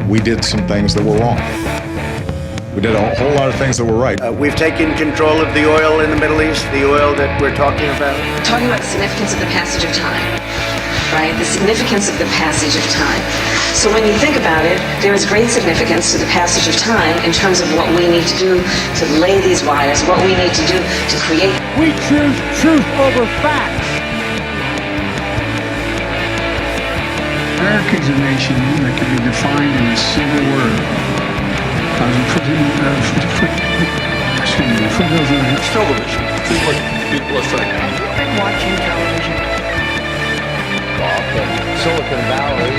we did some things that were wrong. We did a whole lot of things that were right. We've taken control of the oil in the Middle East, the oil that we're talking about. Talking about the significance of the passage of time, right? The significance of the passage of time. So when you think about it, there is great significance to the passage of time in terms of what we need to do to lay these wires, what we need to do to create. We choose truth over fact. America is a nation that can be defined in a single word. I was a It's television. It's what people are saying. I'm watching television. Silicon Valley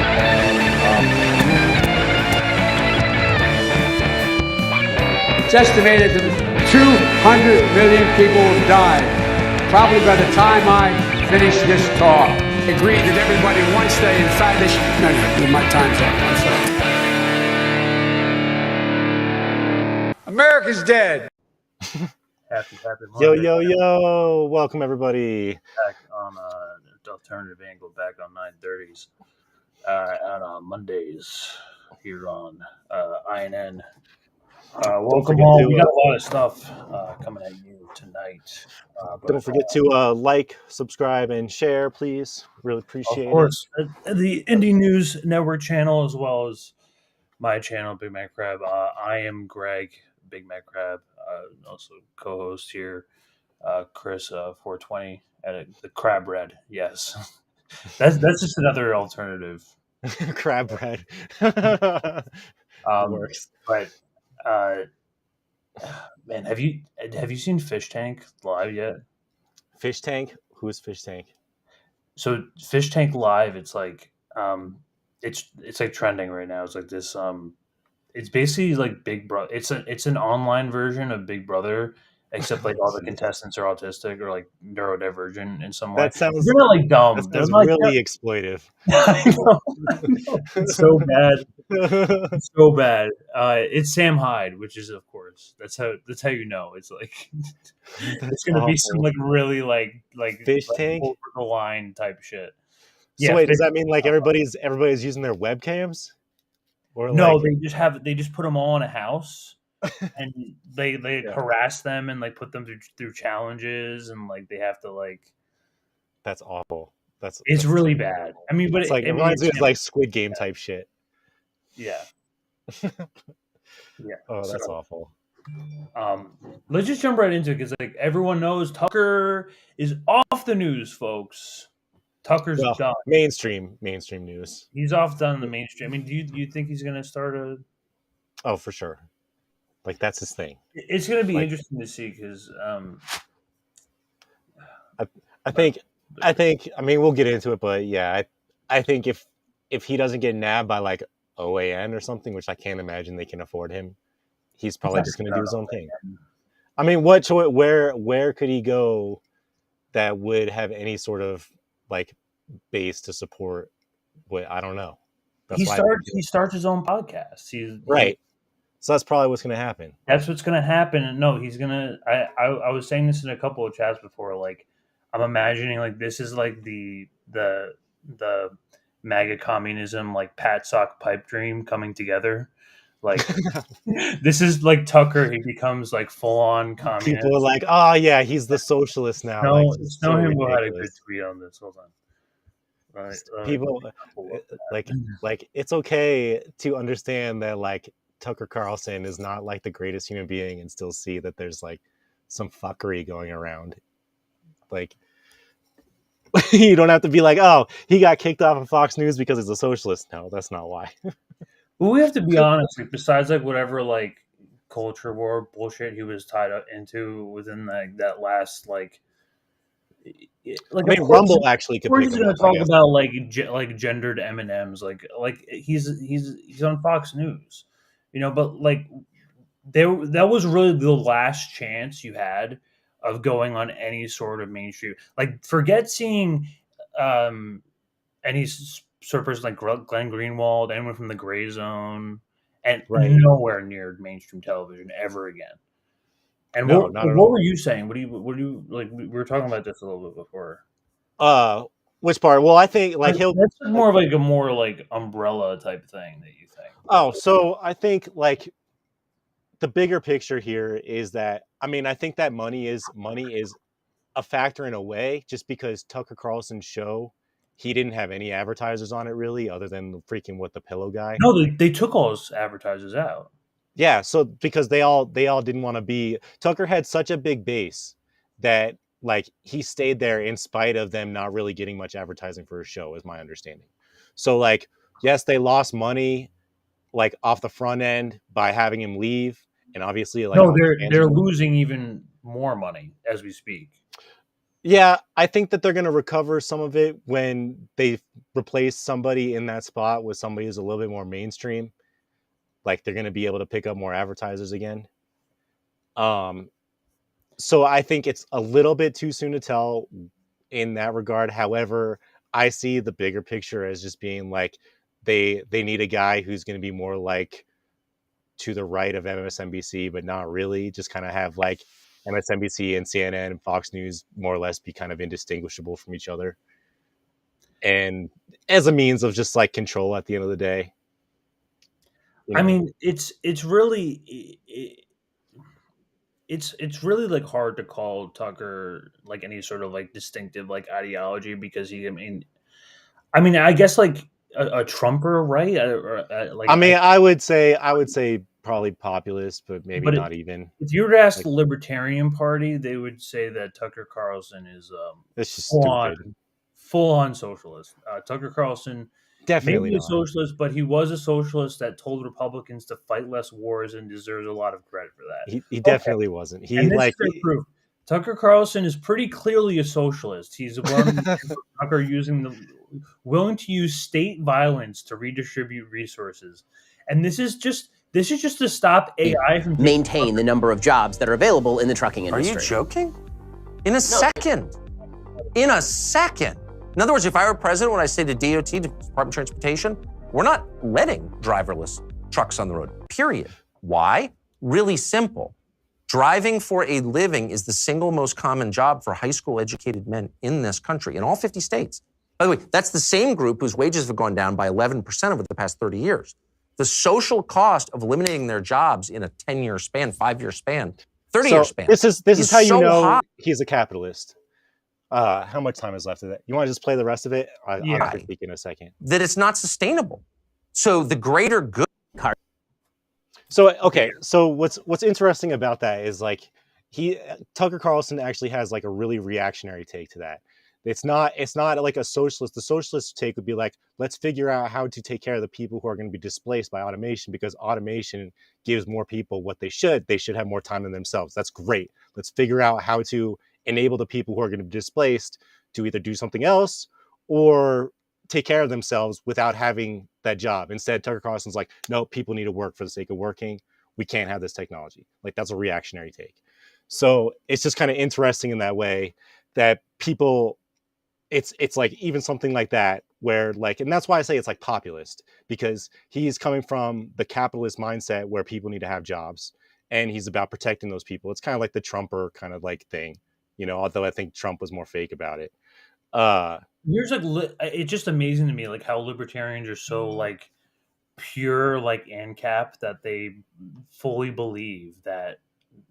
It's estimated that 200 million people have died. Probably by the time I finish this talk. Agreed that everybody once they inside this. No, my time's up. I'm sorry. America's dead. Happy Monday. Yo. Welcome, everybody. Back on Alternative Angle, back on 930s. On Mondays here on INN. Welcome all. We got a lot of stuff coming at you tonight. Don't forget to like, subscribe, and share, please. Really appreciate it. Of course. The Indie News Network channel, as well as my channel, Big Mac Crab. I am Greg, Big Mac Crab, also co-host here, Chris, 420, at the Crab Bread. Yes. That's just another alternative. Crab bread. Works. But man, have you seen Fish Tank live yet? Fish Tank? Who is Fish Tank? So Fish Tank Live, it's like it's like trending right now. It's like this it's basically like Big Brother. It's an online version of Big Brother, except like all the contestants are autistic or like neurodivergent in some way. That sounds they're not like dumb. They're like, really exploitive. I know. It's so bad. It's so bad. It's Sam Hyde, which is, of course, that's how you know. It's like it's gonna be some like really like Fish like Tank over the line type shit. So wait, does that mean like everybody's using their webcams? Or no, like... they just put them all in a house and they harass them and like put them through challenges and like they have to like. That's awful. It's really bad. I mean, but it's like it reminds me of like Squid Game type shit. Yeah. Yeah. Oh, that's awful. Let's just jump right into it because like everyone knows Tucker is off the news, folks. Tucker's done. Mainstream news. He's off done the mainstream. I mean, do you think he's going to start a? Oh, for sure. Like that's his thing. It's going to be interesting to see because I think. I mean, we'll get into it, but yeah, I think if he doesn't get nabbed by like OAN or something, which I can't imagine they can afford him, he's probably just going to do his own thing. I mean, where could he go that would have any sort of like base to support? What I don't know. He starts his own podcast. Right. So that's probably what's going to happen. That's what's going to happen. And no, he's going to. I was saying this in a couple of chats before. Like, I'm imagining like this is like the MAGA communism like Pat Sock pipe dream coming together. Like this is like Tucker. He becomes like full on communist. People are like, oh yeah, he's the socialist now. No, like, Snow him had a good tweet on this. Hold on. Right, people like it's okay to understand that like Tucker Carlson is not like the greatest human being and still see that there's like some fuckery going around. Like you don't have to be like, oh, he got kicked off of Fox News because he's a socialist. No, that's not why. Well, we have to be honest. Like, besides like whatever like culture war bullshit he was tied up into within like that last like I mean, Rumble actually could. We're going to talk about like gendered M&Ms. Like he's on Fox News, you know. But like that was really the last chance you had of going on any sort of mainstream. Like forget seeing any sort of person like Glenn Greenwald, anyone from the Gray Zone, and nowhere near mainstream television ever again. And what were you saying? What do you like? We were talking about this a little bit before. Which part? Well, I think like he'll. That's more of like a more like umbrella type thing that you think. Oh, so I think like the bigger picture here is that I think that money is a factor in a way, just because Tucker Carlson's show, he didn't have any advertisers on it really, other than the freaking What the Pillow guy. No, they took all his advertisers out. Yeah, so because they all didn't want to be. Tucker had such a big base that like he stayed there in spite of them not really getting much advertising for his show, is my understanding. So like, yes, they lost money like off the front end by having him leave, and obviously like no, they're losing even more money as we speak. Yeah, I think that they're going to recover some of it when they replace somebody in that spot with somebody who's a little bit more mainstream. Like they're going to be able to pick up more advertisers again. So I think it's a little bit too soon to tell in that regard. However, I see the bigger picture as just being like they need a guy who's going to be more like to the right of MSNBC, but not really. Just kind of have like MSNBC and CNN and Fox News more or less be kind of indistinguishable from each other, and as a means of just like control at the end of the day. You know? I mean, it's really it's really like hard to call Tucker like any sort of like distinctive like ideology, because I guess like a Trumper, right? I would say probably populist, but maybe not even. If you were to ask the Libertarian Party, they would say that Tucker Carlson is it's just stupid. Full on socialist. Tucker Carlson definitely maybe a socialist, but he was a socialist that told Republicans to fight less wars and deserves a lot of credit for that. He definitely wasn't. Proof. Tucker Carlson is pretty clearly a socialist. He's Tucker willing to use state violence to redistribute resources, and this is just to stop AI from maintain the number of jobs that are available in the trucking industry. Are you joking? In a second. In a second. In other words, if I were president, when I say to DOT, Department of Transportation, we're not letting driverless trucks on the road, period. Why? Really simple. Driving for a living is the single most common job for high school educated men in this country, in all 50 states. By the way, that's the same group whose wages have gone down by 11% over the past 30 years. The social cost of eliminating their jobs in a 10-year span, 5-year span, 30-year span. This is how you so know high. He's a capitalist. How much time is left of that? You want to just play the rest of it? I'll speak in a second. That it's not sustainable. So the greater good. So okay, so what's interesting about that is like Tucker Carlson actually has like a really reactionary take to that. It's not like a socialist. The socialist take would be like, let's figure out how to take care of the people who are going to be displaced by automation, because automation gives more people what they should. They should have more time than themselves. That's great. Let's figure out how to enable the people who are going to be displaced to either do something else or take care of themselves without having that job. Instead, Tucker Carlson's like, no, people need to work for the sake of working. We can't have this technology. Like, that's a reactionary take. So it's just kind of interesting in that way that people, it's like even something like that where like, and that's why I say it's like populist, because he's coming from the capitalist mindset where people need to have jobs and he's about protecting those people. It's kind of like the Trumper kind of like thing, you know, although I think Trump was more fake about it. Here's like, it's just amazing to me, like how libertarians are so like pure, like ANCAP, that they fully believe that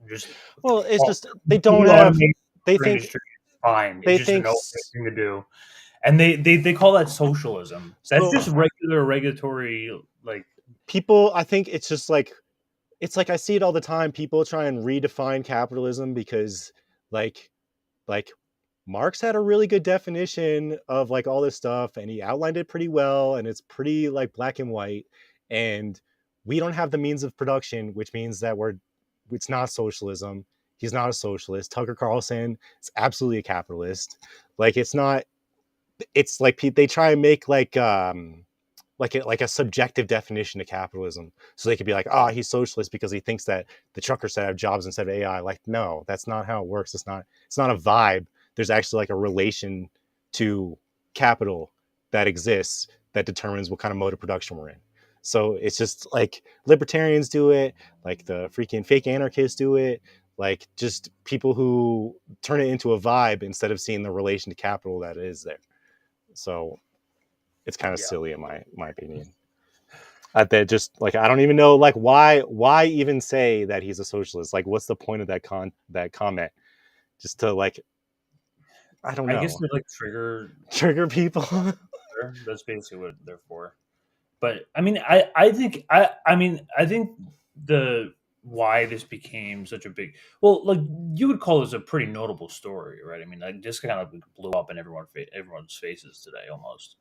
just, well, it's just, they don't have, they think fine. They think thing to do. And they call that socialism. That's just regular regulatory, like people. I think it's just like, it's like I see it all the time. People try and redefine capitalism because like Marx had a really good definition of like all this stuff and he outlined it pretty well and it's pretty like black and white, and we don't have the means of production, which means that it's not socialism. He's not a socialist. Tucker Carlson is absolutely a capitalist. Like it's not, it's like they try and make like a subjective definition of capitalism. So they could be like, oh, he's socialist because he thinks that the truckers should have jobs instead of AI. Like, no, that's not how it works. It's not a vibe. There's actually like a relation to capital that exists that determines what kind of mode of production we're in. So it's just like libertarians do it, like the freaking fake anarchists do it, like just people who turn it into a vibe instead of seeing the relation to capital that is there. So it's kind of silly in my opinion. That just like I don't even know like why even say that he's a socialist? Like what's the point of that comment? Just to like I don't know. I guess to like trigger people. That's basically what they're for. But I mean, I think the why this became such a big like you would call this a pretty notable story, right? I mean, like this kind of blew up in everyone's faces today almost.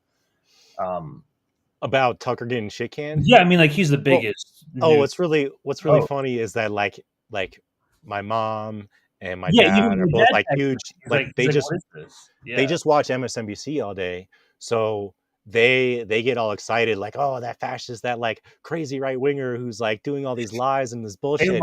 About Tucker getting shit canned? Yeah, I mean, like he's the biggest. What's really funny is that like my mom and my dad are both like huge. Like they just watch MSNBC all day, so they get all excited like, oh, that fascist, that like crazy right winger who's like doing all these lies and this bullshit.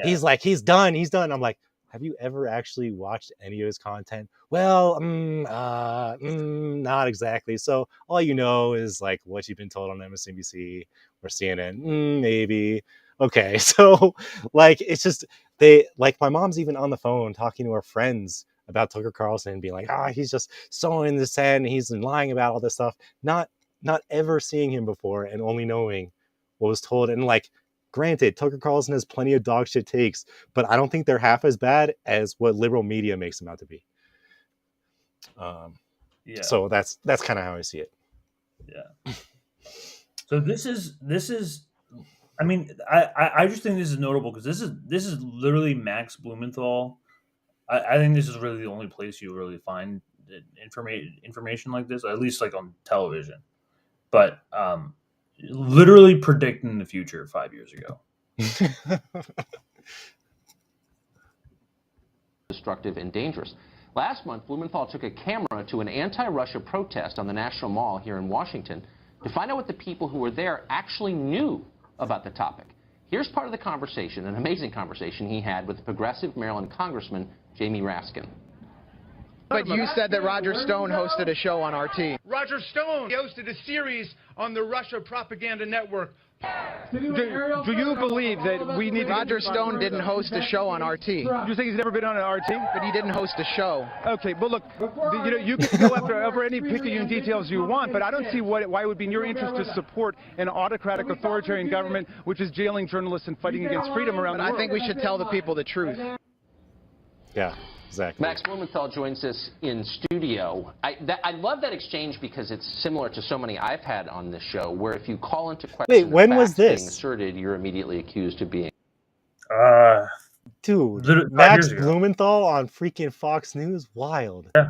He's like he's done. I'm like, have you ever actually watched any of his content? Well, not exactly. So all you know is like what you've been told on MSNBC or CNN, maybe. Okay, so like it's just they like my mom's even on the phone talking to her friends about Tucker Carlson and being like, he's just sowing dissent and he's lying about all this stuff. Not ever seeing him before and only knowing what was told. And like, granted, Tucker Carlson has plenty of dog shit takes, but I don't think they're half as bad as what liberal media makes them out to be. So that's kind of how I see it. Yeah. So this is. I mean, I just think this is notable because this is literally Max Blumenthal. I think this is really the only place you really find information like this, at least like on television. But literally predicting the future 5 years ago. Destructive and dangerous. Last month, Blumenthal took a camera to an anti-Russia protest on the National Mall here in Washington to find out what the people who were there actually knew about the topic. Here's part of the conversation, an amazing conversation he had with the progressive Maryland Congressman Jamie Raskin. But you said that Roger Stone hosted a show on RT. Roger Stone hosted a series on the Russia Propaganda Network. Do you believe that we need Roger Stone didn't host a show on RT. You think he's never been on an RT? But he didn't host a show. Okay, but look, you can go over any picayune details you want, but I don't see why it would be in your interest to support an autocratic, authoritarian government which is jailing journalists and fighting against freedom around the world. I think we should tell the people the truth. Yeah. Exactly. Max Blumenthal joins us in studio. I love that exchange because it's similar to so many I've had on this show, where if you call into question Wait, when was this being asserted, you're immediately accused of being. Dude, Max Blumenthal on freaking Fox News, wild. A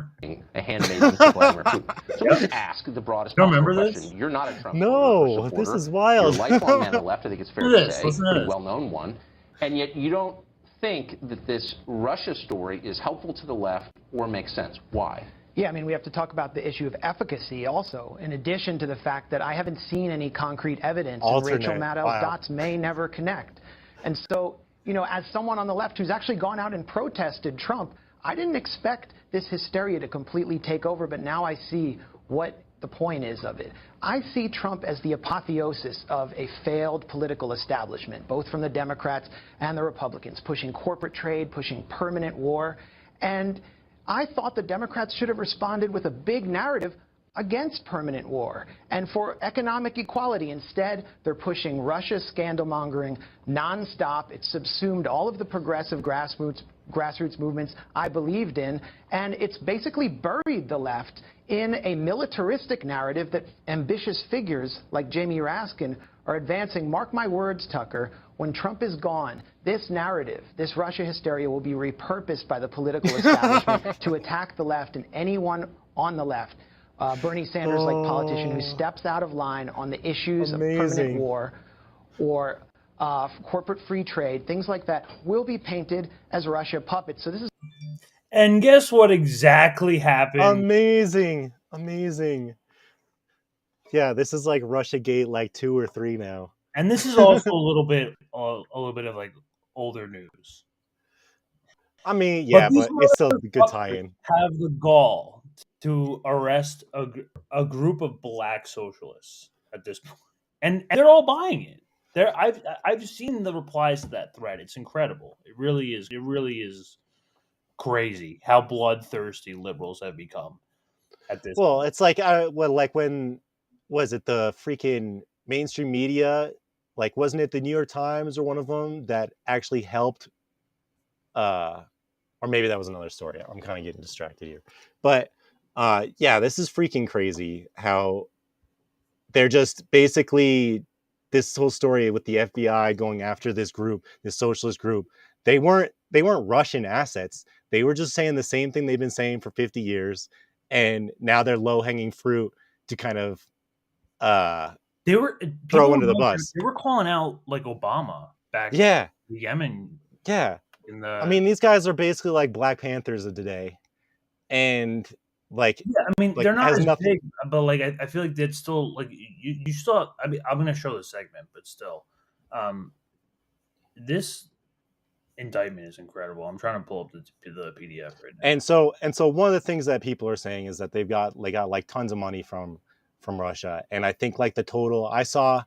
handmaiden to Vladimir Putin. So let's ask the broadest possible question. You're not a Trump supporter. This is wild. You're a lifelong man on the left. I think it's fair to say, pretty well-known one, and yet you don't think that this Russia story is helpful to the left or makes sense. Why? Yeah, I mean, we have to talk about the issue of efficacy also, in addition to the fact that I haven't seen any concrete evidence and Rachel Maddow's dots may never connect. And so, you know, as someone on the left who's actually gone out and protested Trump, I didn't expect this hysteria to completely take over, but now I see what the point is of it. I see Trump as the apotheosis of a failed political establishment, both from the Democrats and the Republicans, pushing corporate trade, pushing permanent war. And I thought the Democrats should have responded with a big narrative against permanent war and for economic equality. Instead, they're pushing Russia scandal-mongering nonstop. It's subsumed all of the progressive grassroots movements I believed in, and it's basically buried the left in a militaristic narrative that ambitious figures like Jamie Raskin are advancing. Mark my words, Tucker, when Trump is gone, this narrative, this Russia hysteria will be repurposed by the political establishment to attack the left and anyone on the left. Bernie Sanders, like politician who steps out of line on the issues of permanent war or corporate free trade, things like that, will be painted as Russia puppets. So this is. And guess what exactly happened? Amazing. Yeah, this is like Russiagate like 2 or 3 now. And this is also a little bit of like older news. I mean, yeah, but it's still a good tie-in. Have the gall to arrest a group of black socialists at this point, and they're all buying it. I've seen the replies to that thread. It's incredible. It really is crazy how bloodthirsty liberals have become. at this. Well, it's like when was it the freaking mainstream media? Like, wasn't it the New York Times or one of them that actually helped? Or maybe that was another story. I'm kind of getting distracted here, but yeah, this is freaking crazy. How they're just basically this whole story with the FBI going after this group, this socialist group. They weren't Russian assets. They were just saying the same thing they've been saying for 50 years, and now they're low hanging fruit to kind of they were throw under the bus. They were calling out like Obama back. Yeah, in Yemen. Yeah, I mean, these guys are basically like Black Panthers of today, and like, yeah, I mean, like, they're not as nothing... big, but like I feel like that's still like you still. I mean, I'm gonna show the segment, but still, this indictment is incredible. I'm trying to pull up the PDF right now. And so one of the things that people are saying is that they got like tons of money from Russia, and I think like the total I saw,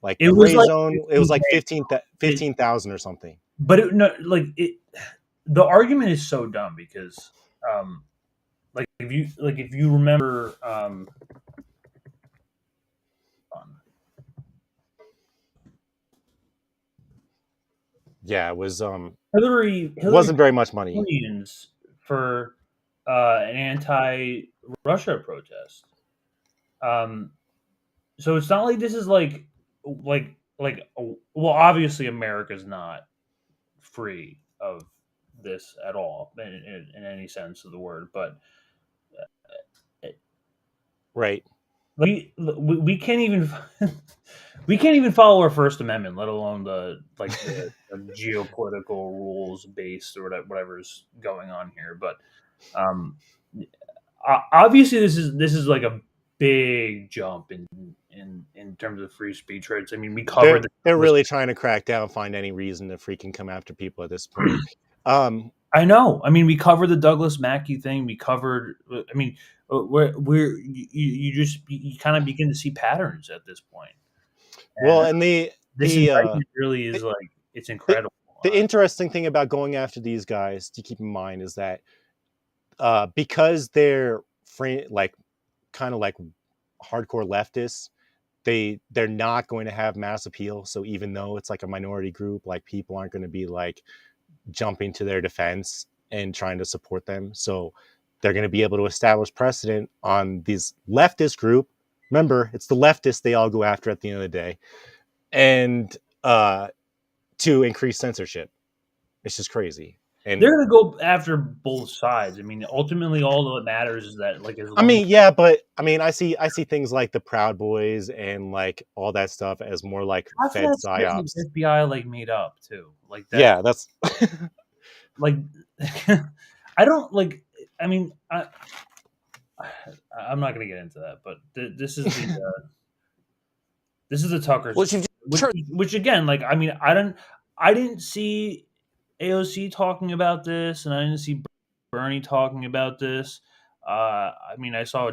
like it was like zone, it was like 15,000 or something. But the argument is so dumb because like if you remember yeah, it was Hillary wasn't very much money. Millions for an anti-Russia protest. So it's not like this is like well, obviously America's not free of this at all in any sense of the word, but right, we can't even follow our First Amendment, let alone the geopolitical rules based or whatever's going on here. But obviously this is like a big jump in terms of free speech rights. I mean, we covered. They're really trying to crack down, find any reason to freaking come after people at this point. I know. I mean, we covered the Douglas Mackey thing. We covered. I mean, you kind of begin to see patterns at this point. Well, and this indictment really is like it's incredible. The interesting thing about going after these guys to keep in mind is that because they're kind of like hardcore leftists, they're not going to have mass appeal. So even though it's like a minority group, like people aren't going to be like jumping to their defense and trying to support them. So they're going to be able to establish precedent on these leftist group. Remember, it's the leftists they all go after at the end of the day, and to increase censorship. It's just crazy. And they're going to go after both sides. I mean, ultimately, all that matters is that, like, I mean, yeah, but I mean, I see things like the Proud Boys and like all that stuff as more like Fed psyops. FBI like made up too, like that. Yeah, that's like I don't like. I mean, I'm not going to get into that, but this is the Tucker, which again, like, I mean, I didn't see AOC talking about this, and I didn't see Bernie talking about this. I mean, I saw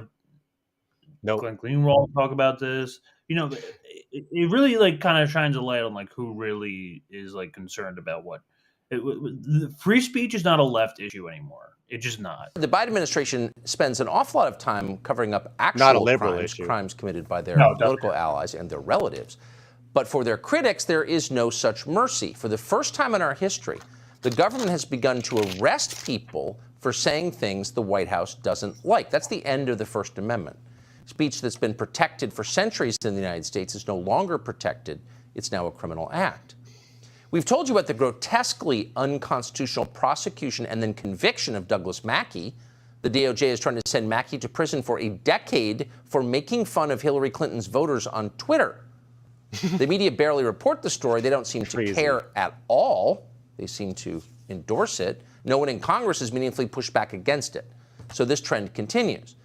Glenn Greenwald talk about this. You know, it really like kind of shines a light on like who really is like concerned about what. Free speech is not a left issue anymore. It's just not. The Biden administration spends an awful lot of time covering up actual crimes committed by their political allies and their relatives. But for their critics, there is no such mercy. For the first time in our history, the government has begun to arrest people for saying things the White House doesn't like. That's the end of the First Amendment. Speech that's been protected for centuries in the United States is no longer protected. It's now a criminal act. We've told you about the grotesquely unconstitutional prosecution and then conviction of Douglas Mackey. The DOJ is trying to send Mackey to prison for a decade for making fun of Hillary Clinton's voters on Twitter. The media barely report the story. They don't seem to care at all. They seem to endorse it. No one in Congress has meaningfully pushed back against it. So this trend continues.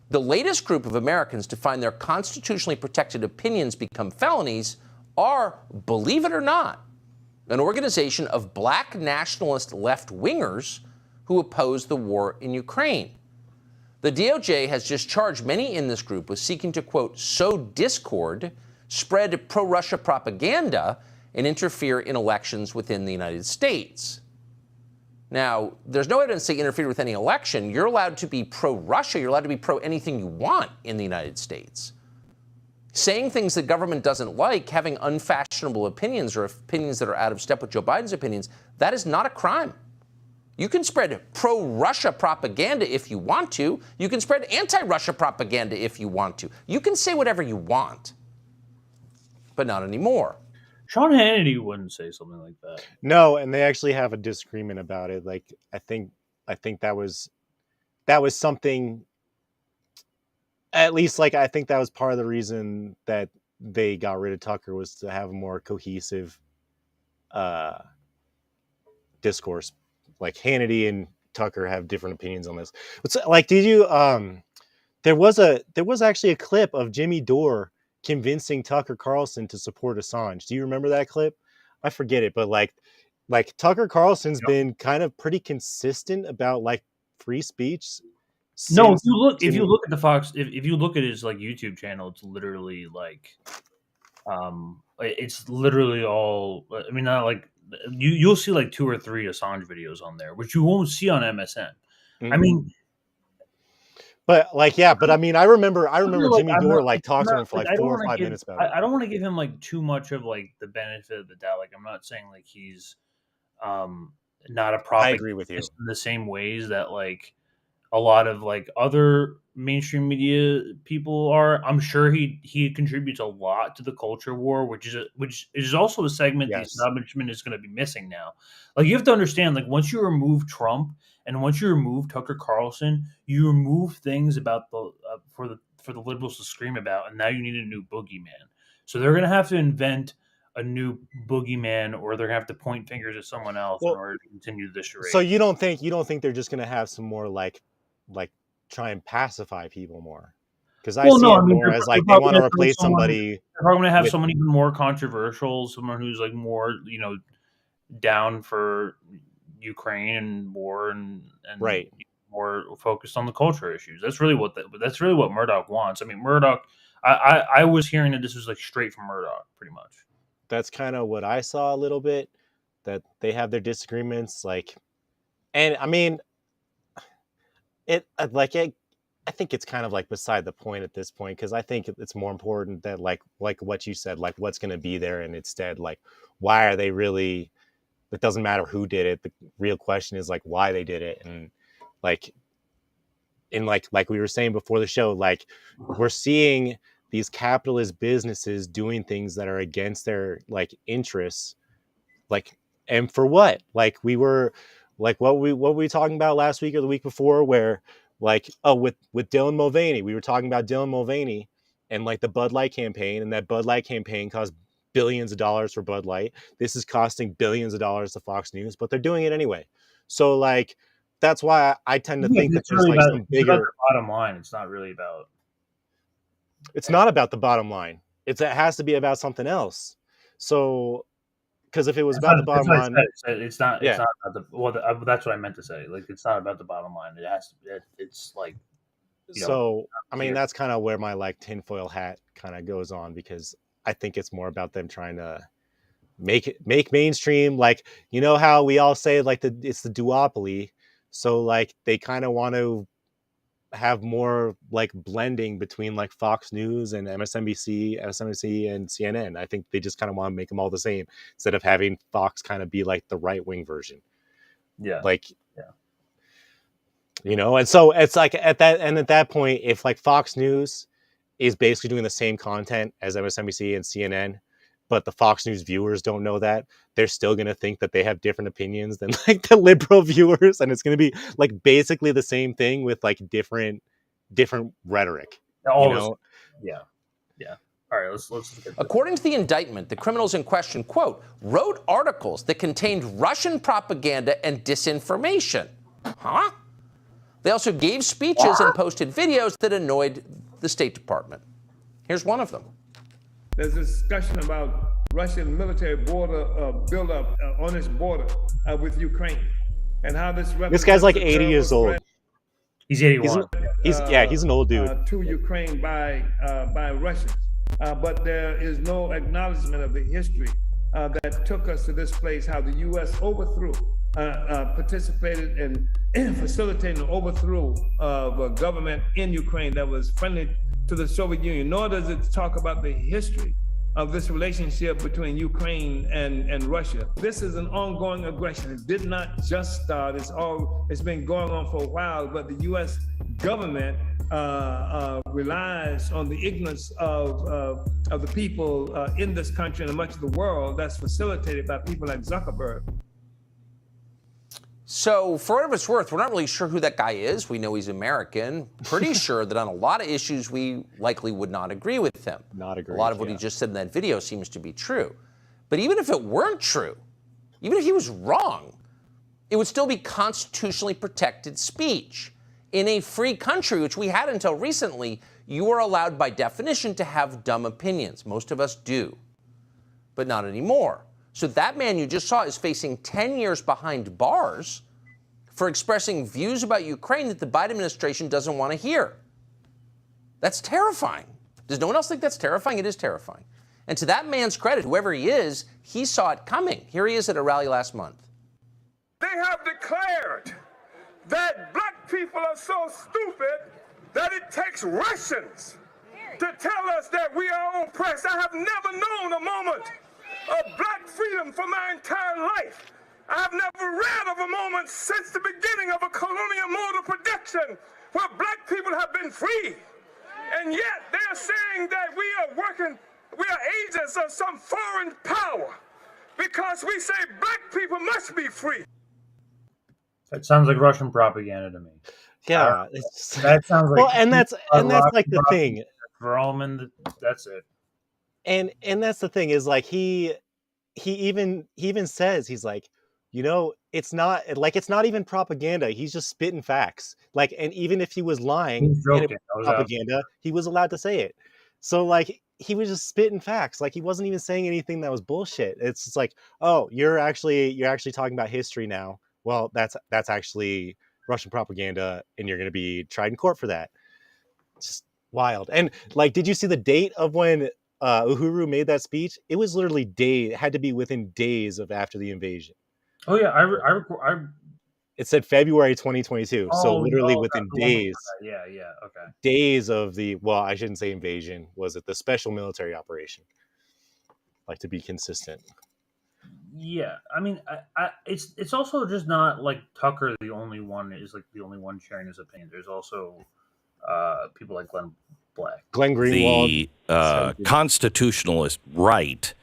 The latest group of Americans to find their constitutionally protected opinions become felonies are, believe it or not, an organization of black nationalist left-wingers who oppose the war in Ukraine. The DOJ has just charged many in this group with seeking to, quote, sow discord, spread pro-Russia propaganda, and interfere in elections within the United States. Now, there's no evidence they interfered with any election. You're allowed to be pro-Russia. You're allowed to be pro-anything you want in the United States. Saying things the government doesn't like, having unfashionable opinions or opinions that are out of step with Joe Biden's opinions, that is not a crime. You can spread pro-Russia propaganda if you want to. You can spread anti-Russia propaganda if you want to. You can say whatever you want, but not anymore. Sean Hannity wouldn't say something like that. No, and they actually have a disagreement about it. Like, I think that was something. At least, like, I think that was part of the reason that they got rid of Tucker, was to have a more cohesive discourse. Like, Hannity and Tucker have different opinions on this. It's like, did you? There was actually a clip of Jimmy Dore convincing Tucker Carlson to support Assange. Do you remember that clip? I forget it, but like Tucker Carlson's been kind of pretty consistent about like free speech. No, if you look at the Fox, if you look at his like YouTube channel, it's literally like, it's literally all. I mean, not like you'll see like 2 or 3 Assange videos on there, which you won't see on MSN. Mm-hmm. I mean. But like, yeah, but I mean, I remember Jimmy Dore like talked to him for like 4 or 5 minutes about it. I don't want to give him like too much of like the benefit of the doubt. Like, I'm not saying like he's not a prophet. I agree with you in the same ways that like a lot of like other mainstream media people are. I'm sure he contributes a lot to the culture war, which is also a segment the establishment is going to be missing now. Like, you have to understand, like, once you remove Trump and once you remove Tucker Carlson, you remove things about the for the liberals to scream about, and now you need a new boogeyman. So they're going to have to invent a new boogeyman, or they're going to have to point fingers at someone else in order to continue this charade. So you don't think they're just going to have some more like try and pacify people more? Because I see it more as like they want to replace somebody. They're probably going to have someone even more controversial, someone who's like more, down for Ukraine and war and right, more focused on the culture issues. That's really what Murdoch wants. I mean, Murdoch. I was hearing that this was like straight from Murdoch, pretty much. That's kind of what I saw a little bit. That they have their disagreements, like, and I mean, I think it's kind of like beside the point at this point, because I think it's more important that like what you said, like what's going to be there, and instead like why are they really. It doesn't matter who did it. The real question is like why they did it, and like we were saying before the show, like we're seeing these capitalist businesses doing things that are against their like interests, like, and for what? Like we were like what were we talking about last week or the week before, where like with Dylan Mulvaney, we were talking about Dylan Mulvaney and like the Bud Light campaign, and that Bud Light campaign caused billions of dollars for Bud Light. This is costing billions of dollars to Fox News, but they're doing it anyway. So like that's why I tend to think that there's really like some bigger the bottom line. It's not really about. It's not about the bottom line. It has to be about something else. So, because if it was about the bottom line, it's not. It's not about the. That's what I meant to say. Like, it's not about the bottom line. It has to. It's like. So I mean, that's kind of where my like tinfoil hat kind of goes on, because I think it's more about them trying to make mainstream. Like, you know how we all say like it's the duopoly. So like they kind of want to have more like blending between like Fox News and MSNBC and CNN. I think they just kind of want to make them all the same instead of having Fox kind of be like the right wing version. Yeah. Like, and so it's like at that point, if like Fox News is basically doing the same content as MSNBC and CNN, but the Fox News viewers don't know that, they're still going to think that they have different opinions than like the liberal viewers. And it's going to be like basically the same thing with like different rhetoric. Yeah. All right, let's get According to the indictment, the criminals in question, quote, wrote articles that contained Russian propaganda and disinformation. Huh? They also gave speeches and posted videos that annoyed the State Department. Here's one of them. There's a discussion about Russian military border buildup on its border with Ukraine, and how this guy's like 80 years old. He's 81. He's an old dude. To Ukraine by Russians, but there is no acknowledgement of the history that took us to this place, how the U.S. overthrew, participated in facilitating the overthrow of a government in Ukraine that was friendly to the Soviet Union, nor does it talk about the history of this relationship between Ukraine and Russia. This is an ongoing aggression. It did not just start. It's been going on for a while, but the U.S. government relies on the ignorance of the people in this country and much of the world that's facilitated by people like Zuckerberg. So, for whatever it's worth, we're not really sure who that guy is. We know he's American. Pretty sure that on a lot of issues, we likely would not agree with him. Not agree. A lot of what he just said in that video seems to be true. But even if it weren't true, even if he was wrong, it would still be constitutionally protected speech. In a free country, which we had until recently, you are allowed by definition to have dumb opinions. Most of us do, but not anymore. So that man you just saw is facing 10 years behind bars for expressing views about Ukraine that the Biden administration doesn't want to hear. That's terrifying. Does no one else think that's terrifying? It is terrifying. And to that man's credit, whoever he is, he saw it coming. Here he is at a rally last month. They have declared that black people are so stupid that it takes Russians to tell us that we are oppressed. I have never known a moment of black freedom for my entire life. I have never read of a moment since the beginning of a colonial mode of production where black people have been free. And yet they're saying that we are agents of some foreign power because we say black people must be free. That sounds like Russian propaganda to me. Yeah, that sounds like. Well, and that's like the thing. Roman, that's it. And that's the thing is like he even says, he's like, you know, it's not even propaganda. He's just spitting facts. Like, and even if he was lying and it was propaganda, he was allowed to say it. So like he was just spitting facts. Like he wasn't even saying anything that was bullshit. It's just like, oh, you're actually talking about history now. Well, that's actually Russian propaganda, and you're going to be tried in court for that. It's just wild. And like, did you see the date of when Uhuru made that speech? It was literally days. It had to be within days of after the invasion. Oh yeah, I It said February 2022. So literally within days. Yeah, okay. Days of the, well, I shouldn't say invasion. Was it the special military operation? Like, to be consistent. Yeah, I mean, it's also just not like Tucker the only one sharing his opinion. There's also people like Glenn Greenwald, the constitutionalist right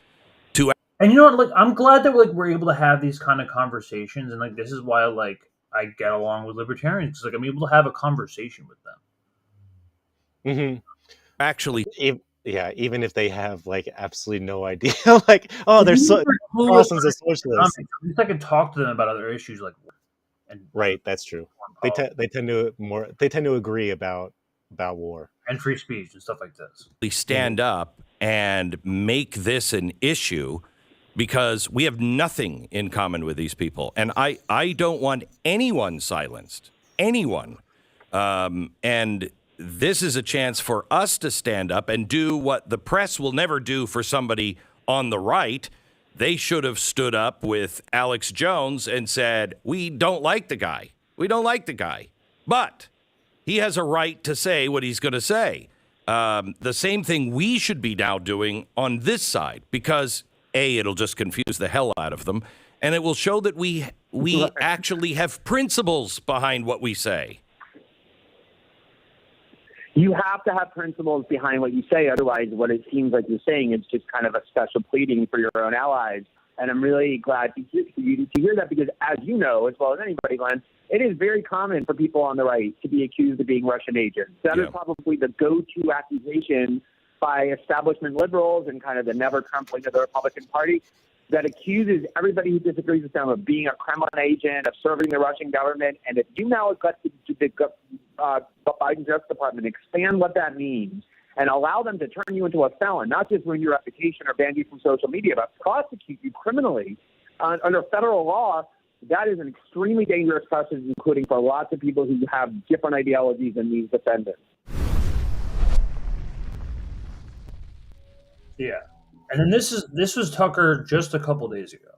to. And you know what? Like, I'm glad that we're able to have these kind of conversations, and like this is why like I get along with libertarians because like I'm able to have a conversation with them. Mm-hmm. Actually, yeah, even if they have like absolutely no idea, like, oh, there's Carlson's a socialist. At least I can talk to them about other issues, like, and right, that's true. They tend to agree about war and free speech and stuff like this. We stand up and make this an issue because we have nothing in common with these people, and I don't want anyone silenced, anyone, and. This is a chance for us to stand up and do what the press will never do for somebody on the right. They should have stood up with Alex Jones and said, we don't like the guy. We don't like the guy. But he has a right to say what he's going to say. The same thing we should be now doing on this side because, A, it'll just confuse the hell out of them, and it will show that we actually have principles behind what we say. You have to have principles behind what you say. Otherwise, what it seems like you're saying is just kind of a special pleading for your own allies. And I'm really glad to hear that because, as you know, as well as anybody, Glenn, it is very common for people on the right to be accused of being Russian agents. That is probably the go-to accusation by establishment liberals and kind of the never-Trump wing of the Republican Party that accuses everybody who disagrees with them of being a Kremlin agent, of serving the Russian government. And if you now got the Biden Justice Department expand what that means and allow them to turn you into a felon, not just ruin your reputation or ban you from social media, but prosecute you criminally under federal law, that is an extremely dangerous precedent, including for lots of people who have different ideologies than these defendants. Yeah. And then this was Tucker just a couple days ago.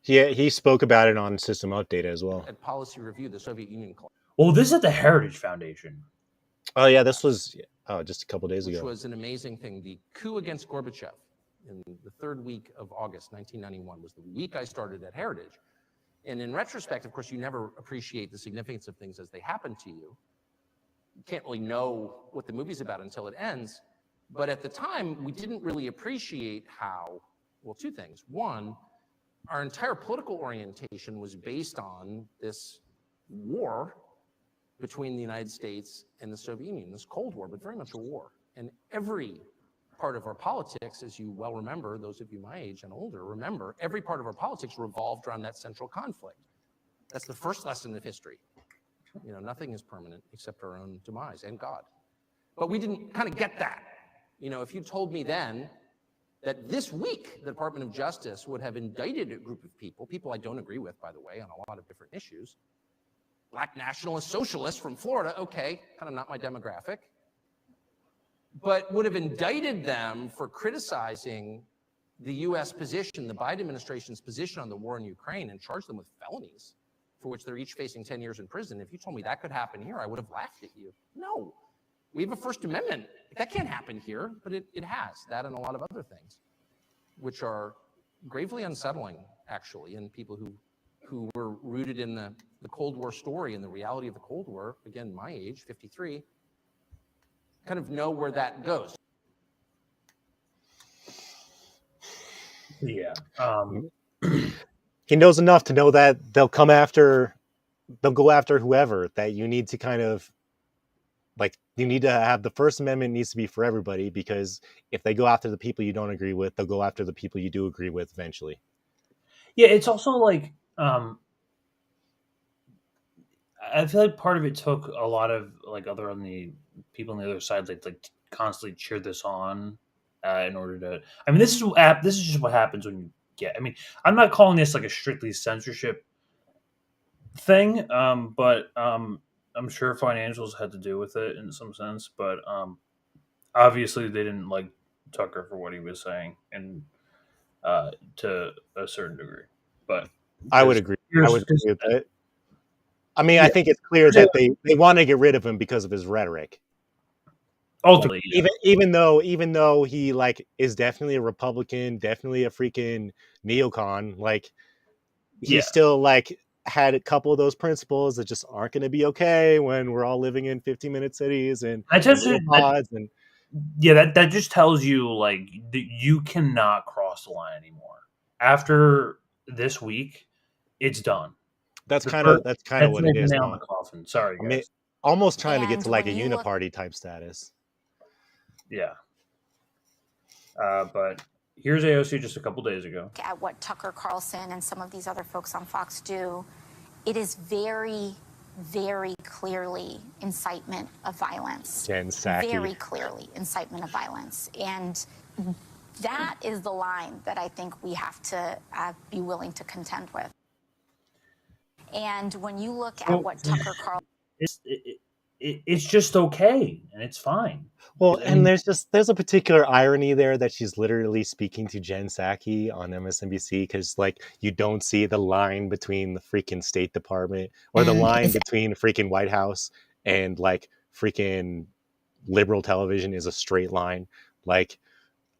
Yeah, he spoke about it on System Update as well. At policy review, the Soviet Union collapsed. Well, this is at the Heritage Foundation. Oh yeah, this was just a couple days ago. Which was an amazing thing. The coup against Gorbachev in the third week of August 1991 was the week I started at Heritage. And in retrospect, of course, you never appreciate the significance of things as they happen to you. You can't really know what the movie's about until it ends. But at the time, we didn't really appreciate how, well, two things. One, our entire political orientation was based on this war between the United States and the Soviet Union, this Cold War, but very much a war. And every part of our politics, as you well remember, those of you my age and older remember, every part of our politics revolved around that central conflict. That's the first lesson of history. You know, nothing is permanent except our own demise and God. But we didn't kind of get that. You know, if you told me then that this week the Department of Justice would have indicted a group of people I don't agree with, by the way, on a lot of different issues, black nationalist socialists from Florida, okay, kind of not my demographic, but would have indicted them for criticizing the U.S. position, the Biden administration's position on the war in Ukraine, and charged them with felonies for which they're each facing 10 years in prison. If you told me that could happen here, I would have laughed at you. No, we have a First Amendment. That can't happen here, but it has, that and a lot of other things, which are gravely unsettling, actually, and people who were rooted in the Cold War story and the reality of the Cold War, again, my age, 53, kind of know where that goes. Yeah. He knows enough to know that they'll go after whoever, that you need to kind of, like, you need to have the First Amendment needs to be for everybody, because if they go after the people you don't agree with, they'll go after the people you do agree with eventually. Yeah, it's also like, I feel like part of it took a lot of like people on the other side like constantly cheered this on in order to. I mean, this is just what happens when you get. I mean, I'm not calling this like a strictly censorship thing, but I'm sure financials had to do with it in some sense. But obviously, they didn't like Tucker for what he was saying, and to a certain degree. But I would agree. I would agree with that. I mean, yeah. I think it's clear that they want to get rid of him because of his rhetoric. Ultimately, like, even though he like is definitely a Republican, definitely a freaking neocon, like he still like had a couple of those principles that just aren't going to be okay when we're all living in 15-minute cities and pods and. Yeah, that just tells you like that you cannot cross the line anymore. After this week, it's done. That's kind of what it is. Nail in the coffin. Sorry, guys. I mean, almost trying to get to like a uniparty type status. Yeah. But here's AOC just a couple days ago. At what Tucker Carlson and some of these other folks on Fox do, it is very, very clearly incitement of violence. Jen Psaki. Very clearly incitement of violence. And that is the line that I think we have to be willing to contend with. And when you look at what Tucker Carlson... It's just okay, and it's fine. Well, and there's a particular irony there that she's literally speaking to Jen Psaki on MSNBC, because like you don't see the line between the freaking State Department or the line between the freaking White House and like freaking liberal television is a straight line. Like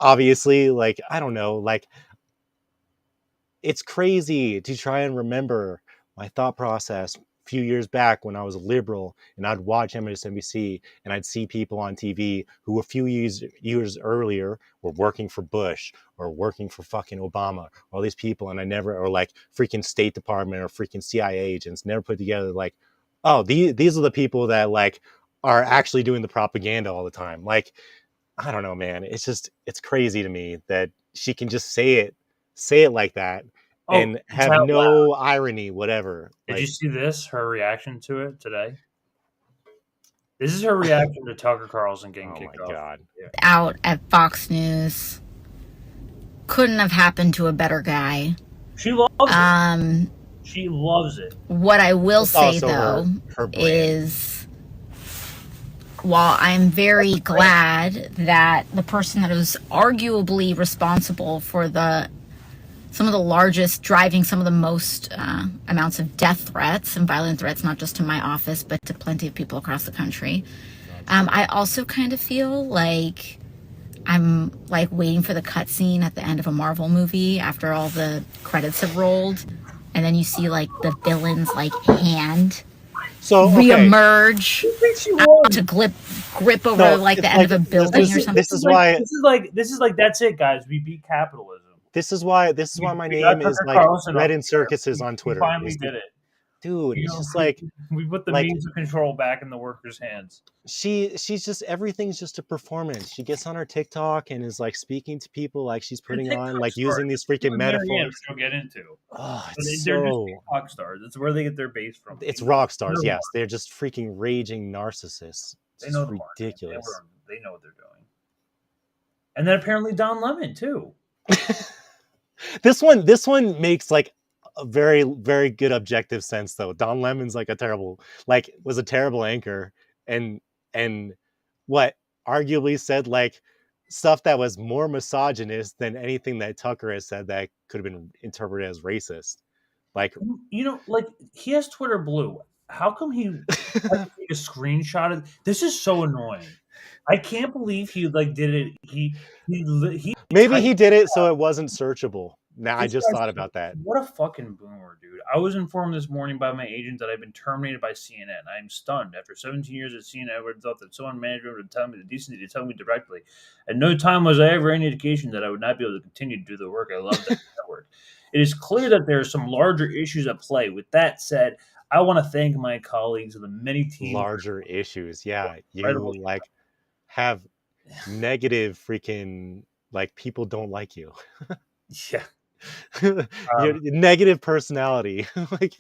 obviously, like I don't know, like it's crazy to try and remember my thought process a few years back when I was a liberal and I'd watch MSNBC and I'd see people on TV who a few years earlier were working for Bush or working for fucking Obama, all these people, and or like freaking State Department or freaking CIA agents, never put together like, oh, these are the people that like are actually doing the propaganda all the time. Like, I don't know, man. It's crazy to me that she can just say it like that. And have no irony, whatever. Did you see this? Her reaction to it today? This is her reaction to Tucker Carlson getting kicked off. God. Out at Fox News. Couldn't have happened to a better guy. She loves it. She loves it. What I will say, though, is while I'm very glad that the person that was arguably responsible for some of the largest, driving some of the most amounts of death threats and violent threats, not just to my office, but to plenty of people across the country. I also kind of feel like I'm like waiting for the cutscene at the end of a Marvel movie after all the credits have rolled, and then you see like the villain's like hand reemerge to grip over like the end of a building or something. This is like that's it, guys. We beat capitalism. This is why my name is like Red in Circuses on Twitter. We finally did it. Dude, it's just like we put the means of control back in the workers' hands. She's just, everything's just a performance. She gets on her TikTok and is like speaking to people like she's putting on like using these freaking metaphors. We'll get into. Oh, they're just rock stars. It's where they get their base from. It's rock stars, yes. They're just freaking raging narcissists. It's just ridiculous. They know what they're doing. And then apparently Don Lemon too. This one makes like a very, very good objective sense though. Don Lemon's like was a terrible anchor and what arguably said like stuff that was more misogynist than anything that Tucker has said that could have been interpreted as racist. Like, like he has Twitter Blue. How come he take a screenshot of this? Is so annoying. I can't believe he like did it. He maybe he did it so it wasn't searchable. Now I just thought about that. What a fucking boomer, dude. I was informed this morning by my agent that I've been terminated by CNN. I am stunned. After 17 years at CNN, I would have thought that someone in management would tell me the decency to tell me directly. At no time was I ever any indication that I would not be able to continue to do the work I love at the network. It is clear that there are some larger issues at play. With that said, I want to thank my colleagues and the many teams. Larger issues, yeah. You like have negative freaking like people don't like you. Yeah. Your negative personality. Like,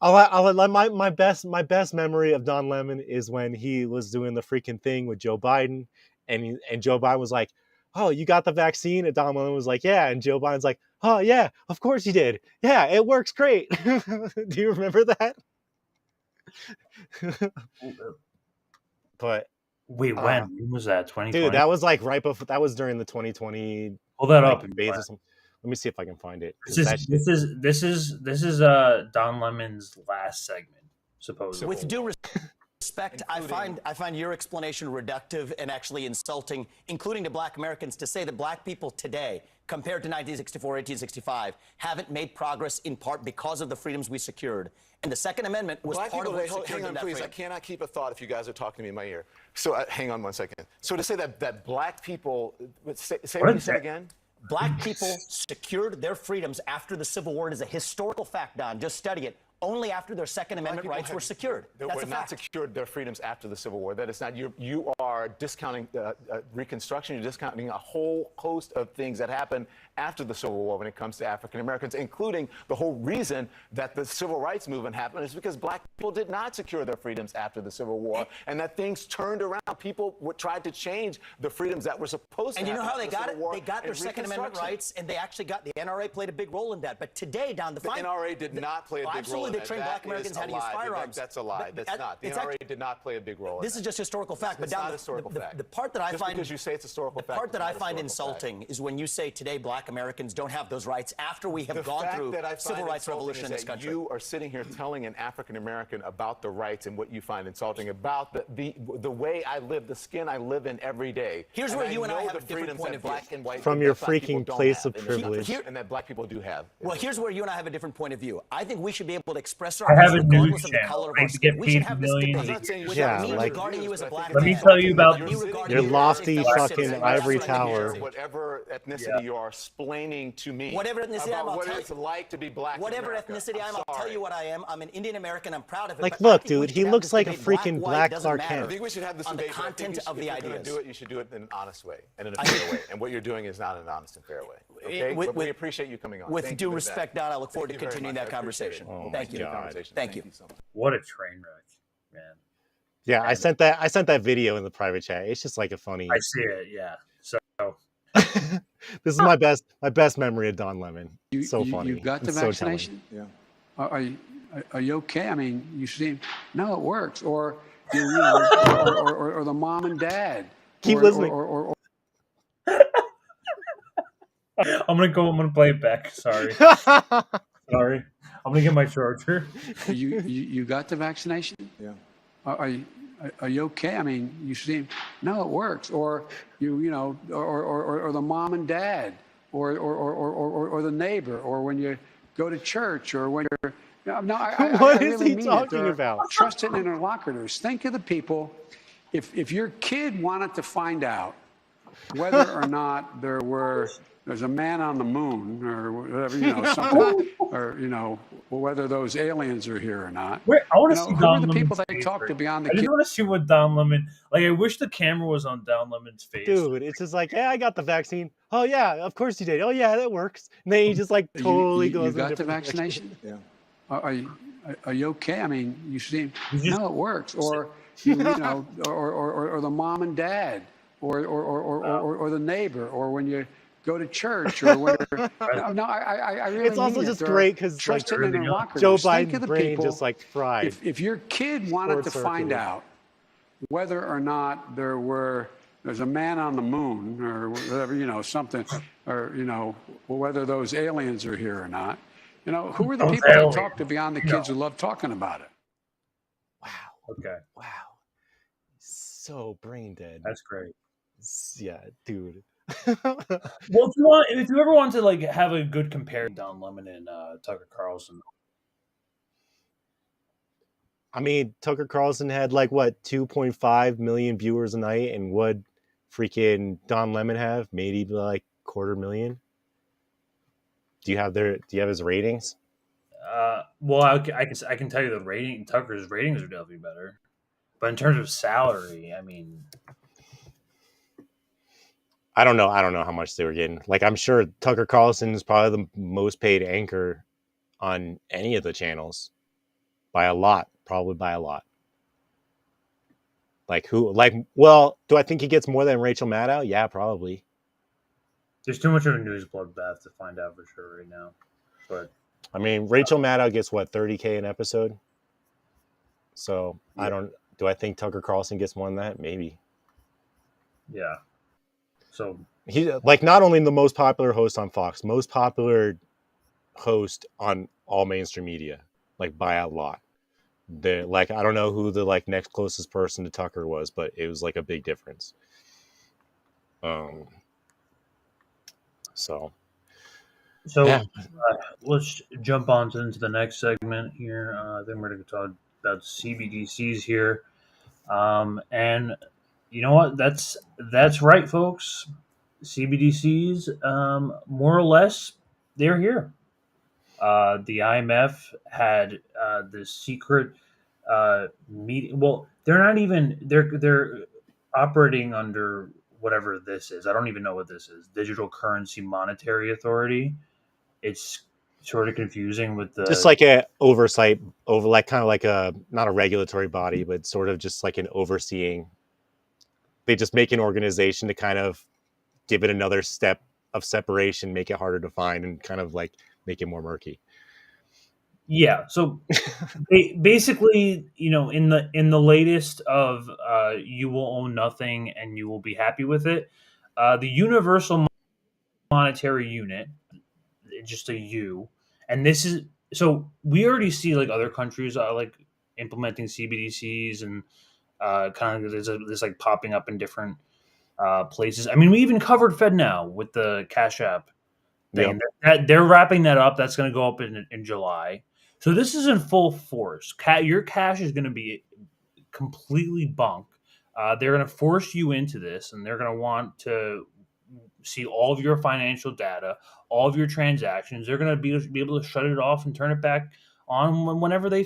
my best memory of Don Lemon is when he was doing the freaking thing with Joe Biden, and Joe Biden was like, "Oh, you got the vaccine?" And Don Lemon was like, "Yeah." And Joe Biden's like, "Oh yeah, of course you did. Yeah, it works great." Do you remember that? But wait, when was that? 2020? Dude, that was like right before. That was during the 2020. Pull that up. Let me see if I can find it. This is Don Lemon's last segment, supposedly. With due respect, I find your explanation reductive and actually insulting, including to Black Americans, to say that Black people today, compared to 1964, 1865, haven't made progress in part because of the freedoms we secured. And the Second Amendment was part of what secured hang on, that please. freedom. I cannot keep a thought if you guys are talking to me in my ear. So hang on one second. So to say that Black people, say what you said again? Black people secured their freedoms after the Civil War. It is a historical fact, Don. Just study it. Only after their Second Amendment rights were secured. They That's were a not fact. secured their freedoms after the Civil War. That is not, you are discounting Reconstruction. You're discounting a whole host of things that happened after the Civil War when it comes to African Americans, including the whole reason that the Civil Rights Movement happened is because Black people did not secure their freedoms after the Civil War, and that things turned around. People tried to change the freedoms that were supposed to And you know happen how they got it? War They got their Second Amendment rights, and they actually got the NRA played a big role in that. But today, Don, the NRA did not play a big role absolutely, in they that. trained Black Americans how to use firearms. That's a lie. That's not. The NRA did not play a big role in that. This is just historical fact. But It's Don, not historical fact. the part that I Just find because you say it's historical fact, the part it's that not I find historical insulting is when you say today Black Americans don't have those rights after we have gone through civil rights revolution in this country. You are sitting here telling an African American about the rights and what you find insulting about the way I live, the skin I live in every day. Here's where you and I have a different point of view. Black and white From your freaking place of privilege. And that Black people do have. Well, here's where you and I have a different point of view. I think we should be able to express I our have views a news regardless of the channel. color of I our to get skin. We should paid have this millions. debate Yeah, without me like- regarding you as a Black Let me man. tell you about your lofty fucking ivory tower. Whatever ethnicity you are explaining to me. Whatever ethnicity I am, about I'll what tell it's you. like to be Black. Whatever in America. ethnicity I am, I'll tell you what I am. I'm an Indian American. I'm proud of it. Like, but look, I think we dude, should he have looks this like a debate. freaking white, Black doesn't Clark matter Kent. I think we should have this on the debate. but I think content of the if you're gonna ideas. do it, you should do it in an honest way and in a fair way. And what you're doing is not an honest and fair way. Okay? But we appreciate you coming on. With Thank due you for respect, that. Don, I look forward to Thank you very continuing much. that I appreciate conversation. it. Thank you. Thank you. So much. What a train wreck, man. Yeah, I sent that video in the private chat. It's just like a funny. I see it. Yeah. So this is my best memory of Don Lemon. So funny. You got the It's so vaccination? telling. Are you okay? I mean, you seem no, it works. Or or the mom and dad. Keep listening. I'm gonna play it back. Sorry. Sorry. I'm gonna get my charger. You got the vaccination? Yeah. Are you okay? I mean, you seem no, it works. Or or the mom and dad, or the neighbor, or when you go to church, or when you're What is really he mean talking it. about? Trusted interlocutors. Think of the people. If your kid wanted to find out whether or not there's a man on the moon or whatever, something, or whether those aliens are here or not. I want to see who Don are the people Lemon's they face talk to right beyond now. the I just kid? want to see what Don Lemon. Like, I wish the camera was on Don Lemon's face. Dude, it's just like, yeah, I got the vaccine. Oh yeah, of course you did. Oh yeah, that works. And then he just like totally goes. You in a got the different vaccination? Yeah. Are you okay? I mean, you seem no, it works. Or or the mom and dad, or the neighbor, or when you go to church, or when I really It's also mean just it. great because trusted like, interlocutors. Joe Think Biden's of the brain people, just like fried. If your kid wanted to find Short-circuited. out whether or not there's a man on the moon or whatever, something, or whether those aliens are here or not. Who are the people they talk to beyond the kids who love talking about it? Okay. Wow. So brain dead. That's great. Yeah, dude. Well, if you ever want to like have a good comparison, Don Lemon and Tucker Carlson. I mean, Tucker Carlson had like what 2.5 million viewers a night, and what freaking Don Lemon have? Maybe like 250,000. Do you have his ratings? Well, I can tell you the rating. Tucker's ratings are definitely better, but in terms of salary, I mean, I don't know how much they were getting. Like, I'm sure Tucker Carlson is probably the most paid anchor on any of the channels by a lot, probably by a lot. Like who? Like, well, do I think he gets more than Rachel Maddow? Yeah, probably. there's too much of a news bloodbath to find out for sure right now. But I mean, Rachel Maddow gets what, 30K an episode? So yeah. Do I think Tucker Carlson gets more than that? Maybe. Yeah. So he like not only the most popular host on Fox, most popular host on all mainstream media, like by a lot. I don't know who the like next closest person to Tucker was, but it was like a big difference. So yeah. Let's jump on into the next segment here. Then we're going to talk about CBDCs here. And you know what? That's right, folks. CBDCs, more or less, they're here. The IMF had this secret meeting. Well, they're not even. They're operating under whatever this is. I don't even know what this is. Digital Currency Monetary Authority. It's sort of confusing with the just like a oversight over like kind of like a not a regulatory body, but sort of just like an overseeing. They just make an organization to kind of give it another step of separation, make it harder to find, and kind of like make it more murky. Yeah. So basically, in the latest of you will own nothing and you will be happy with it. The Universal Monetary Unit, just a U, and this is so we already see like other countries are like implementing CBDCs and kind of this like popping up in different places. I mean, we even covered FedNow with the Cash App thing. Yep. They're wrapping that up. That's going to go up in July. So this is in full force. Your cash is going to be completely bunk. They're going to force you into this, and they're going to want to see all of your financial data, all of your transactions. They're going to be able to shut it off and turn it back on whenever they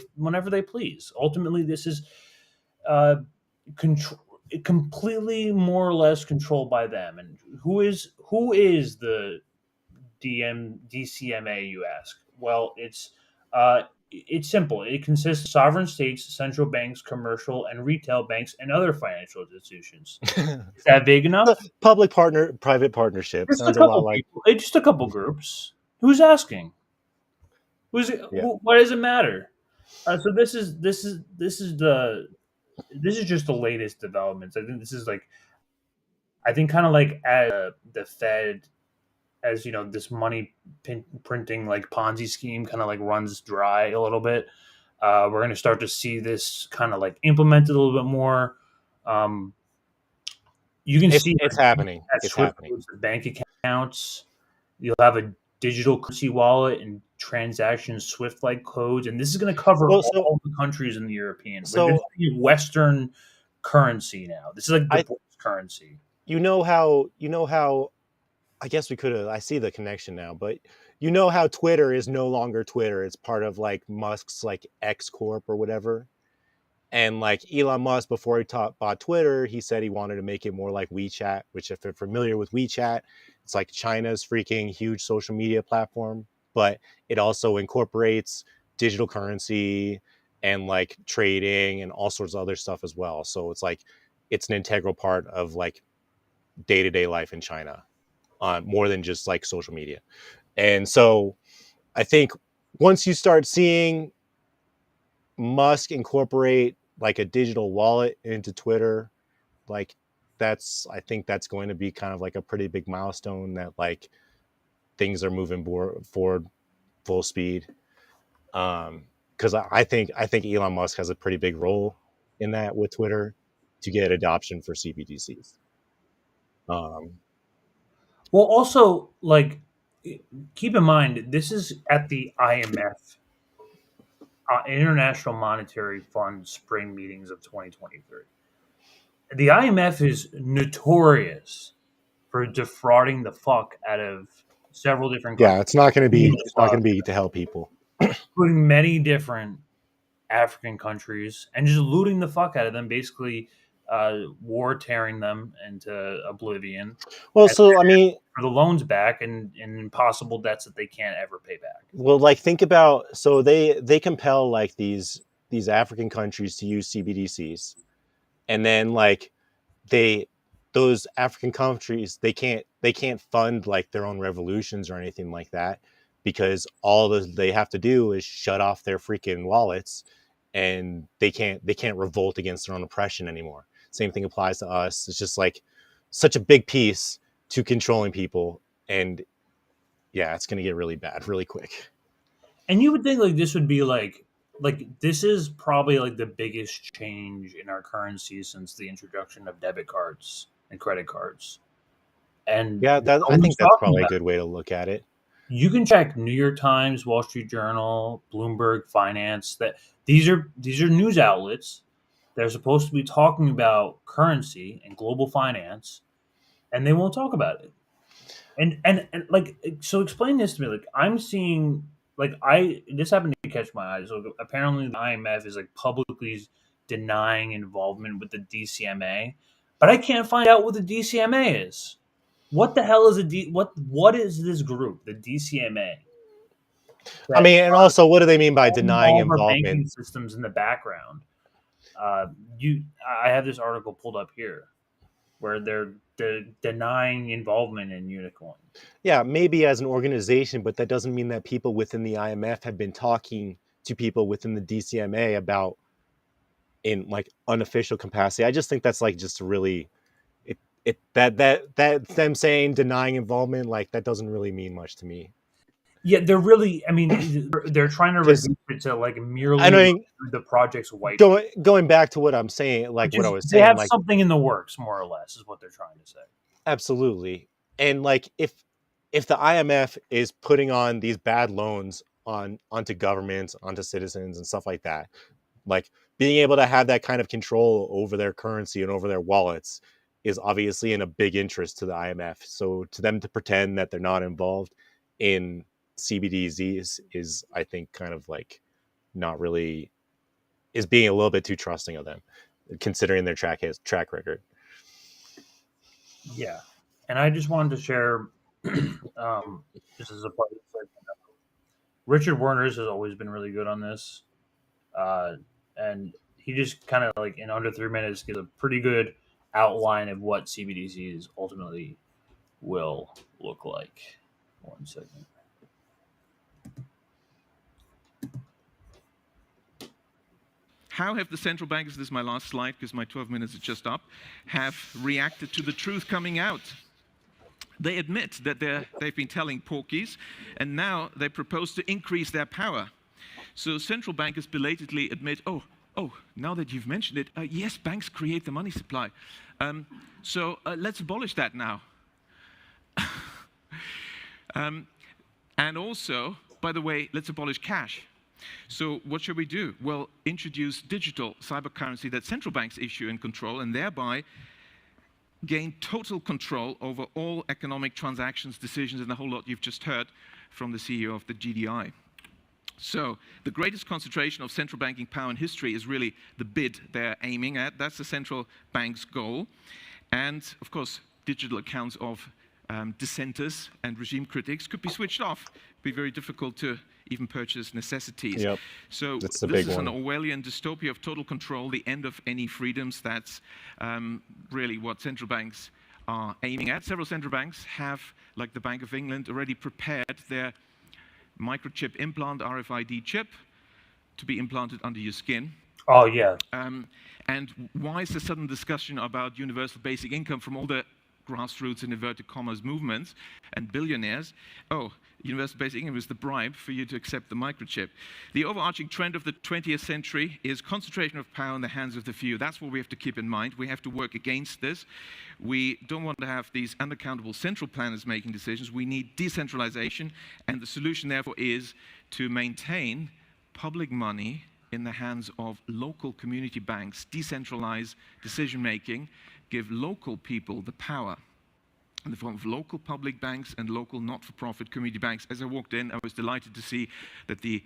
please. Ultimately, this is completely more or less controlled by them. And who is the DCMA, you ask? Well, it's simple. It consists of sovereign states, central banks, commercial and retail banks, and other financial institutions. Is that vague enough? Public private partnership. Sounds a lot like just a couple groups. Who's asking? Who's it? Yeah. Why does it matter? So this is the this is just the latest developments. I think this is like, I think kind of like as the Fed, as you know, this money printing like Ponzi scheme kind of like runs dry a little bit. We're going to start to see this kind of like implemented a little bit more. You can see it's happening. It's Swift happening. codes to bank accounts. You'll have a digital currency wallet and transaction Swift-like codes, and this is going to cover all the countries in the European. So- We're going to see Western currency now. This is like the British currency. You know how I guess we could have, I see the connection now, but you know how Twitter is no longer Twitter. It's part of like Musk's like X Corp or whatever. And like Elon Musk, before he bought Twitter, he said he wanted to make it more like WeChat, which if you're familiar with WeChat, it's like China's freaking huge social media platform, but it also incorporates digital currency and like trading and all sorts of other stuff as well. So it's like, it's an integral part of like day-to-day life in China, more than just like social media. And so I think once you start seeing Musk incorporate like a digital wallet into Twitter, like I think that's going to be kind of like a pretty big milestone that like things are moving forward full speed. Because I think Elon Musk has a pretty big role in that with Twitter to get adoption for CBDCs. Well, also, like, keep in mind, this is at the IMF, International Monetary Fund spring meetings of 2023. The IMF is notorious for defrauding the fuck out of several different countries. Yeah, it's not going to be to help people, including many different African countries, and just looting the fuck out of them, basically war tearing them into oblivion. Well, so I mean, for the loans back and impossible debts that they can't ever pay back. Well, like think about, so they compel like these African countries to use CBDCs, and then like those African countries they can't fund like their own revolutions or anything like that, because they have to do is shut off their freaking wallets, and they can't revolt against their own oppression anymore. Same thing applies to us. It's just like such a big piece to controlling people, and yeah, it's going to get really bad really quick. And you would think like this would be like this is probably like the biggest change in our currency since the introduction of debit cards and credit cards. And yeah, I think that's probably a good way to look at it. You can check New York Times, Wall Street Journal, Bloomberg Finance, that these are news outlets. They're supposed to be talking about currency and global finance, and they won't talk about it. And like, so explain this to me. Like, I'm seeing, like, this happened to catch my eye. So apparently the IMF is like publicly denying involvement with the DCMA, but I can't find out what the DCMA is. What the hell is what is this group, the DCMA? I mean, and also, what do they mean by denying involvement? Banking systems in the background. I have this article pulled up here where they're denying involvement in Unicoin. Yeah, maybe as an organization, but that doesn't mean that people within the IMF have been talking to people within the DCMA about in like unofficial capacity. I just think that's like just really that them saying denying involvement, like that doesn't really mean much to me. Yeah, they're really, I mean, they're trying to reduce it to like merely the project's white. Going back to what I'm saying, like what I was saying, they have like, something in the works, more or less, is what they're trying to say. Absolutely. And like if the IMF is putting on these bad loans onto governments, onto citizens and stuff like that, like being able to have that kind of control over their currency and over their wallets is obviously in a big interest to the IMF. So to them to pretend that they're not involved in CBDCs is, I think, kind of like not really, is being a little bit too trusting of them, considering their track record. Yeah, and I just wanted to share, just as a part of the segment, Richard Werners has always been really good on this, and he just kind of like in under 3 minutes gives a pretty good outline of what CBDCs ultimately will look like. 1 second. how have the central bankers, this is my last slide because my 12 minutes is just up, have reacted to the truth coming out? They admit that they've been telling porkies, and now they propose to increase their power. So central bankers belatedly admit, oh, now that you've mentioned it, yes, banks create the money supply. So let's abolish that now. And also, by the way, let's abolish cash. So what should we do? Well, introduce digital cyber currency that central banks issue and control, and thereby gain total control over all economic transactions, decisions, and the whole lot you've just heard from the CEO of the GDI. So the greatest concentration of central banking power in history is really the bid they're aiming at. That's the central bank's goal. And of course, digital accounts of dissenters and regime critics could be switched off. It'd be very difficult to even purchase necessities. Yep. So this is an Orwellian dystopia of total control, the end of any freedoms. That's really what central banks are aiming at. Several central banks have, like the Bank of England, already prepared their microchip implant, RFID chip, to be implanted under your skin. Oh, yeah. And why is the sudden discussion about universal basic income from all the grassroots and inverted commas movements and billionaires? Oh, universal basic income is the bribe for you to accept the microchip. The overarching trend of the 20th century is concentration of power in the hands of the few. That's what we have to keep in mind. We have to work against this. We don't want to have these unaccountable central planners making decisions. We need decentralization, and the solution therefore is to maintain public money in the hands of local community banks, decentralize decision-making, give local people the power in the form of local public banks and local not-for-profit community banks. As I walked in, I was delighted to see that the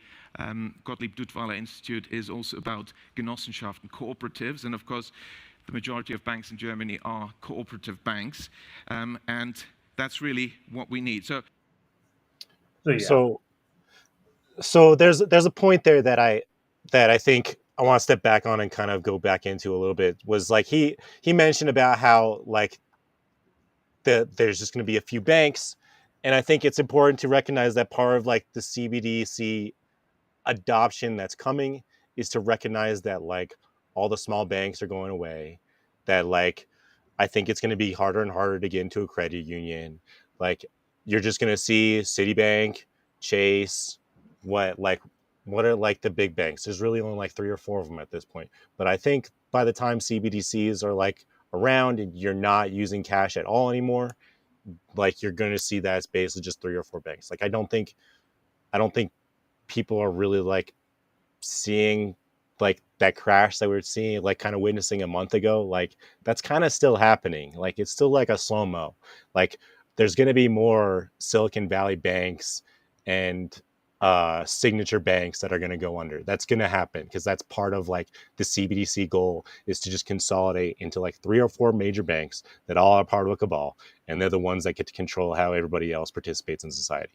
Gottlieb Duttweiler Institute is also about Genossenschaften, cooperatives, and of course, the majority of banks in Germany are cooperative banks, and that's really what we need. So there's a point there that I think I want to step back on and kind of go back into a little bit. Was like he mentioned about how like there's just going to be a few banks, and I think it's important to recognize that part of like the CBDC adoption that's coming is to recognize that like all the small banks are going away, that like I think it's going to be harder and harder to get into a credit union. Like you're just going to see Citibank, Chase, what are like the big banks? There's really only like 3 or 4 of them at this point. But I think by the time CBDCs are like around and you're not using cash at all anymore, like you're going to see that it's basically just 3 or 4 banks. Like I don't think people are really like seeing like that crash that we were seeing, like kind of witnessing a month ago. Like that's kind of still happening. Like it's still like a slow-mo. Like there's going to be more Silicon Valley banks and signature banks that are going to go under. That's going to happen because that's part of like the CBDC goal, is to just consolidate into like 3 or 4 major banks that all are part of a cabal, and they're the ones that get to control how everybody else participates in society.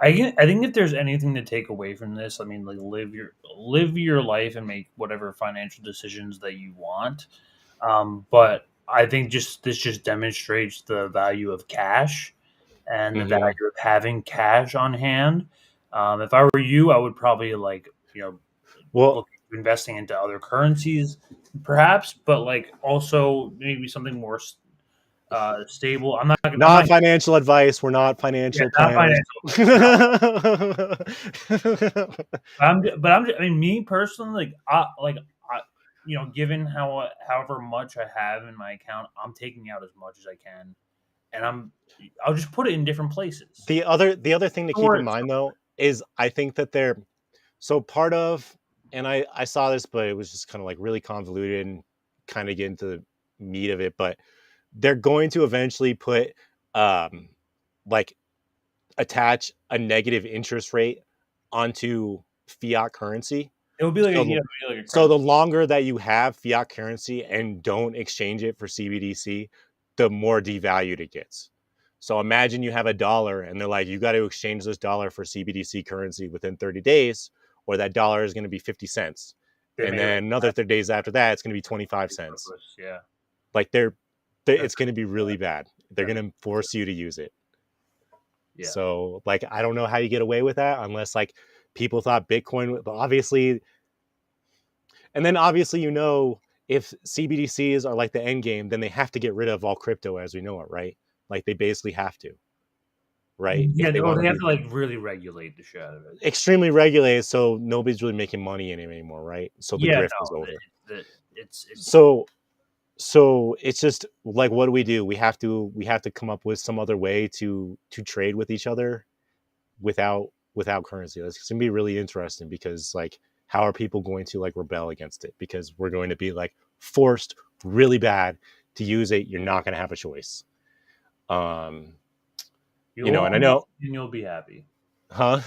I think if there's anything to take away from this, I mean, like live your life and make whatever financial decisions that you want. But I think this just demonstrates the value of cash and the value of having cash on hand. If I were you, I would probably look at investing into other currencies, perhaps, but like also maybe something more stable. Not financial advice. We're not financial planners. I mean, me personally, given however much I have in my account, I'm taking out as much as I can, and I'll just put it in different places. The other thing to keep in mind though is I think that they're so part of, and I saw this, but it was just kind of like really convoluted and kind of get into the meat of it, but they're going to eventually put attach a negative interest rate onto fiat currency. It would be like so the longer that you have fiat currency and don't exchange it for CBDC, the more devalued it gets. So imagine you have $1 and they're like, you got to exchange this dollar for CBDC currency within 30 days, or that dollar is going to be 50 cents. And then another 30 days after that, it's going to be 25 cents. Yeah. Like it's going to be really bad. They're going to force you to use it. Yeah. So like, I don't know how you get away with that unless like people thought Bitcoin, but obviously And then obviously, if CBDCs are like the end game, then they have to get rid of all crypto as we know it, right? Like they basically have to, right? Yeah, they have to like really regulate the shit out of it. Extremely regulated, so nobody's really making money in it anymore, right? So the grift is over. It's So it's just like, what do? We have to come up with some other way to trade with each other without currency. It's gonna be really interesting because like, how are people going to like rebel against it? Because we're going to be like forced really bad to use it. You're not going to have a choice. And I know you'll be happy, huh?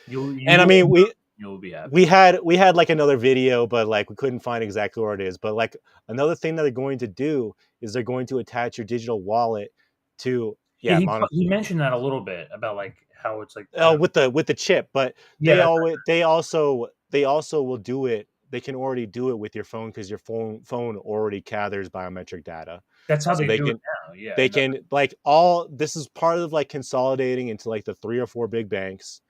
You'll be happy. We had like another video, but like we couldn't find exactly where it is. But like another thing that they're going to do is they're going to attach your digital wallet to he mentioned that a little bit about like how it's like with the chip, but they also will do it. They can already do it with your phone because your phone already gathers biometric data. That's how they do it now. Yeah, they can like this is part of like consolidating into like the 3 or 4 big banks,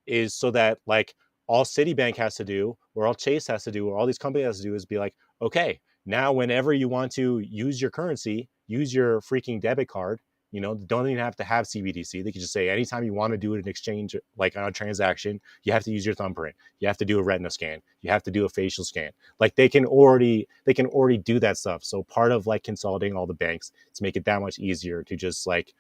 is so that like all Citibank has to do, or all Chase has to do, or all these companies has to do is be like, okay, now whenever you want to use your currency, use your freaking debit card. Don't even have to have CBDC. They can just say anytime you want to do an exchange, like on a transaction, you have to use your thumbprint. You have to do a retina scan. You have to do a facial scan. Like they can already do that stuff. So part of like consolidating all the banks to make it that much easier to just like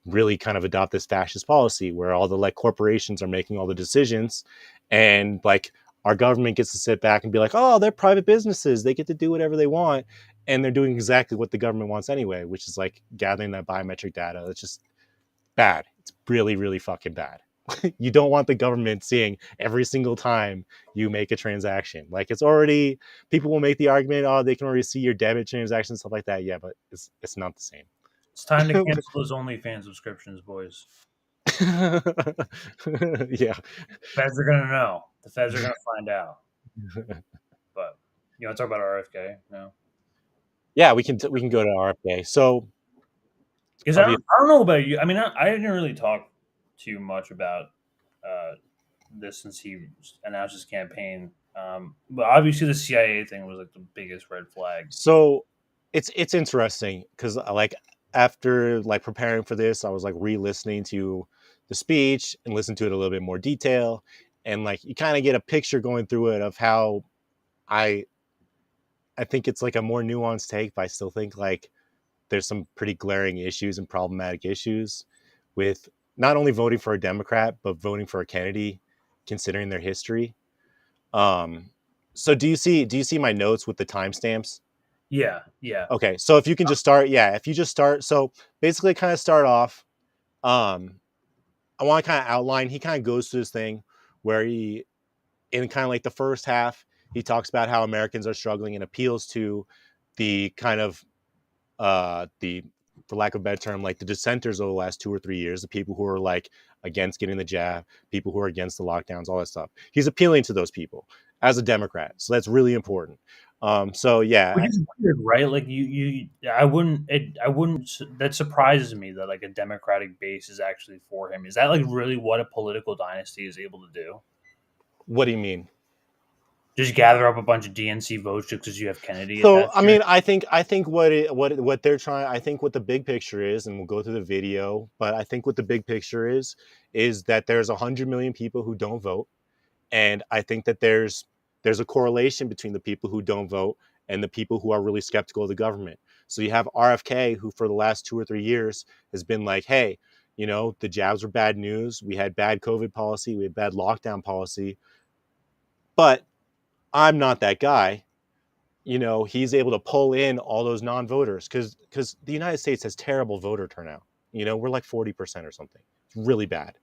really kind of adopt this fascist policy where all the like corporations are making all the decisions, and like our government gets to sit back and be like, oh, they're private businesses. They get to do whatever they want. And they're doing exactly what the government wants anyway, which is like gathering that biometric data. It's just bad. It's really, really fucking bad. You don't want the government seeing every single time you make a transaction. Like it's already, people will make the argument, oh, they can already see your debit transactions, stuff like that. Yeah, but it's not the same. It's time to cancel those OnlyFans subscriptions, boys. Yeah. Feds are going to know. The feds are going to find out. But you want to talk about RFK? No. Yeah, we can go to RFK. So, because I don't know about you. I mean, I didn't really talk too much about this since he announced his campaign. But obviously, the CIA thing was like the biggest red flag. So, it's interesting because like after like preparing for this, I was like re-listening to the speech and listen to it a little bit more detail, and like you kind of get a picture going through it of how I think it's like a more nuanced take, but I still think like there's some pretty glaring issues and problematic issues with not only voting for a Democrat, but voting for a Kennedy, considering their history. So do you see my notes with the timestamps? Yeah. Okay, so if you can just start, so basically kind of start off, I want to kind of outline, he kind of goes through this thing where he, in kind of like the first half, he talks about how Americans are struggling and appeals to the kind of, for lack of a better term, like the dissenters over the last 2 or 3 years, the people who are like against getting the jab, people who are against the lockdowns, all that stuff. He's appealing to those people as a Democrat. So that's really important. So yeah. Which is weird, right? Like I wouldn't, that surprises me that like a Democratic base is actually for him. Is that like really what a political dynasty is able to do? What do you mean? Just gather up a bunch of DNC votes just because you have Kennedy. So I mean, I think what they're trying. I think what the big picture is, and we'll go through the video. But I think what the big picture is that there's 100 million people who don't vote, and I think that there's a correlation between the people who don't vote and the people who are really skeptical of the government. So you have RFK, who for the last 2 or 3 years has been like, hey, the jabs were bad news. We had bad COVID policy. We had bad lockdown policy, but I'm not that guy. He's able to pull in all those non-voters because the United States has terrible voter turnout. We're like 40% or something. It's really bad.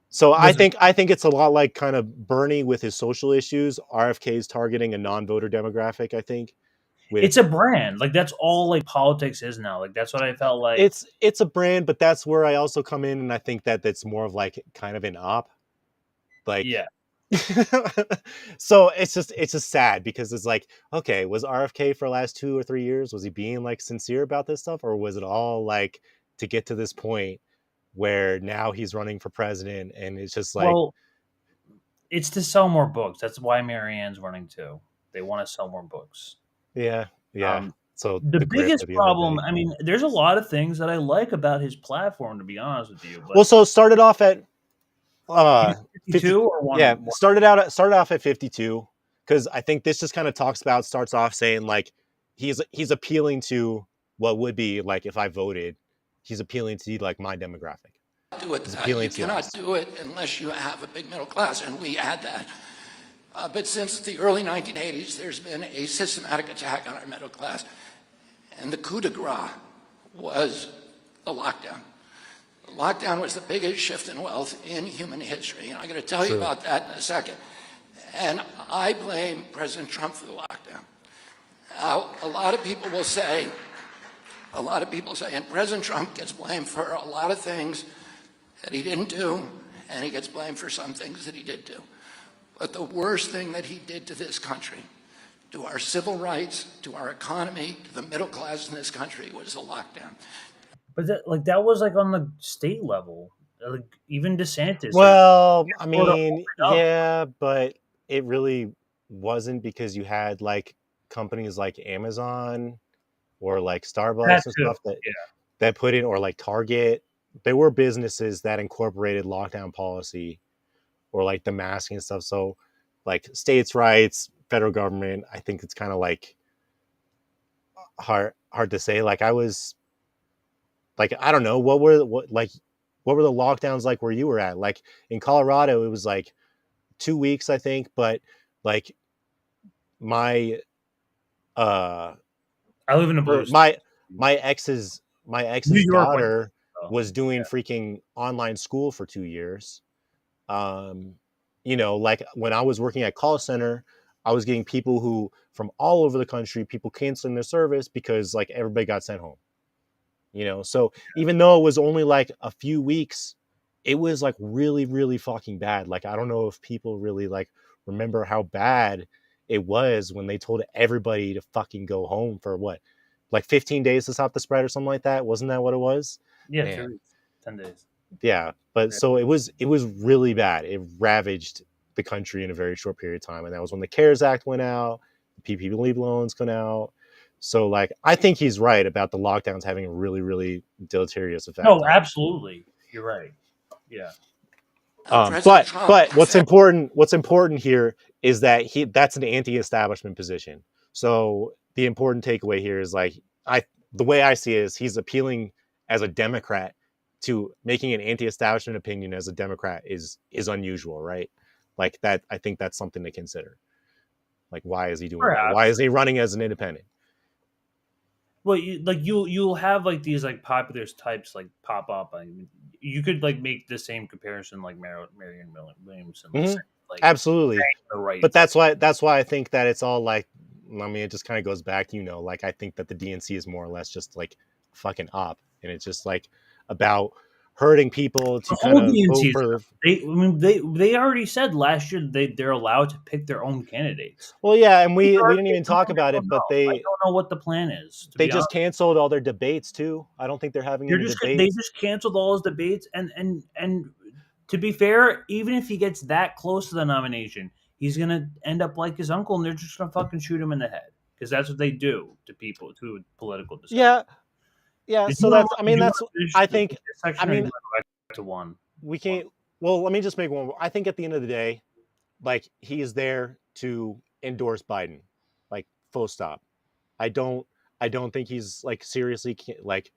So I think it's a lot like kind of Bernie with his social issues. RFK is targeting a non-voter demographic, I think. It's a brand. Like that's all like politics is now. Like that's what I felt like. It's a brand, but that's where I also come in, and I think that that's more of like kind of an op. Like yeah. So it's just sad because it's like, okay, was RFK for the last 2 or 3 years, was he being like sincere about this stuff, or was it all like to get to this point where now he's running for president and it's just like, It's to sell more books. That's why Marianne's running too. They want to sell more books. Yeah. So the biggest at the end of the problem, day. I mean, there's a lot of things that I like about his platform, to be honest with you. But Well, so it started off at 52 or one. Yeah, started off at 52 because I think this just kind of starts off saying like he's appealing to what would be like if I voted, he's appealing to like my demographic. Do it. You cannot do it unless you have a big middle class, and we had that. But since the early 1980s, there's been a systematic attack on our middle class, and the coup de grace was the lockdown. The lockdown was the biggest shift in wealth in human history, and I'm going to tell you about that in a second. And I blame President Trump for the lockdown. Now, a lot of people say, and President Trump gets blamed for a lot of things that he didn't do, and he gets blamed for some things that he did do. But the worst thing that he did to this country, to our civil rights, to our economy, to the middle class in this country, was the lockdown. But that was like on the state level. Like even DeSantis. Well, I mean, yeah, but it really wasn't because you had like companies like Amazon or like Starbucks and stuff that put in, or like Target. There were businesses that incorporated lockdown policy or like the masking and stuff. So like states' rights, federal government, I think it's kind of like hard to say. Like I was like, I don't know, what were the lockdowns like where you were at? Like in Colorado, it was like 2 weeks, I think, but like my I live in a blue my ex's daughter was doing freaking online school for 2 years. You know, like when I was working at call center, I was getting people who from all over the country, people canceling their service because like everybody got sent home. You know, so even though it was only like a few weeks, it was like really, really fucking bad. Like I don't know if people really like remember how bad it was when they told everybody to fucking go home for what, like 15 days to stop the spread or something like that. Wasn't that what it was? Yeah, 10 days. Yeah, but so it was really bad. It ravaged the country in a very short period of time, and that was when the CARES Act went out, the PPP loans went out. So like, I think he's right about the lockdowns having a really, really deleterious effect. No, absolutely, you're right. Yeah. But what's important here is that that's an anti-establishment position. So the important takeaway here is like the way I see it is he's appealing as a Democrat to making an anti-establishment opinion as a Democrat is unusual, right? Like that, I think that's something to consider. Like, why is he doing that? Why is he running as an independent? Well, you'll have like these like popular types like pop up. I mean, you could like make the same comparison like Marianne Williamson. Mm-hmm. Like, absolutely, right. But that's why I think that it's all like, I mean, it just kind of goes back, you know, like I think that the DNC is more or less just like fucking op, and it's just like about hurting people to kind of vote for. They already said last year they're allowed to pick their own candidates. Well, yeah, and we didn't even talk about it, but I don't know what the plan is. They just canceled all their debates too. I don't think they're having any debates. They just canceled all his debates, and to be fair, even if he gets that close to the nomination, he's gonna end up like his uncle, and they're just gonna fucking shoot him in the head because that's what they do to people, to political dissent. Yeah, so that's, I mean, that's, I think, I mean, to one. We can't, well, let me just make one. I think at the end of the day, like, he is there to endorse Biden, like, full stop. I don't think he's, like, seriously, like,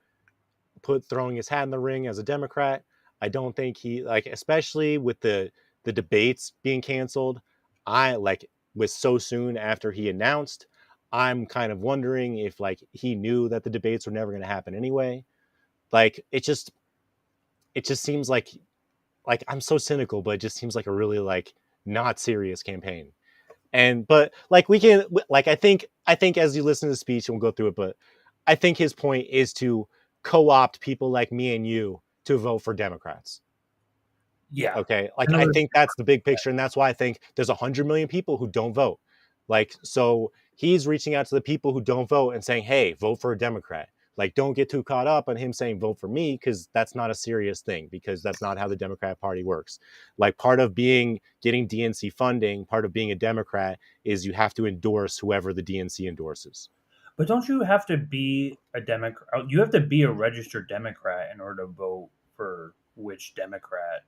throwing his hat in the ring as a Democrat. I don't think he, like, especially with the debates being canceled, was so soon after he announced, I'm kind of wondering if like he knew that the debates were never going to happen anyway. Like it just seems like I'm so cynical, but it just seems like a really like not serious campaign. But like we can, like I think as you listen to the speech, and we'll go through it, but I think his point is to co-opt people like me and you to vote for Democrats. Yeah. Okay. Like I think that's the big picture, and that's why I think there's 100 million people who don't vote. Like so. He's reaching out to the people who don't vote and saying, hey, vote for a Democrat. Like, don't get too caught up on him saying vote for me, because that's not a serious thing, because that's not how the Democrat Party works. Like, part of getting DNC funding, part of being a Democrat is you have to endorse whoever the DNC endorses. But don't you have to be a Democrat? You have to be a registered Democrat in order to vote for which Democrat.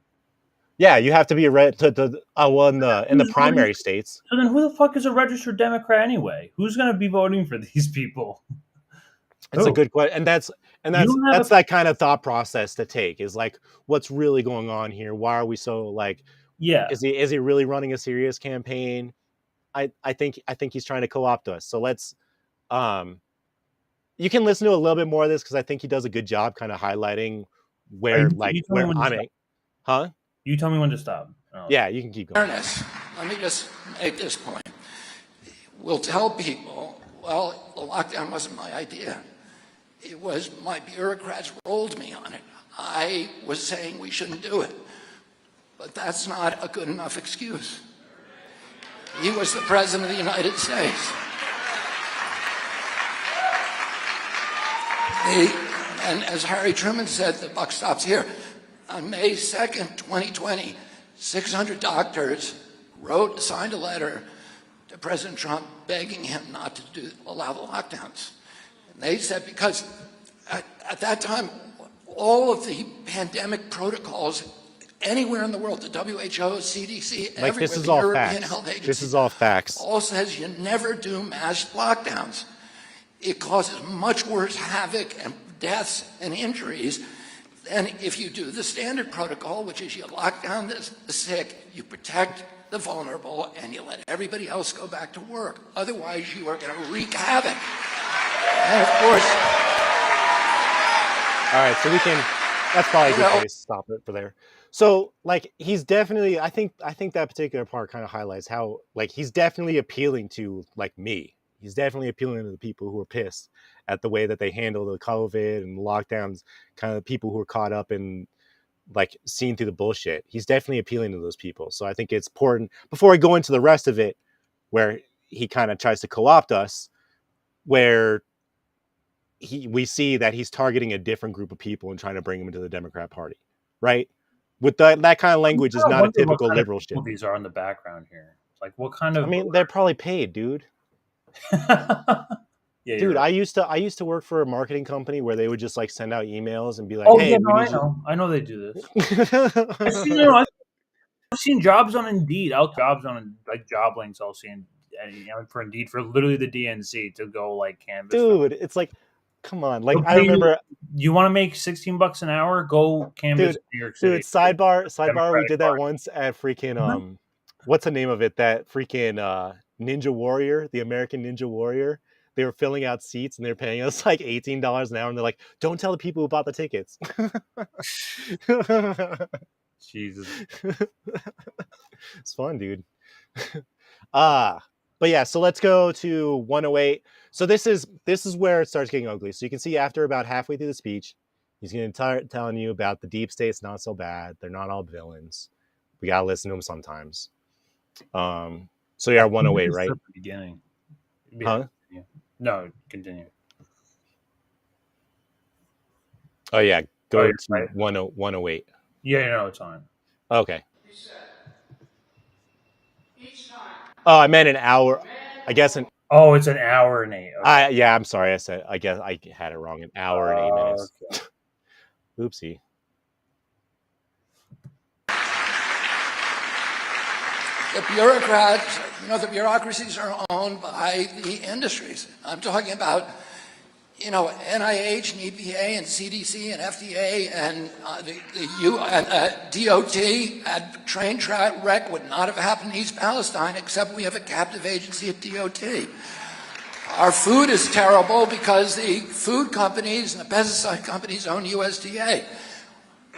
Yeah, you have to be in the primary states. So then, who the fuck is a registered Democrat anyway? Who's going to be voting for these people? It's a good question, and that's that kind of thought process to take, is like, what's really going on here? Why are we so like? Yeah, is he really running a serious campaign? I think he's trying to co-opt us. So let's you can listen to a little bit more of this, because I think he does a good job kind of highlighting where I'm at. Huh? You tell me when to stop. Oh. Yeah, you can keep going. Let me just make this point. We'll tell people, well, the lockdown wasn't my idea. It was my bureaucrats rolled me on it. I was saying we shouldn't do it. But that's not a good enough excuse. He was the President of the United States. And as Harry Truman said, the buck stops here. On May 2nd, 2020, 600 doctors signed a letter to President Trump begging him not to allow the lockdowns. And they said, because at that time, all of the pandemic protocols anywhere in the world, the WHO, CDC, like, everywhere, this is the all European facts. Health Agency, This is all facts. all says you never do mass lockdowns. It causes much worse havoc and deaths and injuries than if you do the standard protocol, which is you lock down the sick, you protect the vulnerable, and you let everybody else go back to work. Otherwise, you are going to wreak havoc. And of course... All right, so that's probably a good place to stop it for there. So, like, he's definitely, I think that particular part kind of highlights how, like, he's definitely appealing to, like, me. He's definitely appealing to the people who are pissed at the way that they handle the COVID and lockdowns, kind of the people who are caught up in, like, seeing through the bullshit. He's definitely appealing to those people. So I think it's important, before I go into the rest of it, where he kind of tries to co-opt us, where we see that he's targeting a different group of people and trying to bring them into the Democrat Party, right? With that kind of language is not a typical liberal shit. These are in the background here. Like, what kind of? I mean, they're probably paid, dude. Yeah, dude, right. I used to work for a marketing company where they would just, like, send out emails and be like, "Oh, hey, yeah, no, I know they do this." I've seen jobs on Indeed. Jobs on, like, job links. I'll see for Indeed, for literally the DNC to go, like, canvas. Dude, it's like, come on. Like, I remember. You want to make $16 an hour? Go canvas New York City. Dude, sidebar. We did that once at freaking what's the name of it? That freaking Ninja Warrior, the American Ninja Warrior. They were filling out seats and they're paying us like $18 an hour, and they're like, "Don't tell the people who bought the tickets." Jesus, it's fun, dude. But yeah, so let's go to 108. So this is where it starts getting ugly. So you can see after about halfway through the speech, he's going to start telling you about the deep state's not so bad. They're not all villains. We gotta listen to them sometimes. So yeah, 108, right? At the beginning. Huh? No, continue. Oh yeah, go to 108. Yeah, no, it's on. Okay. Oh, I meant an hour. I guess Oh, it's an hour and 8. Okay. Yeah, I'm sorry. I guess I had it wrong. An hour and 8 minutes. Okay. Oopsie. The bureaucrats, the bureaucracies are owned by the industries. I'm talking about, NIH and EPA and CDC and FDA and DOT. A train wreck would not have happened in East Palestine, except we have a captive agency at DOT. Our food is terrible because the food companies and the pesticide companies own USDA.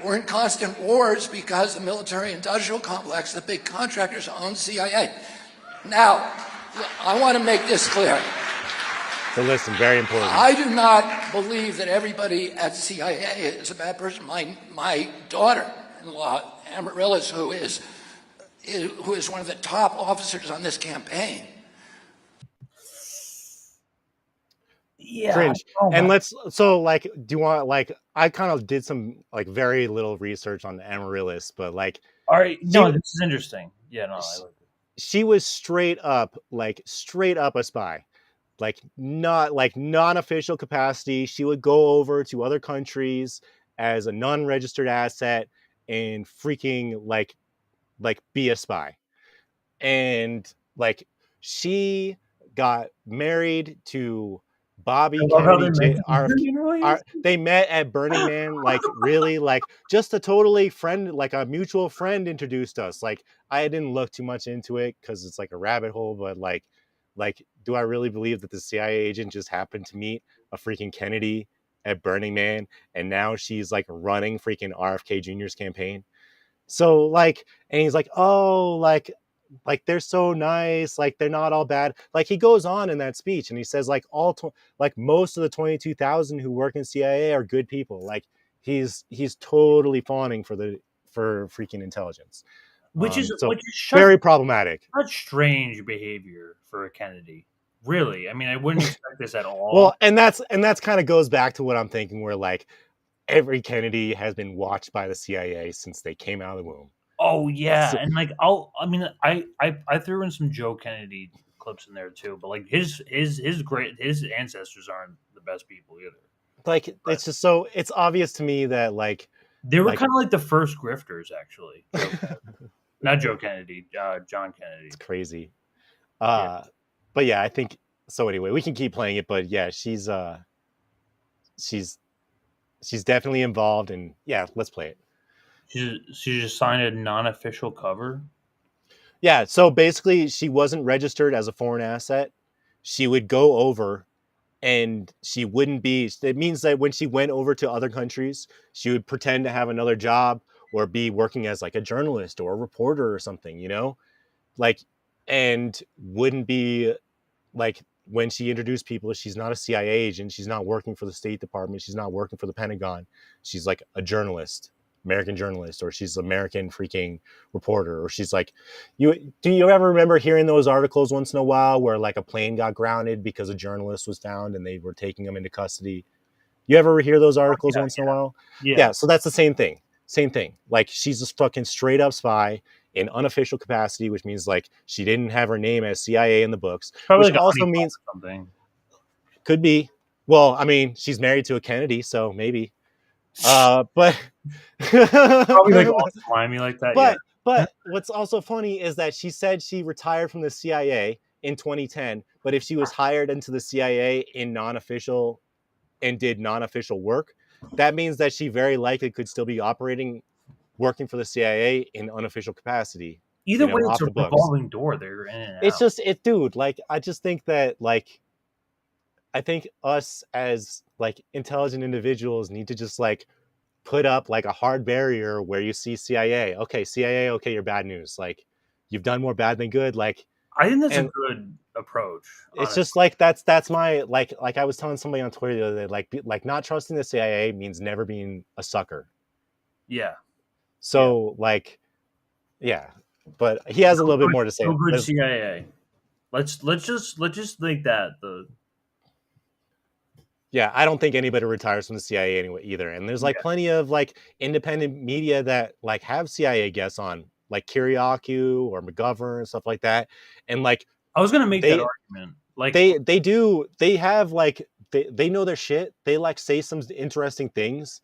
We're in constant wars because the military-industrial complex, the big contractors, own CIA. Now, I want to make this clear. So listen, very important. I do not believe that everybody at CIA is a bad person. My daughter-in-law, Amaryllis, who is one of the top officers on this campaign. cringe. And like, do you want, like, I kind of did some like very little research on the Amaryllis, but like, all right, no, this is interesting. Yeah, no, I like it. She was straight up a spy, like not like non-official capacity. She would go over to other countries as a non-registered asset and freaking like be a spy. And like she got married to Bobby Kennedy. They met at Burning Man, like really, like just a totally friend, like a mutual friend introduced us. Like I didn't look too much into it because it's like a rabbit hole, but like, do I really believe that the CIA agent just happened to meet a freaking Kennedy at Burning Man and now she's like running freaking RFK Jr.'s campaign? So like, and he's like, oh, like they're so nice, like they're not all bad. Like he goes on in that speech and he says like like most of the 22,000 who work in CIA are good people. Like he's totally fawning for freaking intelligence, which is very problematic. Such strange behavior for a Kennedy. Really, I mean, I wouldn't expect this at all. Well, and that's kind of goes back to what I'm thinking, where like every Kennedy has been watched by the CIA since they came out of the womb. Oh yeah, and like I threw in some Joe Kennedy clips in there too, but like his ancestors aren't the best people either. Like it's just so it's obvious to me that like they were kind of like the first grifters, actually. Not Joe Kennedy, John Kennedy. It's crazy. But yeah, I think so. Anyway, we can keep playing it, but yeah, she's definitely involved, and yeah, let's play it. She just signed a non-official cover. Yeah, so basically, she wasn't registered as a foreign asset. She would go over, and she wouldn't be. It means that when she went over to other countries, she would pretend to have another job or be working as like a journalist or a reporter or something, you know, like, and wouldn't be like when she introduced people. She's not a CIA agent. She's not working for the State Department. She's not working for the Pentagon. She's like a journalist. American journalist, or she's American freaking reporter, or she's like, do you ever remember hearing those articles once in a while where like a plane got grounded because a journalist was found and they were taking him into custody? You ever hear those articles once in a while? Yeah. So that's the same thing. Like she's a fucking straight up spy in unofficial capacity, which means like she didn't have her name as CIA in the books. Probably which like also means something. Could be. Well, I mean, she's married to a Kennedy, so maybe. But probably like all slimy like that. But what's also funny is that she said she retired from the CIA in 2010, but if she was hired into the CIA in non-official and did non-official work, that means that she very likely could still be working for the CIA in unofficial capacity. Either way, it's a revolving door. They're in and out. It's just dude. Like I just think that like. I think us as like intelligent individuals need to just like put up like a hard barrier where you see CIA. Okay, CIA, okay, you're bad news. Like you've done more bad than good. Like I think that's a good approach. Honestly. It's just like that's my like I was telling somebody on Twitter the other day, like not trusting the CIA means never being a sucker. Yeah. So like, yeah, but he has a little bit more to say. Good CIA. Let's just think that the. Yeah, I don't think anybody retires from the CIA anyway either. And there's like plenty of like independent media that like have CIA guests on, like Kiriakou or McGovern and stuff like that. And like I was gonna make that argument. Like they have like they know their shit. They like say some interesting things.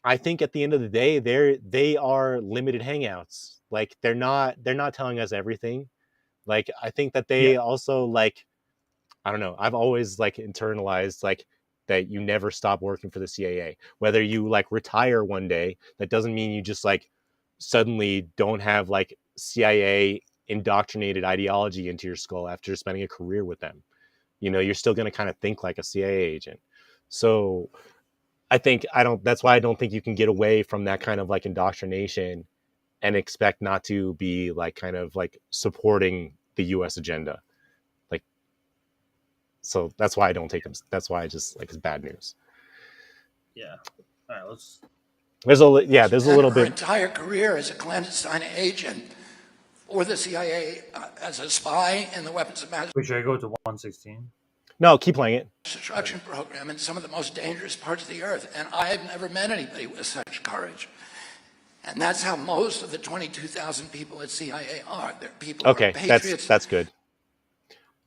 I think at the end of the day, they are limited hangouts. Like they're not telling us everything. Like I think that they also like I don't know. I've always like internalized like that you never stop working for the CIA. Whether you like retire one day, that doesn't mean you just like suddenly don't have like CIA indoctrinated ideology into your skull after spending a career with them. You know, you're still going to kind of think like a CIA agent. So that's why I don't think you can get away from that kind of like indoctrination and expect not to be like kind of like supporting the US agenda. So that's why I don't take them. That's why I just like it's bad news. Yeah. All right. Let's. There's a little bit. Her entire career as a clandestine agent for the CIA as a spy in the weapons of mass. Wait, should I go to 116? No, keep playing it. Destruction program in some of the most dangerous parts of the earth. And I have never met anybody with such courage. And that's how most of the 22,000 people at CIA are. They're people who are patriots. That's good.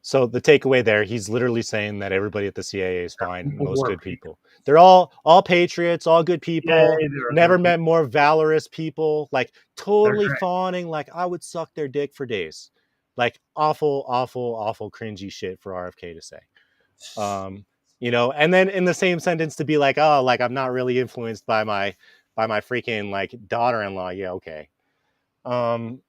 So the takeaway there, he's literally saying that everybody at the CIA is fine, most good people. They're all patriots, all good people. Never met more valorous people, like totally fawning, like I would suck their dick for days. Like awful, awful, awful cringy shit for RFK to say. You know, and then in the same sentence to be like, oh, like I'm not really influenced by my freaking like daughter-in-law. Yeah, okay. And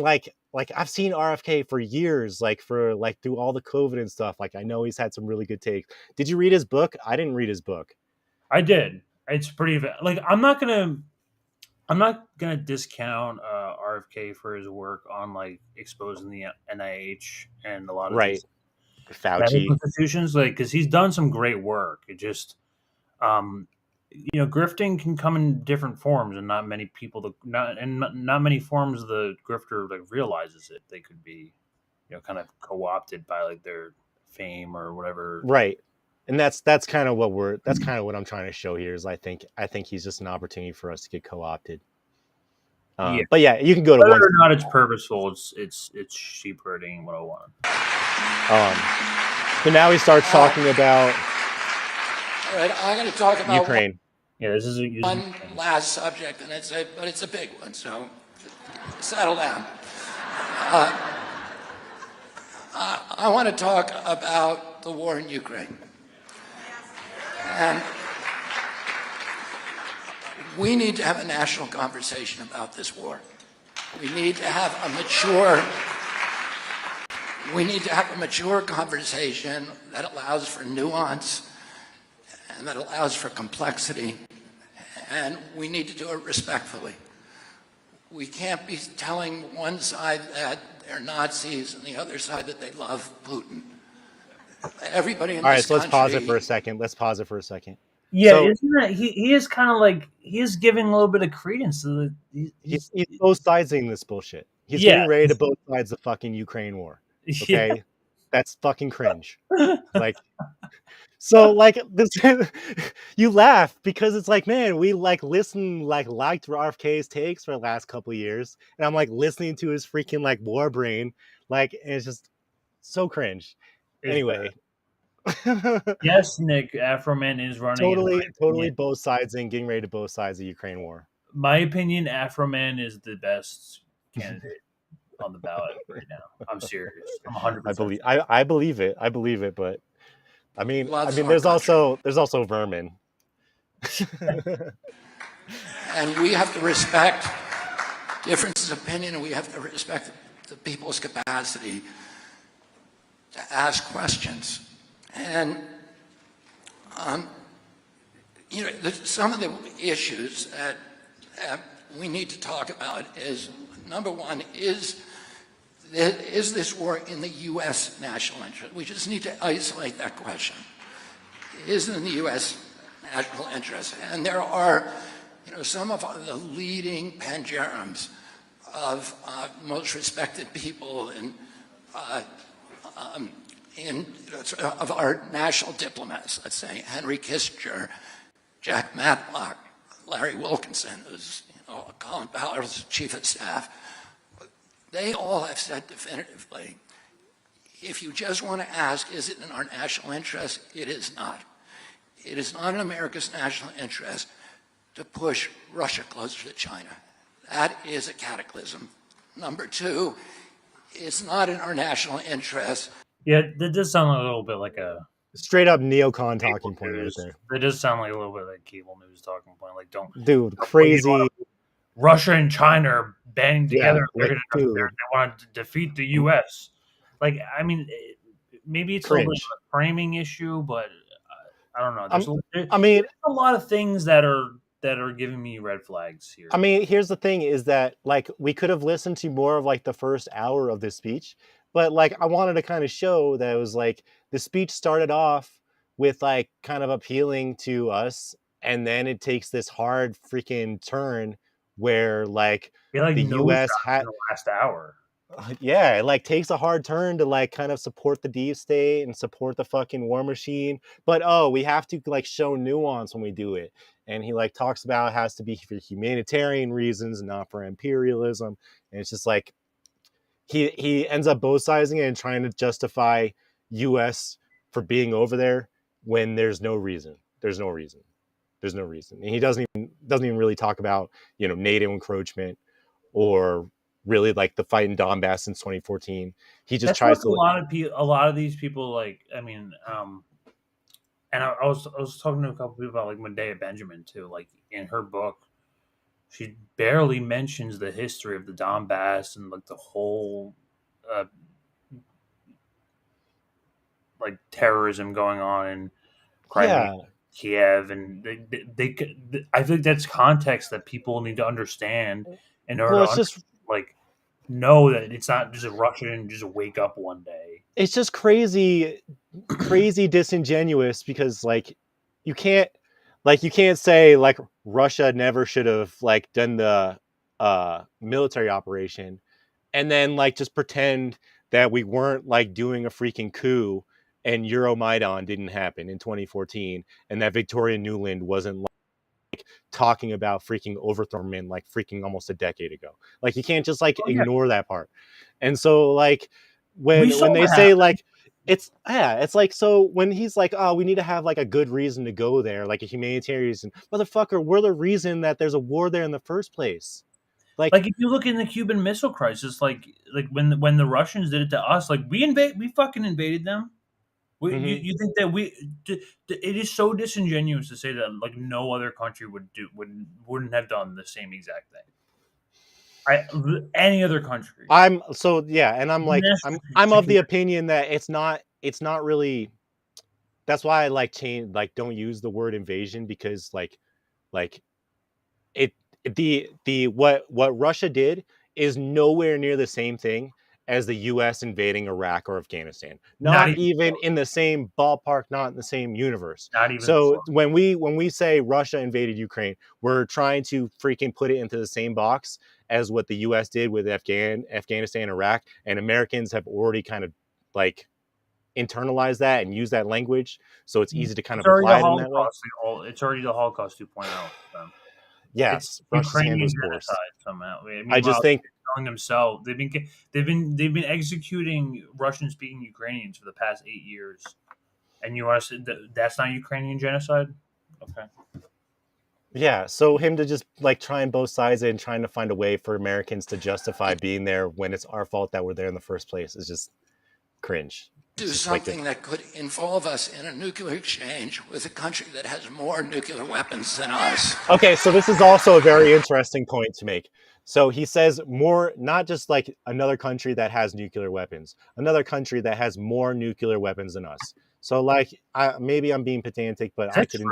like I've seen RFK for years, like through all the COVID and stuff. Like I know he's had some really good takes. Did you read his book? I didn't read his book. I did. It's pretty like I'm not gonna discount RFK for his work on like exposing the NIH and a lot of these Fauci institutions, like because he's done some great work. It just you know, grifting can come in different forms, and not many people, not many forms the grifter like realizes it. They could be, you know, kind of co-opted by like their fame or whatever. Right, and that's kind of what I'm trying to show here. Is I think he's just an opportunity for us to get co-opted. Yeah. But yeah, you can go to whether one. or not it's purposeful. It's sheep herding 101. But now he starts talking about. All right, I'm going to talk about Ukraine. Yeah, this is one last subject, and it's a big one, so settle down. I want to talk about the war in Ukraine. And we need to have a national conversation about this war. We need to have a mature conversation that allows for nuance and that allows for complexity, and we need to do it respectfully. We can't be telling one side that they're Nazis and the other side that they love Putin. Everybody in this country... All right, so let's pause it for a second. Yeah, so, isn't that he is kind of like he is giving a little bit of credence to the he's both sidesing this bullshit. He's getting ready to both sides the fucking Ukraine war. Okay, yeah. That's fucking cringe. Like, so like this, you laugh because it's like, man, we like liked RFK's takes for the last couple of years, and I'm like listening to his freaking like war brain, like, and it's just so cringe. Anyway. Yes, Nick, Afroman is running. Totally both sides and getting ready to both sides of the Ukraine war. My opinion, Afroman is the best candidate on the ballot right now. I'm serious. I'm 100%. I believe it, but I mean there's also vermin. And we have to respect differences of opinion, and we have to respect the people's capacity to ask questions. And you know, some of the issues that we need to talk about is, number one, is this war in the U.S. national interest? We just need to isolate that question. Is it in the U.S. national interest? And there are, you know, some of the leading pangerums of most respected people of our national diplomats, let's say Henry Kissinger, Jack Matlock, Larry Wilkinson, who's, you know, Colin Powell's chief of staff. They all have said definitively, if you just want to ask, is it in our national interest? It is not. It is not in America's national interest to push Russia closer to China. That is a cataclysm. Number two, it's not in our national interest. Yeah, that does sound a little bit like a straight up neocon talking point right there. It does sound like a little bit like cable news talking point. Like, crazy. Russia and China are banding together. They want to defeat the U.S. Like, I mean, maybe it's a little bit of a framing issue, but I don't know. There's a lot of things that are giving me red flags here. I mean, here's the thing: is that like we could have listened to more of like the first hour of this speech. But like, I wanted to kind of show that it was like the speech started off with like kind of appealing to us, and then it takes this hard freaking turn where like the U.S. had the last hour. Yeah, it like takes a hard turn to like kind of support the deep state and support the fucking war machine. But we have to like show nuance when we do it. And he like talks about it has to be for humanitarian reasons, not for imperialism. And it's just like he ends up both sizing it and trying to justify US for being over there when there's no reason. There's no reason. There's no reason. And he doesn't even really talk about, NATO encroachment or really like the fight in Donbass since 2014. He just tries to a lot of these people like, I mean, and I was talking to a couple people about like Medea Benjamin too. Like in her book, she barely mentions the history of the Donbass and like the whole like terrorism going on in Crimea, Kiev, and they I think that's context that people need to understand in order to like know that it's not just Russia and just wake up one day. It's just crazy disingenuous because like you can't say like Russia never should have like done the military operation and then like just pretend that we weren't like doing a freaking coup and Euromaidan didn't happen in 2014 and that Victoria Nuland wasn't like talking about freaking overthrown like freaking almost a decade ago. Like you can't just like ignore that part. And so like when they say like it's like, so when he's like, oh, we need to have like a good reason to go there, like a humanitarian reason, motherfucker, we're the reason that there's a war there in the first place. Like if you look in the Cuban Missile Crisis, like when the Russians did it to us, like we fucking invaded them. You think that it is so disingenuous to say that like no other country wouldn't have done the same exact thing. Any other country. I'm of the opinion that it's not really. That's why I like change, like don't use the word invasion because like what Russia did is nowhere near the same thing as the US invading Iraq or Afghanistan. Not even in the same ballpark, not in the same universe. Not even so when we say Russia invaded Ukraine, we're trying to freaking put it into the same box as what the US did with Afghanistan, Iraq, and Americans have already kind of like internalized that and use that language. So it's easy to kind of apply it in that way. It's already the Holocaust 2.0. Yes, Ukrainian genocide somehow. I just think themselves they've been executing Russian-speaking Ukrainians for the past 8 years, and you want to say that's not Ukrainian genocide? Okay. Yeah, so him to just like try and both sides and trying to find a way for Americans to justify being there when it's our fault that we're there in the first place is just cringe. Do something that could involve us in a nuclear exchange with a country that has more nuclear weapons than us. Okay, so this is also a very interesting point to make. So he says more, not just like another country that has nuclear weapons, another country that has more nuclear weapons than us. So like, maybe I'm being pedantic, but I could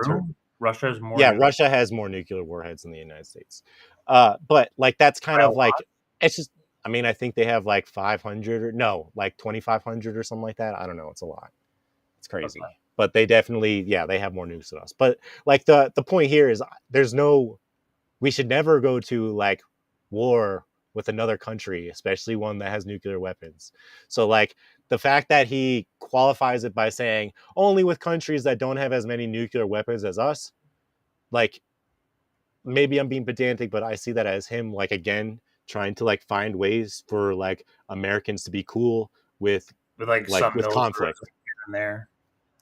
Russia has more. Yeah, Russia has more nuclear warheads than the United States. But like that's kind of like it's just. I mean, I think they have like 500 or no, like 2,500 or something like that. I don't know. It's a lot. It's crazy. Okay. But they definitely, they have more nukes than us. But like the point here is we should never go to like war with another country, especially one that has nuclear weapons. So like the fact that he qualifies it by saying only with countries that don't have as many nuclear weapons as us, like maybe I'm being pedantic, but I see that as him like again trying to like find ways for like Americans to be cool with conflict in there.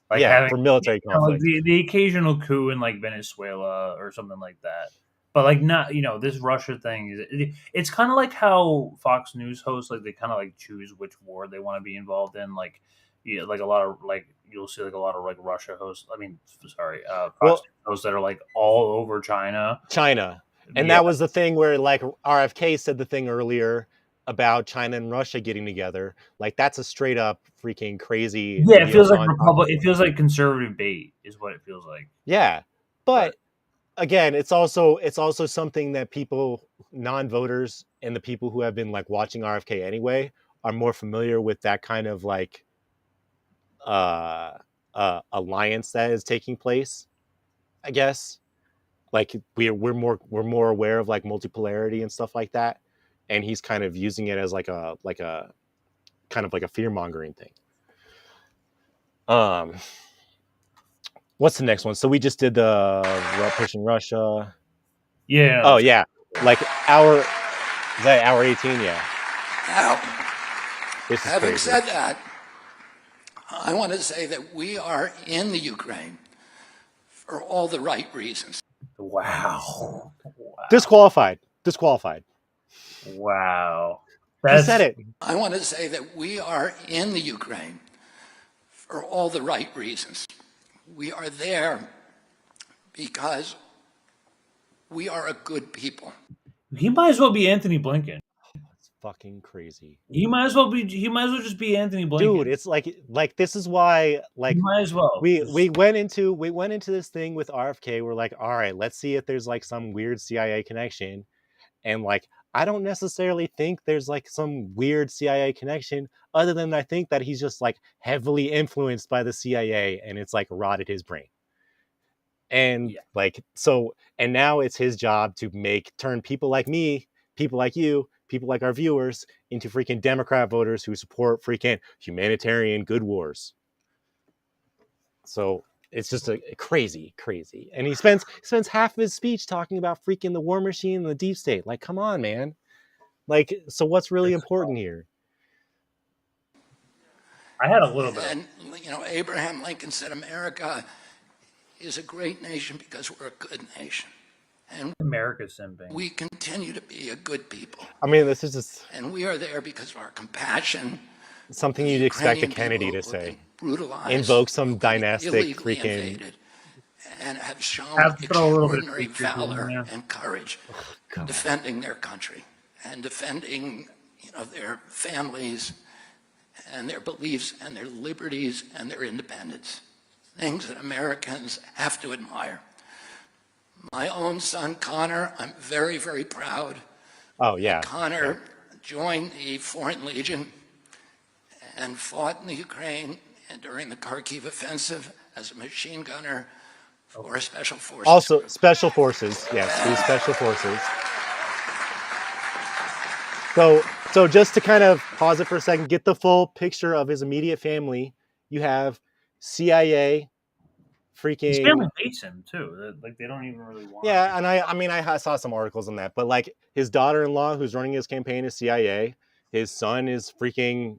Like for military conflict. Like the occasional coup in like Venezuela or something like that. But like not, this Russia thing it's kind of like how Fox News hosts like they kind of like choose which war they want to be involved in. Like like a lot of like you'll see like a lot of like Russia hosts. I mean, sorry, Fox News hosts that are like all over China. And that was the thing where like RFK said the thing earlier about China and Russia getting together. Like that's a straight up freaking crazy. Yeah, it feels like Republic. It feels like conservative bait is what it feels like. Yeah, but again, it's also something that people, non-voters, and the people who have been like watching RFK anyway are more familiar with that kind of like alliance that is taking place, I guess. Like we're more aware of like multipolarity and stuff like that. and he's kind of using it as like a kind of like a fear-mongering thing. What's the next one? So we just did the pushing Russia. Yeah. Oh yeah, like hour 18. Yeah. Now, This is having crazy. said that, I want to say that we are in the Ukraine for all the right reasons. Wow. Disqualified. Wow. He said it. I want to say that we are in the Ukraine for all the right reasons. We are there because we are a good people. He might as well be Anthony Blinken. It's fucking crazy. He might as well just be Anthony Blinken. Dude, it's like this is why like he might as well. We went into this thing with RFK. We're like, all right, let's see if there's like some weird CIA connection. And like I don't necessarily think there's like some weird CIA connection, other than I think that he's just like heavily influenced by the CIA and it's like rotted his brain. And like, so, and now it's his job to turn people like me, people like you, people like our viewers into freaking Democrat voters who support freaking humanitarian good wars. So it's just a crazy. And he spends half of his speech talking about freaking the war machine and the deep state. Like, come on, man. Like, so what's really important here? I had a little bit. And, Abraham Lincoln said America is a great nation because we're a good nation. And America's simping. We continue to be a good people. I mean, this is just... And we are there because of our compassion. Something you'd expect a Kennedy to say. Invoke some dynastic freaking... And have shown extraordinary valor and courage defending their country and defending, their families and their beliefs and their liberties and their independence. Things that Americans have to admire. My own son, Connor, I'm very, very proud. Oh, yeah. Connor joined the Foreign Legion and fought in the Ukraine and during the Kharkiv offensive as a machine gunner for Special Forces. Also, Special Forces. Yes, these Special Forces. So just to kind of pause it for a second, get the full picture of his immediate family. You have CIA, freaking... His family hates him, too. Like, they don't even really want him. Yeah, and I saw some articles on that. But, like, his daughter-in-law, who's running his campaign, is CIA. His son is freaking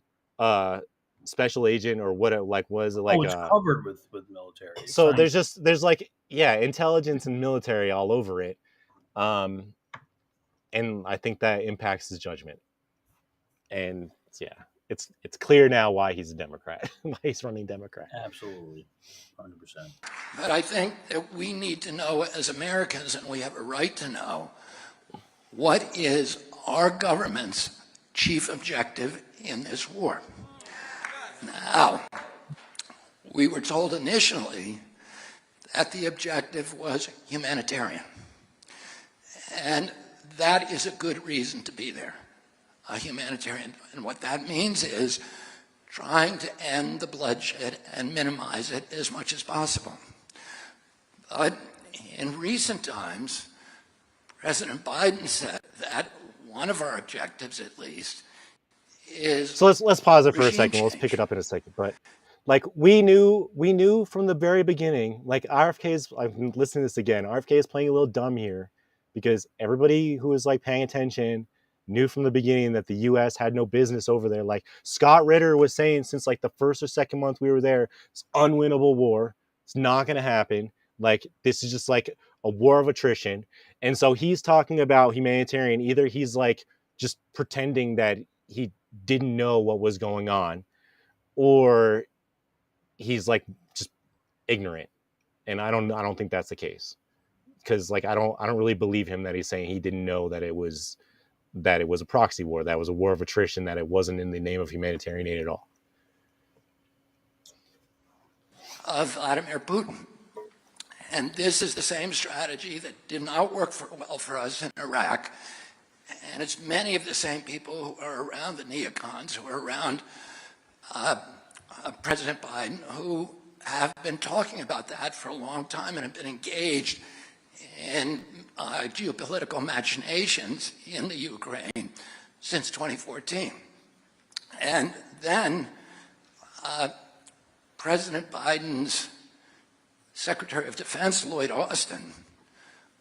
special agent, or what it was. Like, it's covered with military. So there's like, intelligence and military all over it. And I think that impacts his judgment. And, it's clear now why he's a Democrat, why he's running Democrat. Absolutely, 100%. But I think that we need to know as Americans, and we have a right to know, what is our government's chief objective in this war? Now, we were told initially that the objective was humanitarian. And that is a good reason to be there. A humanitarian, and what that means is trying to end the bloodshed and minimize it as much as possible. But in recent times, President Biden said that one of our objectives, at least, is... So let's pause it for a second. Let's pick it up in a second. But like we knew from the very beginning, like RFK's, I'm listening to this again, RFK is playing a little dumb here because everybody who was like paying attention knew from the beginning that the U.S. had no business over there. Like Scott Ritter was saying since like the first or second month we were there, it's unwinnable war. It's not going to happen. Like this is just like a war of attrition. And so he's talking about humanitarian. Either he's like just pretending that he didn't know what was going on, or he's like just ignorant. And I don't think that's the case. Because like I don't really believe him that he's saying he didn't know that it was a proxy war, that was a war of attrition, that it wasn't in the name of humanitarian aid at all. Of Vladimir Putin. And this is the same strategy that did not work well for us in Iraq. And it's many of the same people who are around the neocons, who are around President Biden, who have been talking about that for a long time and have been engaged in geopolitical machinations in the Ukraine since 2014. And then President Biden's Secretary of Defense, Lloyd Austin,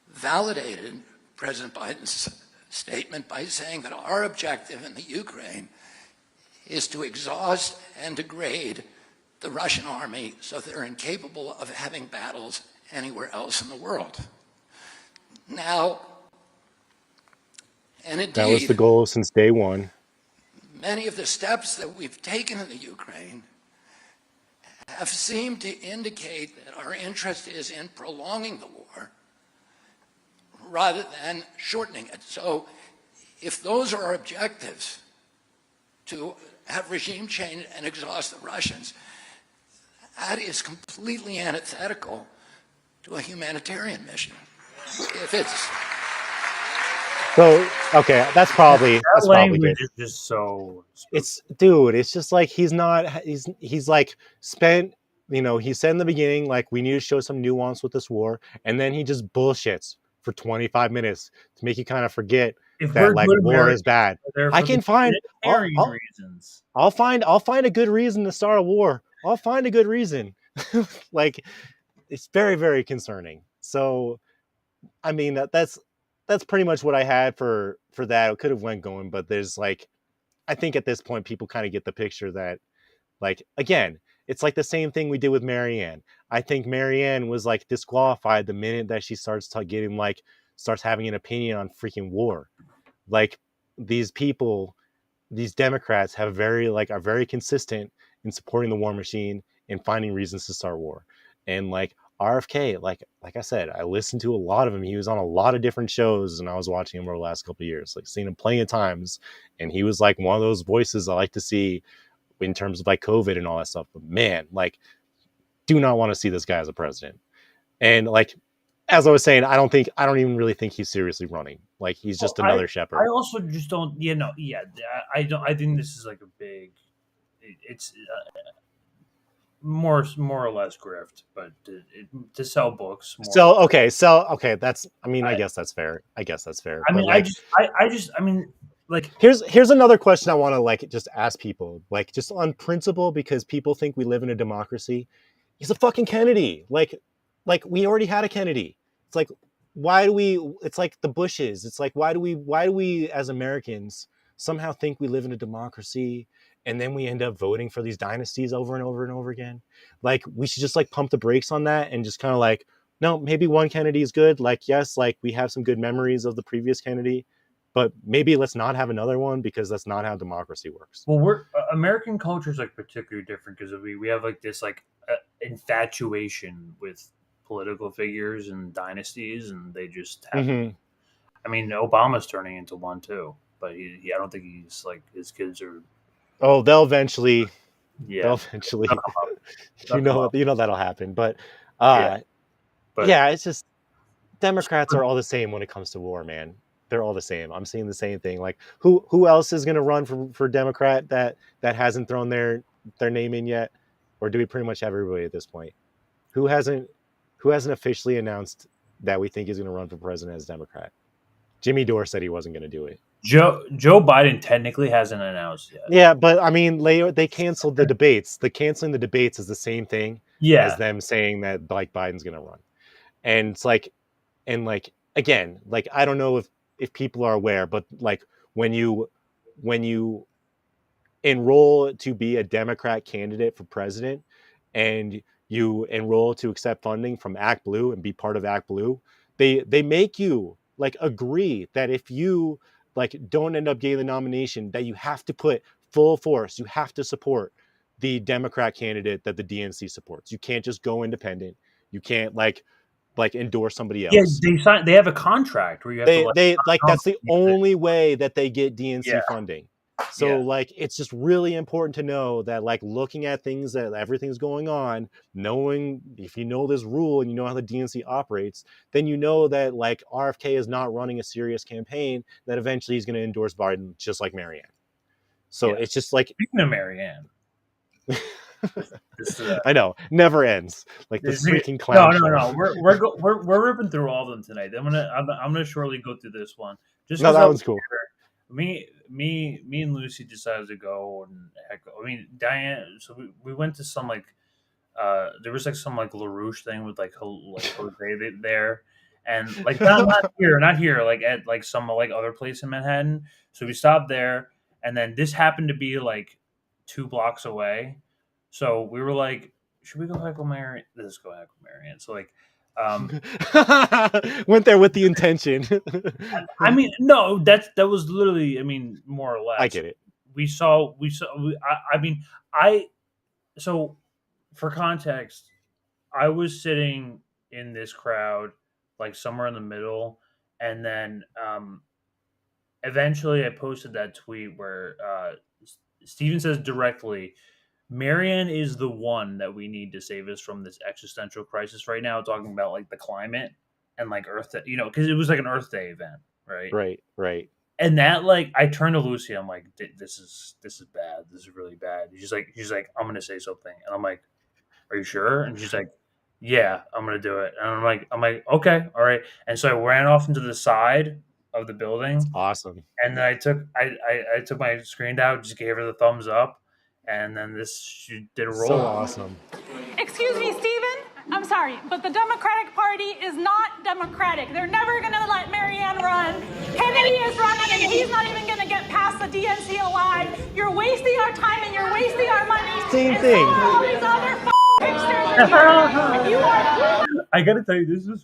validated President Biden's statement by saying that our objective in the Ukraine is to exhaust and degrade the Russian army so they're incapable of having battles anywhere else in the world. Now, and indeed, that was the goal since day one. Many of the steps that we've taken in the Ukraine have seemed to indicate that our interest is in prolonging the war rather than shortening it. So if those are our objectives, to have regime change and exhaust the Russians, that is completely antithetical to a humanitarian mission. If it's so, okay, that's probably language good. is just so. It's just like he's like spent, he said in the beginning, like, we need to show some nuance with this war, and then he just bullshits for 25 minutes to make you kind of forget that like war is bad. I can find reasons. I'll find a good reason to start a war. I'll find a good reason. Like, it's very, very concerning. So, I mean, that's pretty much what I had for that. It could have went going, but there's like, I think at this point people kind of get the picture that, like, again, it's like the same thing we did with Marianne. I think Marianne was like disqualified the minute that she starts having an opinion on freaking war. Like, these people, these Democrats are very consistent in supporting the war machine and finding reasons to start war. And like RFK, like I said, I listened to a lot of him. He was on a lot of different shows, and I was watching him over the last couple of years, like seen him plenty of times. And he was like one of those voices I like to see in terms of like COVID and all that stuff. But man, like, do not want to see this guy as a president. And like, as I was saying, I don't even really think he's seriously running. Like, he's just another shepherd. I also just don't, I think this is like a big, it's more or less grift, but to sell books. Okay. That's, I guess that's fair. I mean, like, here's another question I want to like just ask people, like, just on principle, because people think we live in a democracy. He's a fucking Kennedy. Like we already had a Kennedy. It's like, it's like the Bushes. It's like, why do we as Americans somehow think we live in a democracy, and then we end up voting for these dynasties over and over and over again? Like, we should just like pump the brakes on that and just kind of like, no, maybe one Kennedy is good. Like, yes, like we have some good memories of the previous Kennedy, but maybe let's not have another one, because that's not how democracy works. Well, American culture is like particularly different because we have like this like infatuation with political figures and dynasties, and they just have. Mm-hmm. I mean, Obama's turning into one too, but I don't think he's like, his kids are. Oh, they'll eventually. Yeah. They'll eventually. You know that'll happen, but it's just Democrats are all the same when it comes to war, man. They're all the same. I'm seeing the same thing. Like, who else is going to run for Democrat that hasn't thrown their name in yet? Or do we pretty much have everybody at this point? Who hasn't officially announced that we think is going to run for president as Democrat? Jimmy Dore said he wasn't going to do it. Joe Biden technically hasn't announced yet. Yeah, but I mean, they canceled the debates. The canceling the debates is the same thing as them saying that like Biden's going to run. And it's like, again, like, I don't know if people are aware, but like when you enroll to be a Democrat candidate for president and you enroll to accept funding from Act Blue and be part of Act Blue, they make you like agree that if you like don't end up getting the nomination, that you have to put full force, you have to support the Democrat candidate that the DNC supports. You can't just go independent. You can't like endorse somebody else. Yeah, they have a contract where you have that's the only way that they get DNC funding. So like, it's just really important to know that, like, looking at things that everything's going on, knowing if you know this rule and you know how the DNC operates, then you know that like RFK is not running a serious campaign, that eventually he's going to endorse Biden, just like Marianne. So it's just like, speaking of Marianne, I know, never ends. Like this freaking clown show. No. We're ripping through all of them tonight. I'm gonna shortly go through this one. Just no, that one's cool. Me and Luci decided to go, and Diane. So we went to some like there was like some like LaRouche thing with like Jose there, and like not here, like at like some like other place in Manhattan. So we stopped there, and then this happened to be like 2 blocks away. So we were like, should we go heckle Marianne? Let's go heckle Marianne. So like, went there with the intention. I mean, no, that was literally, I mean, more or less. I get it. So for context, I was sitting in this crowd, like somewhere in the middle, and then eventually I posted that tweet where Steven says directly, Marianne is the one that we need to save us from this existential crisis right now, talking about like the climate and like Earth Day, because it was like an Earth Day event, right? Right. And that, like, I turned to Luci, I'm like, this is bad. This is really bad. She's like, I'm gonna say something, and I'm like, are you sure? And she's like, yeah, I'm gonna do it. And I'm like, okay, all right. And so I ran off into the side of the building. That's awesome. And then I took my screen down, just gave her the thumbs up. And then she did a roll. So awesome. Excuse me, Stephen. I'm sorry, but the Democratic Party is not democratic. They're never going to let Marianne run. Kennedy is running, and he's not even going to get past the DNC alive. You're wasting our time, and you're wasting our money. Same thing. All these other hipsters. You are. I got to tell you,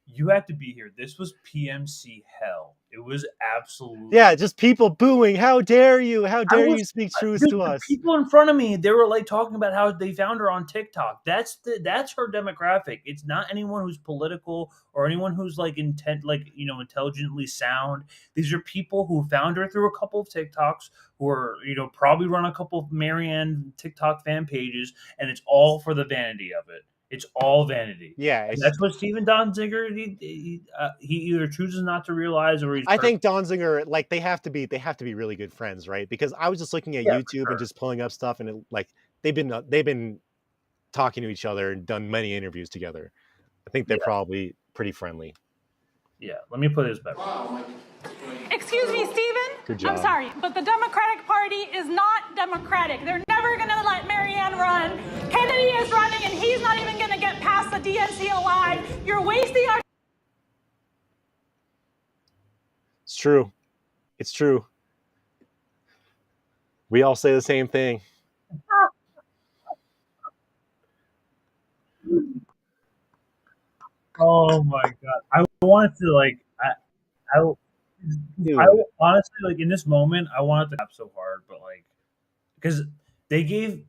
you have to be here. This was PMC hell. It was absolutely just people booing. How dare you? How dare you speak truth to us? People in front of me, they were like talking about how they found her on TikTok. That's her demographic. It's not anyone who's political or anyone who's like intelligently sound. These are people who found her through a couple of TikToks, who are probably run a couple of Marianne TikTok fan pages, and it's all for the vanity of it. It's all vanity. Yeah, that's what Stephen Donziger he either chooses not to realize, or I think Donziger, like they have to be really good friends, right? Because I was just looking at YouTube and just pulling up stuff, and they've been talking to each other and done many interviews together. I think they're probably pretty friendly. Yeah, let me put this back. Excuse me, Stephen. Good job. I'm sorry, but the Democratic Party is not democratic. They're never going to let Marianne run. Kennedy is running, and he's not even going to get past the DNC alive. You're wasting our... It's true. It's true. We all say the same thing. Oh my God. I wanted to I honestly, like, in this moment, I wanted to clap so hard, but like, because they gave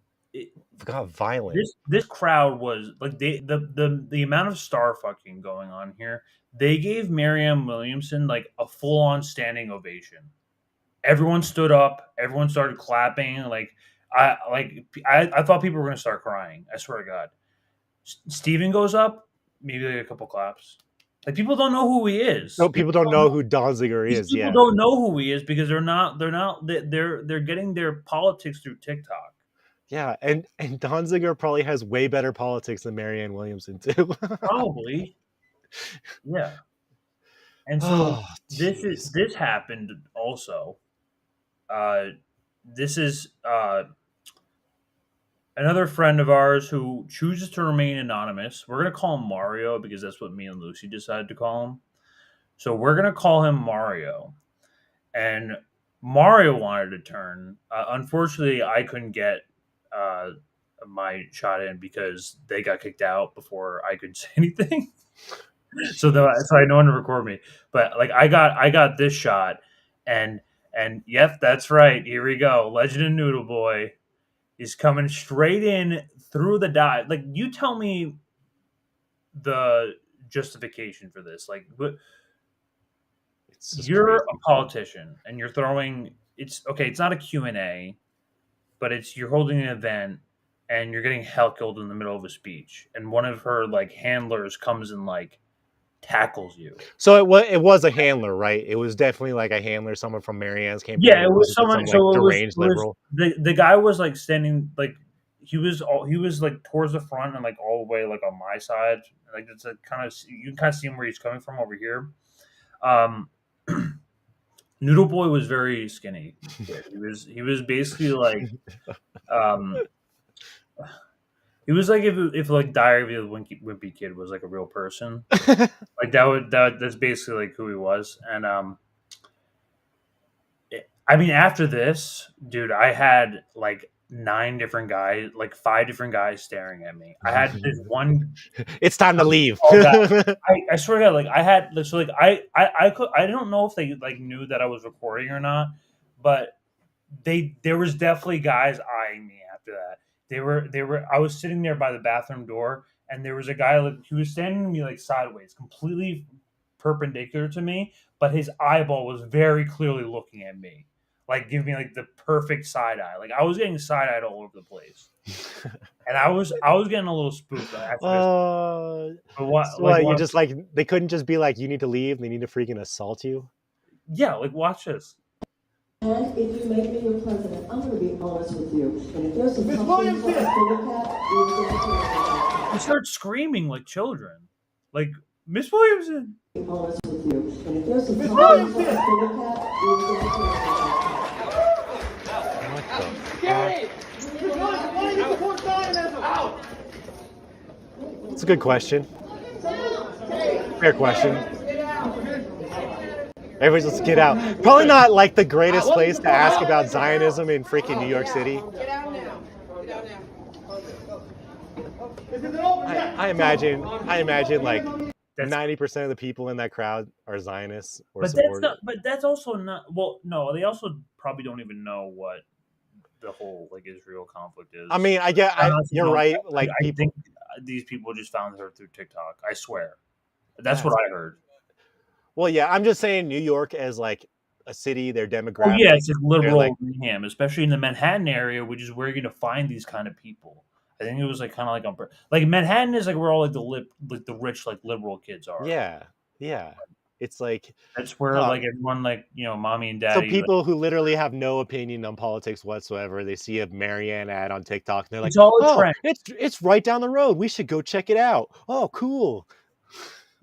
God, violent. This crowd was like the amount of star fucking going on here. They gave Marianne Williamson like a full on standing ovation. Everyone stood up. Everyone started clapping. I thought people were gonna start crying. I swear to God. Steven goes up, maybe like a couple claps. Like, people don't know who he is. No, people don't know who Donziger is. People don't know who he is because they're getting their politics through TikTok. Yeah, and Donziger probably has way better politics than Marianne Williamson too. Probably. Yeah. And so this happened also. This is another friend of ours who chooses to remain anonymous. We're going to call him Mario because that's what me and Luci decided to call him. So we're going to call him Mario. And Mario wanted to turn. Unfortunately, I couldn't get my shot in because they got kicked out before I could say anything. So I had no one to record me. But like I got this shot, and yep, that's right. Here we go. Legend and Noodle Boy is coming straight in through the dive. Like, you tell me the justification for this. Like, you're a politician and you're throwing. It's okay. It's not a Q&A, but you're holding an event and you're getting heckled in the middle of a speech, and one of her like handlers comes and like tackles you. So it was a handler, right? It was definitely like a handler, someone from Marianne's campaign. Yeah, it was someone. So deranged liberal. The guy was like standing, like he was like towards the front and like all the way like on my side. Like it's a kind of, you can kind of see him where he's coming from over here. Noodle Boy was very skinny. He was basically like he was like if like Diary of the Wimpy Kid was like a real person. Like that's basically like who he was. And I mean, after this, dude, I had like 5 different guys staring at me. I had this one. It's time to leave. I swear to God, like I don't know if they like knew that I was recording or not, but there was definitely guys eyeing me after that. I was sitting there by the bathroom door, and there was a guy like he was standing to me like sideways, completely perpendicular to me, but his eyeball was very clearly looking at me. Like give me like the perfect side eye. Like I was getting side eyed all over the place, and I was getting a little spooked. You just like they couldn't just be like you need to leave. They need to freaking assault you. Yeah, like watch this. And if you make me your president, I'm going to be honest with you. And if there's some things to look at, you start screaming like children, like Miss Williamson. Be honest with you. And if there's some things to look at, It's a good question. Fair question. Everybody's just get out. Probably not like the greatest place to ask about Zionism in freaking New York City. I imagine like 90% of the people in that crowd are Zionists or supporters. But that's also not. Well, no, they also probably don't even know what the whole like Israel conflict is. I mean, you're right. Like I think these people just found her through TikTok. I swear, that's what I heard. Well, yeah, I'm just saying New York as like a city, their demographic. Oh, yeah, it's like liberal Manhattan, especially in the Manhattan area, which is where you're going to find these kind of people. I think it was like kind of like Manhattan is like where all like the rich like liberal kids are. Yeah. It's like that's where like everyone like mommy and daddy. So people who literally have no opinion on politics whatsoever, they see a Marianne ad on TikTok and they're like, it's all a trend. It's right down the road. We should go check it out. Oh, cool.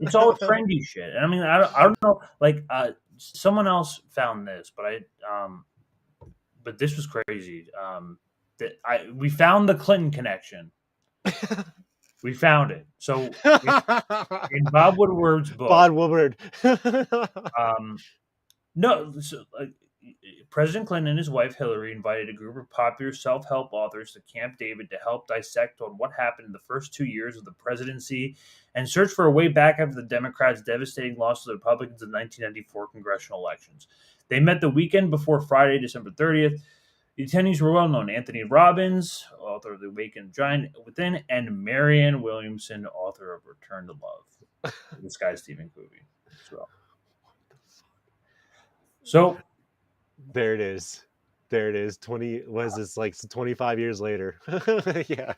It's all trendy shit. And I mean, I don't know. Like someone else found this, but this was crazy. We found the Clinton connection. We found it. So in Bob Woodward's book, Bob Woodward. President Clinton and his wife Hillary invited a group of popular self-help authors to Camp David to help dissect on what happened in the first 2 years of the presidency and search for a way back after the Democrats' devastating loss to the Republicans in the 1994 congressional elections. They met the weekend before Friday, December 30th. The attendees were well-known: Anthony Robbins, author of The Awakened Giant Within, and Marianne Williamson, author of Return to Love. This guy's Stephen Covey as well. So there it is. 25 years later. Yeah.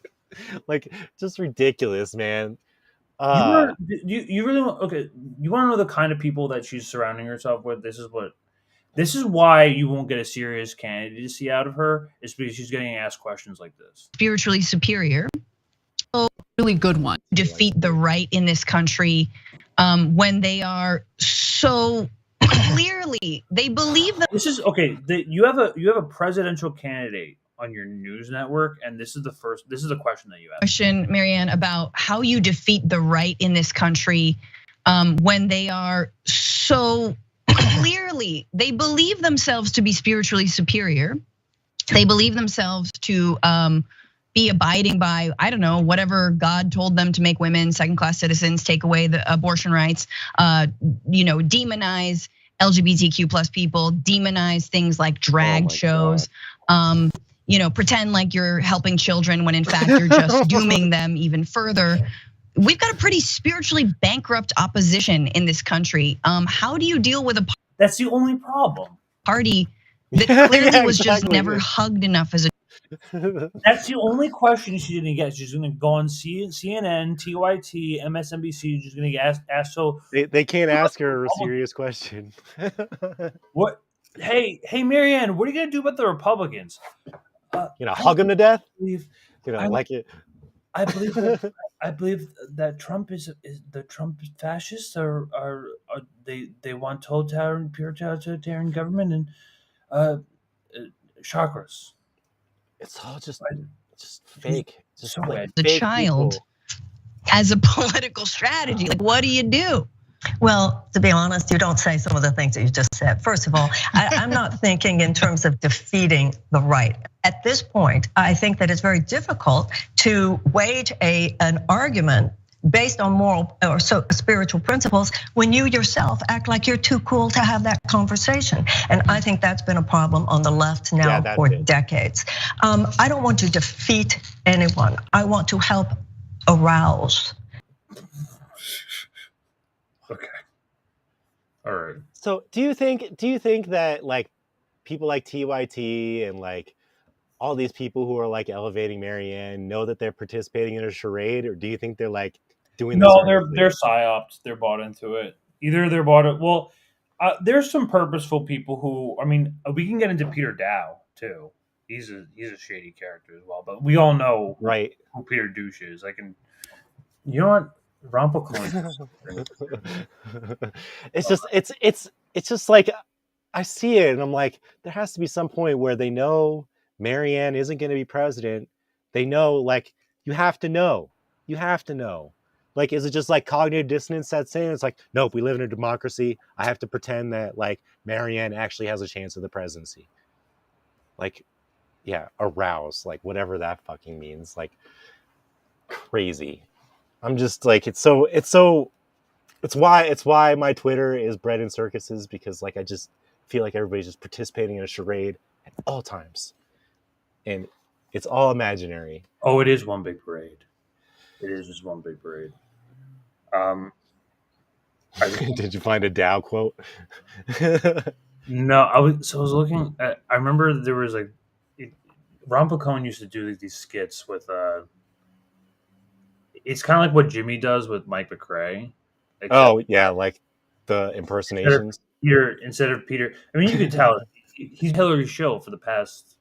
Like, just ridiculous, man. You really want, okay, you want to know the kind of people that she's surrounding herself with? This is why you won't get a serious candidacy out of her, is because she's getting asked questions like this. Spiritually superior. A really good one. Defeat the right in this country when they are so clearly, they believe that. This is okay. You have a presidential candidate on your news network, and this is the question that you asked. Question, Marianne, about how you defeat the right in this country when they are so clearly, they believe themselves to be spiritually superior. They believe themselves to be abiding by, I don't know, whatever God told them to make women second-class citizens, take away the abortion rights, demonize LGBTQ plus people, demonize things like drag shows, pretend like you're helping children when in fact you're just dooming them even further. We've got a pretty spiritually bankrupt opposition in this country. How do you deal with That's the only problem. Party that clearly was just never hugged enough as a. That's the only question she's going to get. She's going to go on CNN, TYT, MSNBC. She's going to get asked. So they can't ask her a serious question. What? Hey, Marianne, what are you going to do about the Republicans? Hug them to death? I believe that Trump is the Trump fascists are they want pure totalitarian government and chakras. It's all just fake. Just so like the fake child people. as a political strategy. Like, what do you do? Well, to be honest, you don't say some of the things that you just said. First of all, I'm not thinking in terms of defeating the right. At this point, I think that it's very difficult to wage an argument based on moral or spiritual principles when you yourself act like you're too cool to have that conversation. And I think that's been a problem on the left now for decades. I don't want to defeat anyone. I want to help arouse. Okay. All right. So do you think that like people like TYT and like all these people who are like elevating Marianne know that they're participating in a charade, or do you think they're like doing this? No, they're psyops. They're bought into it. Either they're bought it. Well, there's some purposeful people who. I mean, we can get into Peter Dow too. He's a shady character as well. But we all know who Peter Douche is. You know what? It's just like I see it and I'm like, there has to be some point where they know Marianne isn't going to be president. They know, like, you have to know. Like, is it just like cognitive dissonance that's saying it's like, nope, we live in a democracy. I have to pretend that like Marianne actually has a chance of the presidency. Like, yeah, arouse, like whatever that fucking means. Like, crazy. I'm just like, it's why my Twitter is bred in circuses, because like I just feel like everybody's just participating in a charade at all times, and it's all imaginary. Oh, it is one big parade. It is just one big parade. Did you find a Dow quote? No, I was looking at. I remember there was like, Ron Pacone used to do these skits with. It's kind of like what Jimmy does with Mike McRae. Oh yeah, like the impersonations. Instead of Peter, I mean, you can tell he's Hillary's show for the past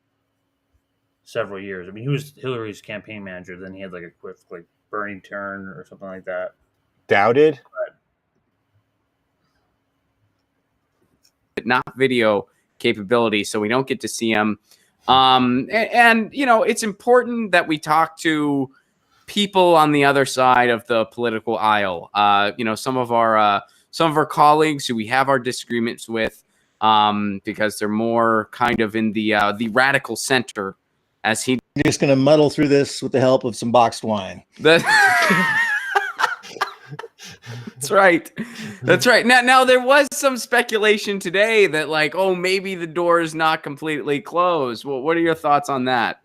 several years. I mean, he was Hillary's campaign manager. Then he had like a quick like Bernie turn or something like that. Doubted. Not video capability, so we don't get to see him. And you know, it's important that we talk to people on the other side of the political aisle. You know, some of our colleagues who we have our disagreements with, because they're more kind of in the radical center. As you're just going to muddle through this with the help of some boxed wine. That's right. That's right. Now there was some speculation today that like, oh, maybe the door is not completely closed. Well, what are your thoughts on that?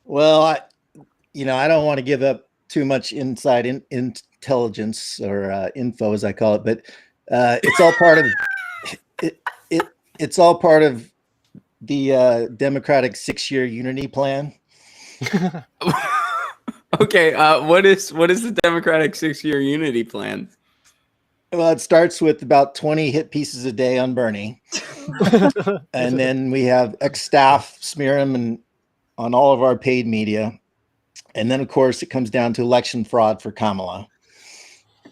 Well, I don't want to give up too much inside intelligence or info, as I call it, but it's all part of it's all part of the Democratic 6-year unity plan. Okay, what is the Democratic 6-year unity plan? Well, it starts with about 20 hit pieces a day on Bernie, and then we have ex-staff smear him on all of our paid media. And then, of course, it comes down to election fraud for Kamala.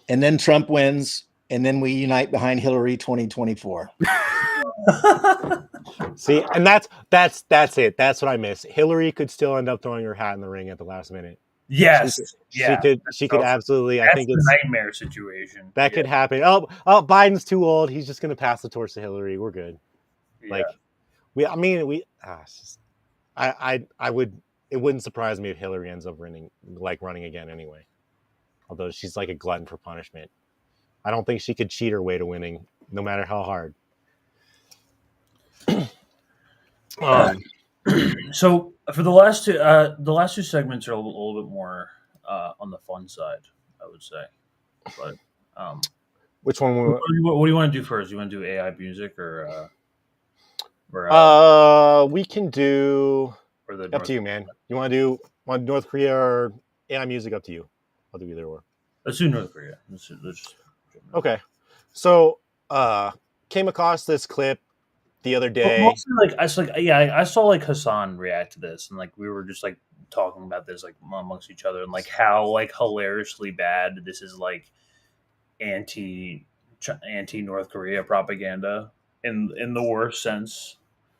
And then Trump wins, and then we unite behind Hillary 2024. See, and that's it. That's what I miss. Hillary could still end up throwing her hat in the ring at the last minute. Yes. She could absolutely. I think it's a nightmare situation. That could happen. Oh, Biden's too old. He's just going to pass the torch to Hillary. We're good. Yeah. It wouldn't surprise me if Hillary ends up running again anyway. Although she's like a glutton for punishment. I don't think she could cheat her way to winning, no matter how hard. So for the last two segments are a little bit more on the fun side, I would say. But which one? What do you want to do first? You want to do AI music or we can do. Up to you, man. You want to do North Korea or AI music? Up to you. I'll do either or. Let's do North Korea. Okay. So, came across this clip the other day. I saw like Hassan react to this, and like we were just like talking about this like amongst each other and like how like hilariously bad this is like anti North Korea propaganda in the worst sense.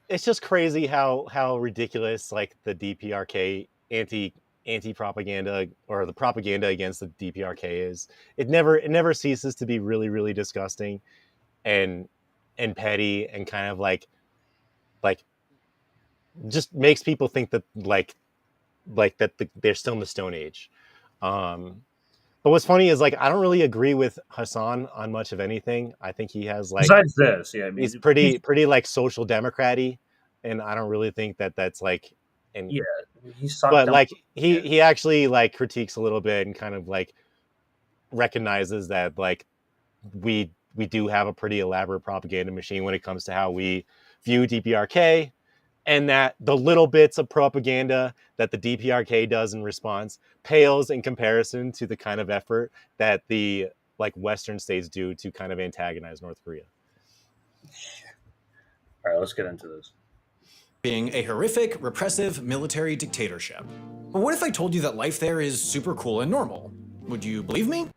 It's just crazy how ridiculous like the DPRK anti propaganda or the propaganda against the DPRK is. It never ceases to be really, really disgusting and petty and kind of like just makes people think that they're still in the Stone Age. But what's funny is like I don't really agree with Hassan on much of anything. I think he has like besides this, yeah, I mean, he's pretty like social democrat-y, and I don't really think that that's like and yeah, he's but like he actually like critiques a little bit and kind of like recognizes that like we do have a pretty elaborate propaganda machine when it comes to how we view DPRK, and that the little bits of propaganda that the DPRK does in response pales in comparison to the kind of effort that the like Western states do to kind of antagonize North Korea. All right, let's get into this. Being a horrific, repressive military dictatorship. But what if I told you that life there is super cool and normal? Would you believe me?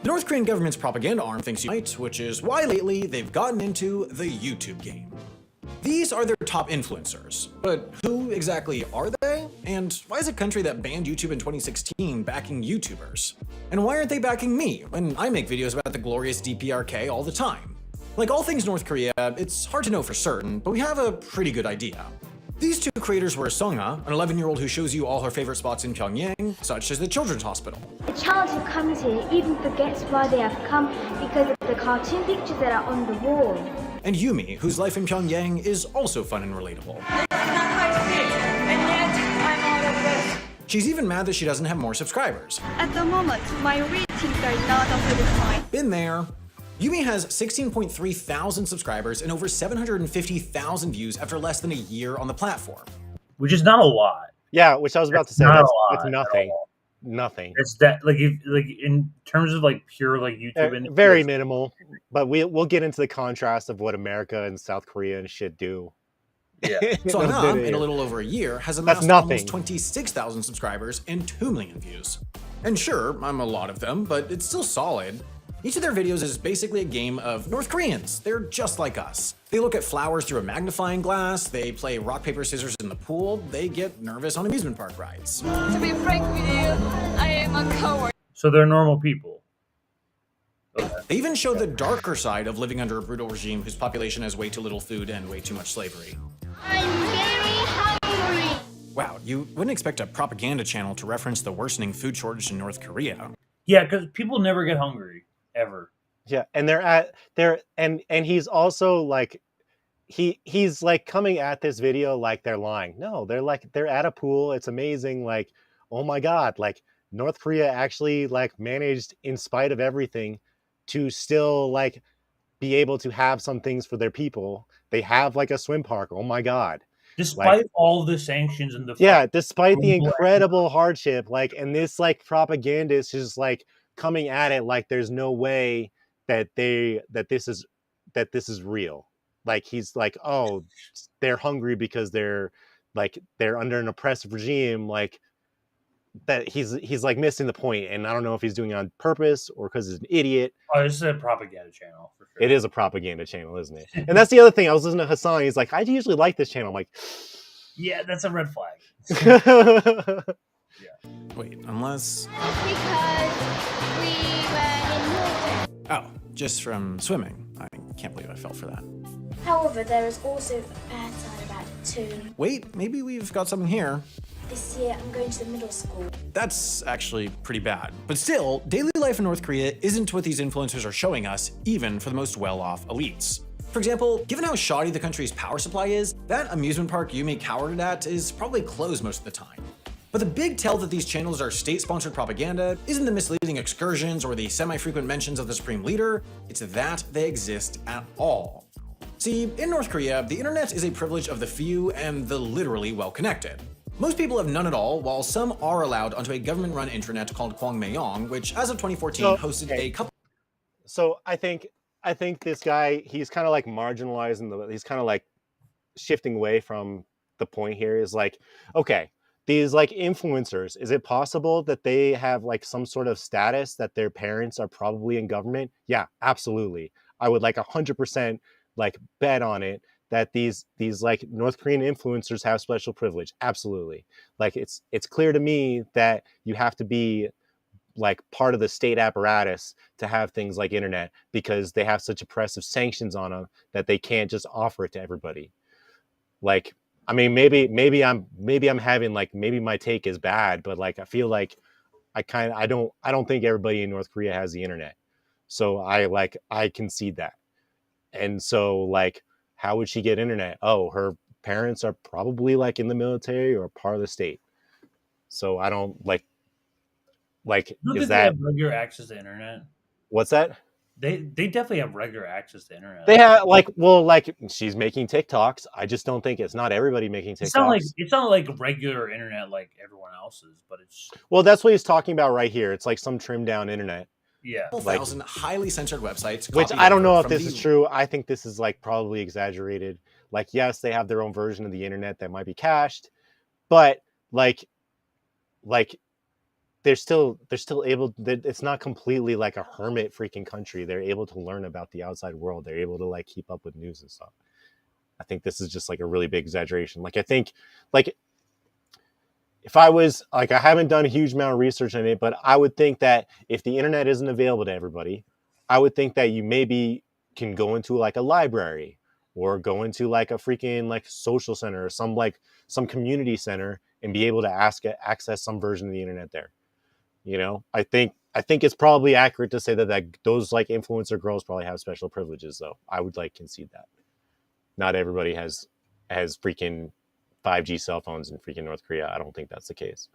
The North Korean government's propaganda arm thinks you might, which is why lately they've gotten into the YouTube game. These are their top influencers, but who exactly are they? And why is a country that banned YouTube in 2016 backing YouTubers? And why aren't they backing me when I make videos about the glorious DPRK all the time? Like all things North Korea, it's hard to know for certain, but we have a pretty good idea. These two creators were Sungha, an 11-year-old who shows you all her favorite spots in Pyongyang, such as the Children's Hospital. A child who comes here even forgets why they have come because of the cartoon pictures that are on the wall. And Yumi, whose life in Pyongyang is also fun and relatable. She's even mad that she doesn't have more subscribers. At the moment, my ratings are not up to the time. Been there. Yumi has 16.3 thousand subscribers and over 750,000 views after less than a year on the platform. Which is not a lot. Yeah, which I was about to say. That's nothing. Nothing. It's that like in terms of like pure like YouTube and very minimal. But we'll get into the contrast of what America and South Korea and shit do. Yeah. Sungha, in a little over a year, has amassed almost 26,000 subscribers and 2 million views. And sure, I'm a lot of them, but it's still solid. Each of their videos is basically a game of North Koreans. They're just like us. They look at flowers through a magnifying glass, they play rock, paper, scissors in the pool, they get nervous on amusement park rides. To be frank with you, I am a coward. So they're normal people. Okay. They even show the darker side of living under a brutal regime whose population has way too little food and way too much slavery. I'm very hungry. Wow, you wouldn't expect a propaganda channel to reference the worsening food shortage in North Korea. Yeah, because people never get hungry. Ever. Yeah, and and he's also like he's like coming at this video like they're lying. No, they're at a pool. It's amazing. Like, oh my God, like North Korea actually like managed in spite of everything to still like be able to have some things for their people. They have like a swim park. Oh my God. Despite all the sanctions and despite the incredible hardship, like, and this like propaganda is just like coming at it like there's no way that this is real. Like he's like, oh, they're hungry because they're under an oppressive regime. Like that he's like missing the point, and I don't know if he's doing it on purpose or because he's an idiot. Oh, this is a propaganda channel for sure. It is a propaganda channel, isn't it? And that's the other thing. I was listening to Hassan. He's like, I usually like this channel. I'm like, yeah, that's a red flag. Yeah. Wait, unless. Because we were in water. Oh, just from swimming. I can't believe I fell for that. However, there is also a bad side about it too. Wait, maybe we've got something here. This year, I'm going to the middle school. That's actually pretty bad. But still, daily life in North Korea isn't what these influencers are showing us, even for the most well-off elites. For example, given how shoddy the country's power supply is, that amusement park Yumi cowered at is probably closed most of the time. But the big tell that these channels are state-sponsored propaganda isn't the misleading excursions or the semi-frequent mentions of the supreme leader, it's that they exist at all. See, in North Korea, the internet is a privilege of the few and the literally well-connected. Most people have none at all, while some are allowed onto a government-run intranet called Kwangmyeong, which as of 2014 hosted a couple. So I think this guy, he's kind of like marginalizing he's kind of like shifting away from the point here is like, okay, these like influencers, is it possible that they have like some sort of status that their parents are probably in government? Yeah, absolutely. I would like 100% like bet on it that these like North Korean influencers have special privilege. Absolutely. Like it's clear to me that you have to be like part of the state apparatus to have things like internet, because they have such oppressive sanctions on them that they can't just offer it to everybody. Like, I mean, maybe I'm having like, maybe my take is bad, but like I feel like I don't think everybody in North Korea has the internet. So I concede that. And so like, how would she get internet? Oh, her parents are probably like in the military or part of the state. So I don't like is They that have regular access to internet? What's that? They definitely have regular access to internet. They have like she's making TikToks. I just don't think it's not everybody making TikToks. It's not like regular internet like everyone else's, but it's Well, that's what he's talking about right here. It's like some trimmed down internet. Yeah. Like, 1,000 highly censored websites. which copied I don't know over if from this the- is true. I think this is like probably exaggerated. Like, yes, they have their own version of the internet that might be cached, but like they're still able. It's not completely like a hermit freaking country. They're able to learn about the outside world. They're able to like keep up with news and stuff. I think this is just like a really big exaggeration. Like I think like if I was like, I haven't done a huge amount of research on it, but I would think that if the internet isn't available to everybody, I would think that you maybe can go into like a library or go into like a freaking like social center or some community center and be able to access some version of the internet there. You know, I think it's probably accurate to say that those like influencer girls probably have special privileges, though. I would like concede that. Not everybody has freaking 5G cell phones in freaking North Korea. I don't think that's the case.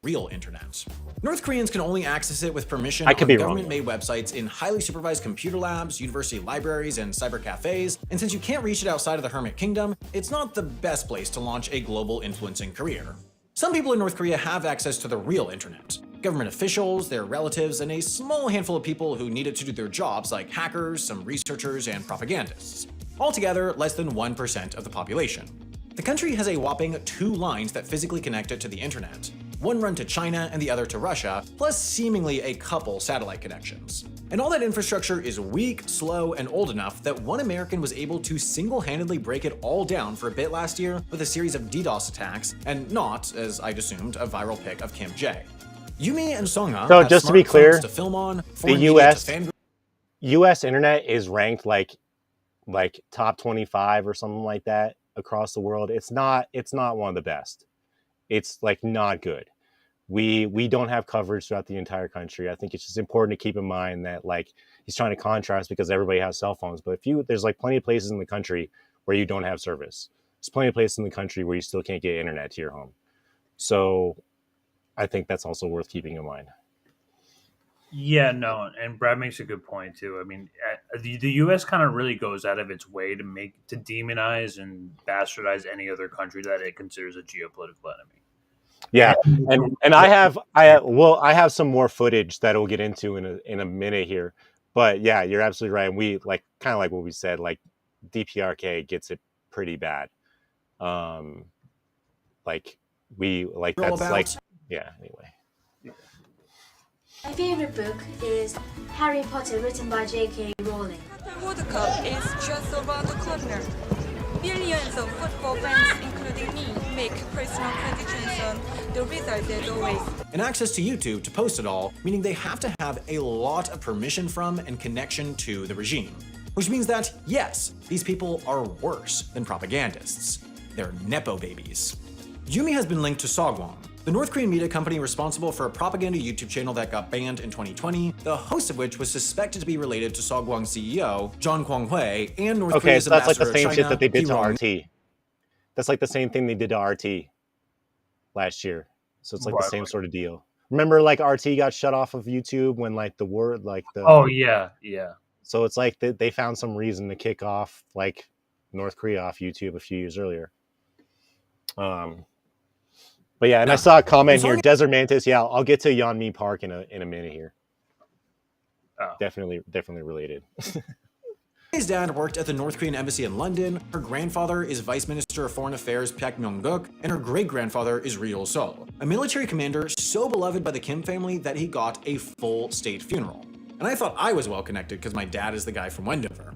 Real internet. North Koreans can only access it with permission I could on be wrong, government-made websites in highly supervised computer labs, university libraries, and cyber cafes. And since you can't reach it outside of the Hermit Kingdom, it's not the best place to launch a global influencing career. Some people in North Korea have access to the real internet. Government officials, their relatives, and a small handful of people who need it to do their jobs, like hackers, some researchers, and propagandists. Altogether, less than 1% of the population. The country has a whopping 2 lines that physically connect it to the internet. One run to China and the other to Russia, plus seemingly a couple satellite connections. And all that infrastructure is weak, slow, and old enough that one American was able to single-handedly break it all down for a bit last year with a series of DDoS attacks, and not, as I'd assumed, a viral pic of Kim J. Yumi and Songa So have just to be smartphones clear, to film on, the foreign media to US internet is ranked like top 25 or something like that across the world. It's not one of the best. It's like not good. We don't have coverage throughout the entire country. I think it's just important to keep in mind that like he's trying to contrast because everybody has cell phones, but there's like plenty of places in the country where you don't have service. There's plenty of places in the country where you still can't get internet to your home. So I think that's also worth keeping in mind. Yeah, no, and Brad makes a good point too. I mean, the U.S. kind of really goes out of its way to demonize and bastardize any other country that it considers a geopolitical enemy. Yeah, and I have some more footage that we'll get into in a minute here, but yeah, you're absolutely right. And we like kind of like what we said, like DPRK gets it pretty bad. Anyway. My favorite book is Harry Potter, written by J.K. Rowling. The World Cup is just around the corner. Millions of football fans, including me, make personal predictions on the result as always. And access to YouTube to post it all, meaning they have to have a lot of permission from and connection to the regime. Which means that, yes, these people are worse than propagandists. They're Nepo babies. Yumi has been linked to Sogwon, the North Korean media company responsible for a propaganda YouTube channel that got banned in 2020, the host of which was suspected to be related to Sogwon's CEO, John Kwang-hui, and North Korea's So that's like ambassador the same to shit China, that they did to Hee-Rong. RT. That's like the same thing they did to RT last year. So it's like the same sort of deal. Remember, like RT got shut off of YouTube when like the word like the. Oh yeah. So it's like they found some reason to kick off like North Korea off YouTube a few years earlier. But yeah, and I saw a comment here, Desert Mantis. Yeah, I'll get to Yeonmi Park in a minute here. Oh. Definitely related. His dad worked at the North Korean embassy in London, her grandfather is Vice Minister of Foreign Affairs Park Myung-guk, and her great-grandfather is Ri Sol, a military commander so beloved by the Kim family that he got a full state funeral. And I thought I was well connected because my dad is the guy from Wendover.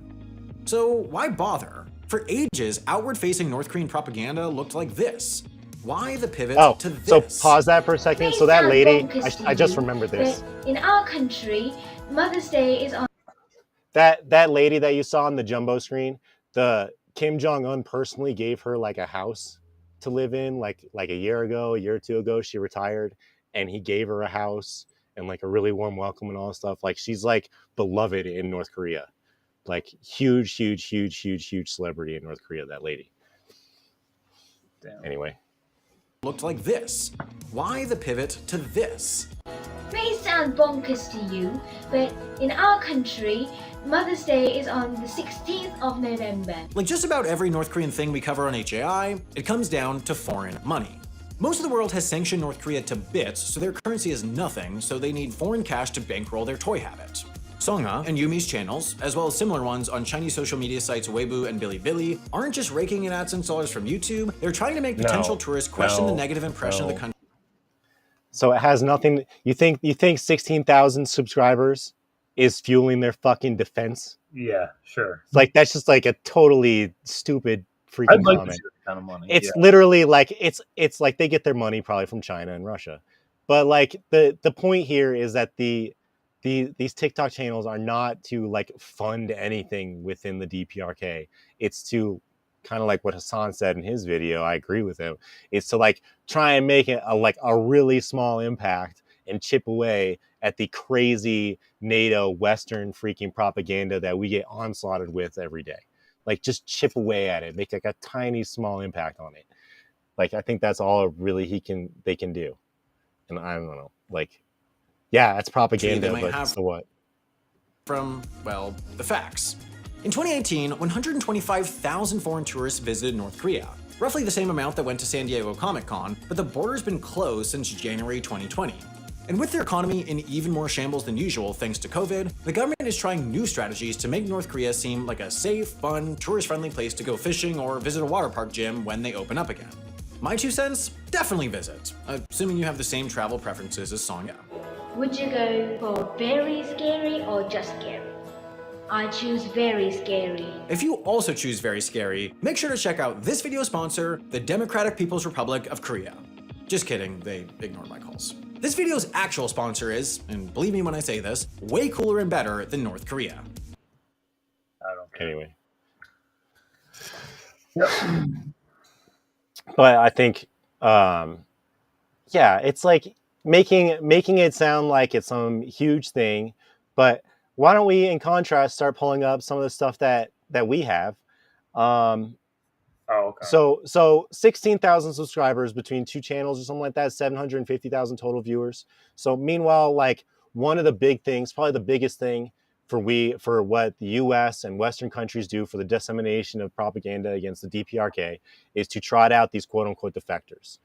So why bother? For ages, outward-facing North Korean propaganda looked like this. Why the pivot to this? So pause that for a second. So that lady, I just remembered this. In our country, Mother's Day is on. That lady that you saw on the jumbo screen, the Kim Jong-un personally gave her like a house to live in like a year or two ago. She retired and he gave her a house and like a really warm welcome and all that stuff. Like she's like beloved in North Korea. Like huge celebrity in North Korea, that lady. Damn. Anyway. Looked like this. Why the pivot to this? May sound bonkers to you, but in our country, Mother's Day is on the 16th of November. Like just about every North Korean thing we cover on HAI, it comes down to foreign money. Most of the world has sanctioned North Korea to bits, so their currency is nothing, so they need foreign cash to bankroll their toy habit. Songha and Yumi's channels, as well as similar ones on Chinese social media sites Weibo and Bilibili, aren't just raking in AdSense dollars from YouTube, they're trying to make potential tourists question the negative impression of the country. So it has nothing. You think 16,000 subscribers is fueling their fucking defense? Yeah, sure. It's like that's just like a totally stupid freaking I'd like comment. to see that kind of money. It's literally like it's like they get their money probably from China and Russia, but like the point here is that these TikTok channels are not to like fund anything within the DPRK. It's to kind of like what Hassan said in his video. I agree with him. It's to like try and make it a really small impact and chip away at the crazy NATO Western freaking propaganda that we get onslaughted with every day. Like just chip away at it, make like a tiny small impact on it. Like I think that's all really they can do. And I don't know, like, yeah, that's propaganda, but so what? From, well, the facts. In 2018, 125,000 foreign tourists visited North Korea, roughly the same amount that went to San Diego Comic-Con, but the border's been closed since January 2020. And with their economy in even more shambles than usual thanks to COVID, the government is trying new strategies to make North Korea seem like a safe, fun, tourist-friendly place to go fishing or visit a water park gym when they open up again. My 2 cents? Definitely visit, assuming you have the same travel preferences as Songya. Would you go for very scary or just scary? I choose very scary. If you also choose very scary, make sure to check out this video sponsor, the Democratic People's Republic of Korea. Just kidding, they ignored my calls. This video's actual sponsor is, and believe me when I say this, way cooler and better than North Korea. I don't care. Anyway. But I think, yeah, it's like making it sound like it's some huge thing, but why don't we, in contrast, start pulling up some of the stuff that we have? Oh, okay. So 16,000 subscribers between 2 channels or something like that, 750,000 total viewers. So meanwhile, like one of the big things, probably the biggest thing for what the US and Western countries do for the dissemination of propaganda against the DPRK is to trot out these quote unquote defectors.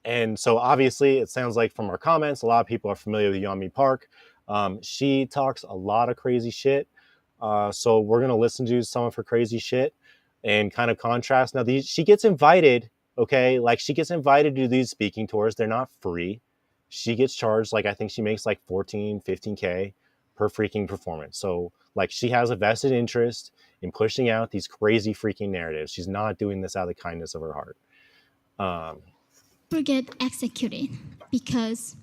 And so obviously it sounds like from our comments, a lot of people are familiar with Yeonmi Park. She talks a lot of crazy shit. So we're going to listen to some of her crazy shit and kind of contrast. Now, she gets invited, okay? Like she gets invited to these speaking tours. They're not free. She gets charged, like I think she makes like 14, 15K per freaking performance. So like she has a vested interest in pushing out these crazy freaking narratives. She's not doing this out of the kindness of her heart. Get executed because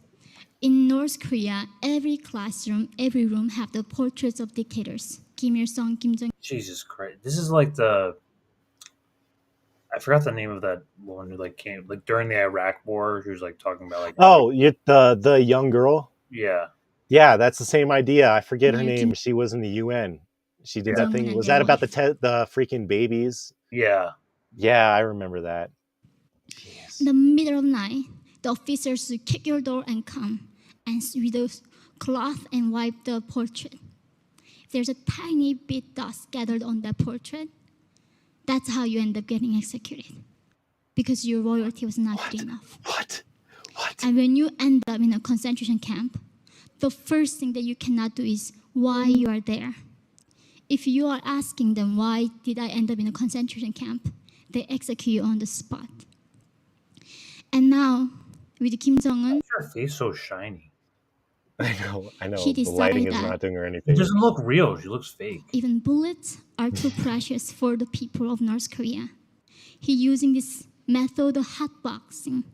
in North Korea, every classroom, every room have the portraits of dictators. Kim Il-sung, Kim Jong. Jesus Christ! This is like I forgot the name of that woman who like came like during the Iraq War. She was like talking about like. Oh, you're the young girl. Yeah. Yeah, that's the same idea. I forget her name. She was in the UN. She did that thing. Was that about the freaking babies? Yeah. Yeah, I remember that. In the middle of the night, the officers will kick your door and come and with a cloth and wipe the portrait. If there's a tiny bit dust gathered on that portrait, that's how you end up getting executed. Because your royalty was not good enough. What? And when you end up in a concentration camp, the first thing that you cannot do is why you are there. if you are asking them, why did I end up in a concentration camp, they execute you on the spot. And now, with Kim Jong-un, Her face so shiny. I know. He The lighting is decided not doing her It anything. doesn't look real. She looks fake. even bullets are too precious for the people of North Korea. He using this method of hotboxing.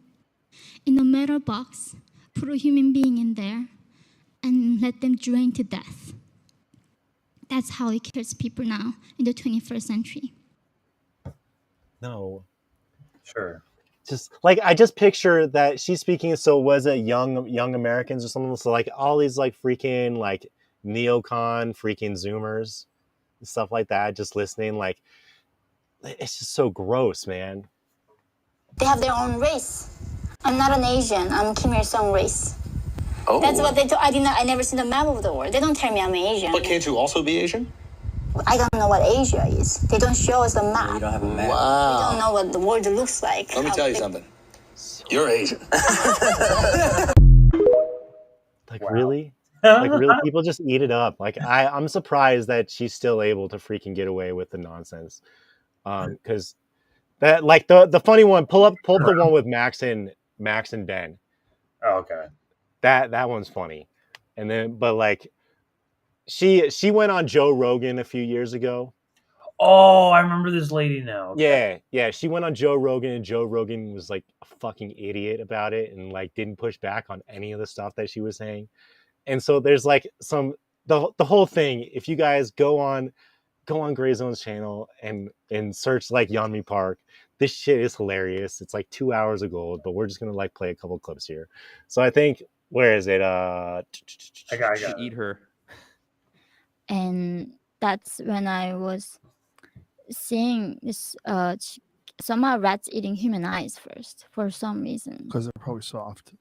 In a metal box, put a human being in there and let them drain to death. That's how he kills people now in the 21st century. No. Sure. Just like I just picture that she's speaking. So was it young Americans or something? So like all these like freaking like neocon freaking Zoomers, and stuff like that, just listening. Like it's just so gross, man. They have their own race. I'm not an Asian. I'm Kim Il-sung race. Oh. That's what they do. I never seen the map of the world. They don't tell me I'm Asian. But can't you also be Asian? I don't know what Asia is. They don't show us the map. You don't have a map. We Wow. don't know what the world looks like. Let me tell you something. You're Asian. Like really? Like really, people just eat it up. Like I'm surprised that she's still able to freaking get away with the nonsense. Because that like the funny one, pull up the one with Max and Ben. Oh, okay. That one's funny. And then but like she went on Joe Rogan a few years ago. Oh, I remember this lady now. Okay. Yeah. She went on Joe Rogan, and Joe Rogan was like a fucking idiot about it, and like didn't push back on any of the stuff that she was saying. And so there's like the whole thing. If you guys go on Gray Zone's channel and search like Yeonmi Park, this shit is hilarious. It's like 2 hours of gold, but we're just gonna like play a couple clips here. So I think where is it? I got it. Eat her. And that's when I was seeing this somehow rats eating human eyes first for some reason. Because they're probably soft.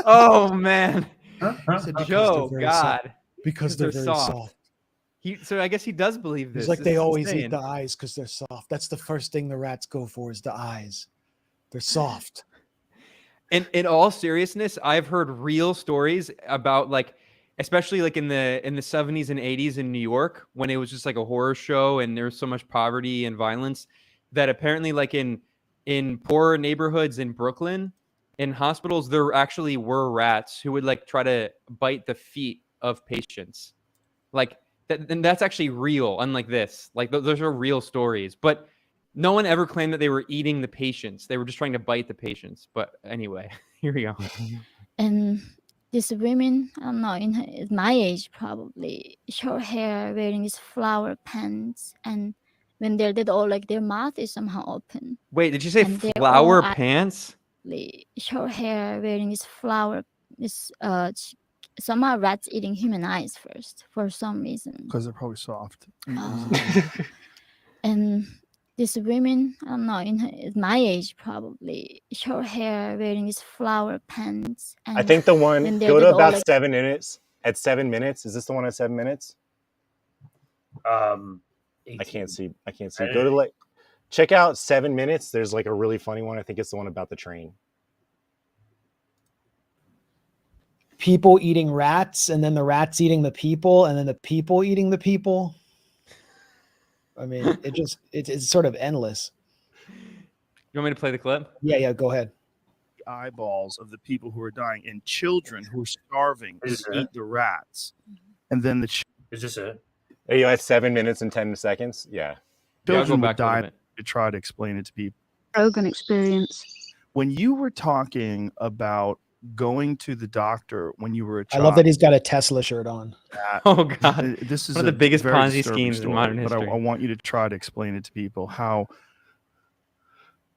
Oh man, Joe, God, because they're very soft. So I guess he does believe this. It's like This they is always insane. eat the eyes because they're soft. That's the first thing the rats go for is the eyes. They're soft. In all seriousness, I've heard real stories about like, especially like in the 70s and 80s in New York, when it was just like a horror show and there was so much poverty and violence, that apparently like in poor neighborhoods in Brooklyn, in hospitals, there actually were rats who would like try to bite the feet of patients. Like and that's actually real, unlike this. Like those are real stories, but no one ever claimed that they were eating the patients. They were just trying to bite the patients. But anyway, here we go. And these women, I don't know, in my age probably, short hair, wearing these flower pants, and when they're all like their mouth is somehow open. Wait, did you say And they're flower all pants? Short hair, wearing somehow rats eating human eyes first for some reason. Because they're probably soft. And these women, I don't know, in my age probably, short hair, wearing these flower pants. And I think the one when go to they're all about like 7 minutes. At 7 minutes, is this the one at 7 minutes? I can't see. Go to like check out 7 minutes. There's like a really funny one. I think it's the one about the train. People eating rats, and then the rats eating the people, and then the people eating the people. I mean, it's sort of endless. You want me to play the clip? Yeah, go ahead. Eyeballs of the people who are dying and children who are starving Is to it? eat the rats. And then the Is this it? Are you at 7 minutes and 10 seconds? Yeah. children would back a little die bit. to try to explain it to people. Rogan experience. When you were talking about going to the doctor when you were a I child, love that he's got a Tesla shirt on. Oh God, this is one of the biggest very Ponzi disturbing schemes in story, modern but history. I want you to try to explain it to people how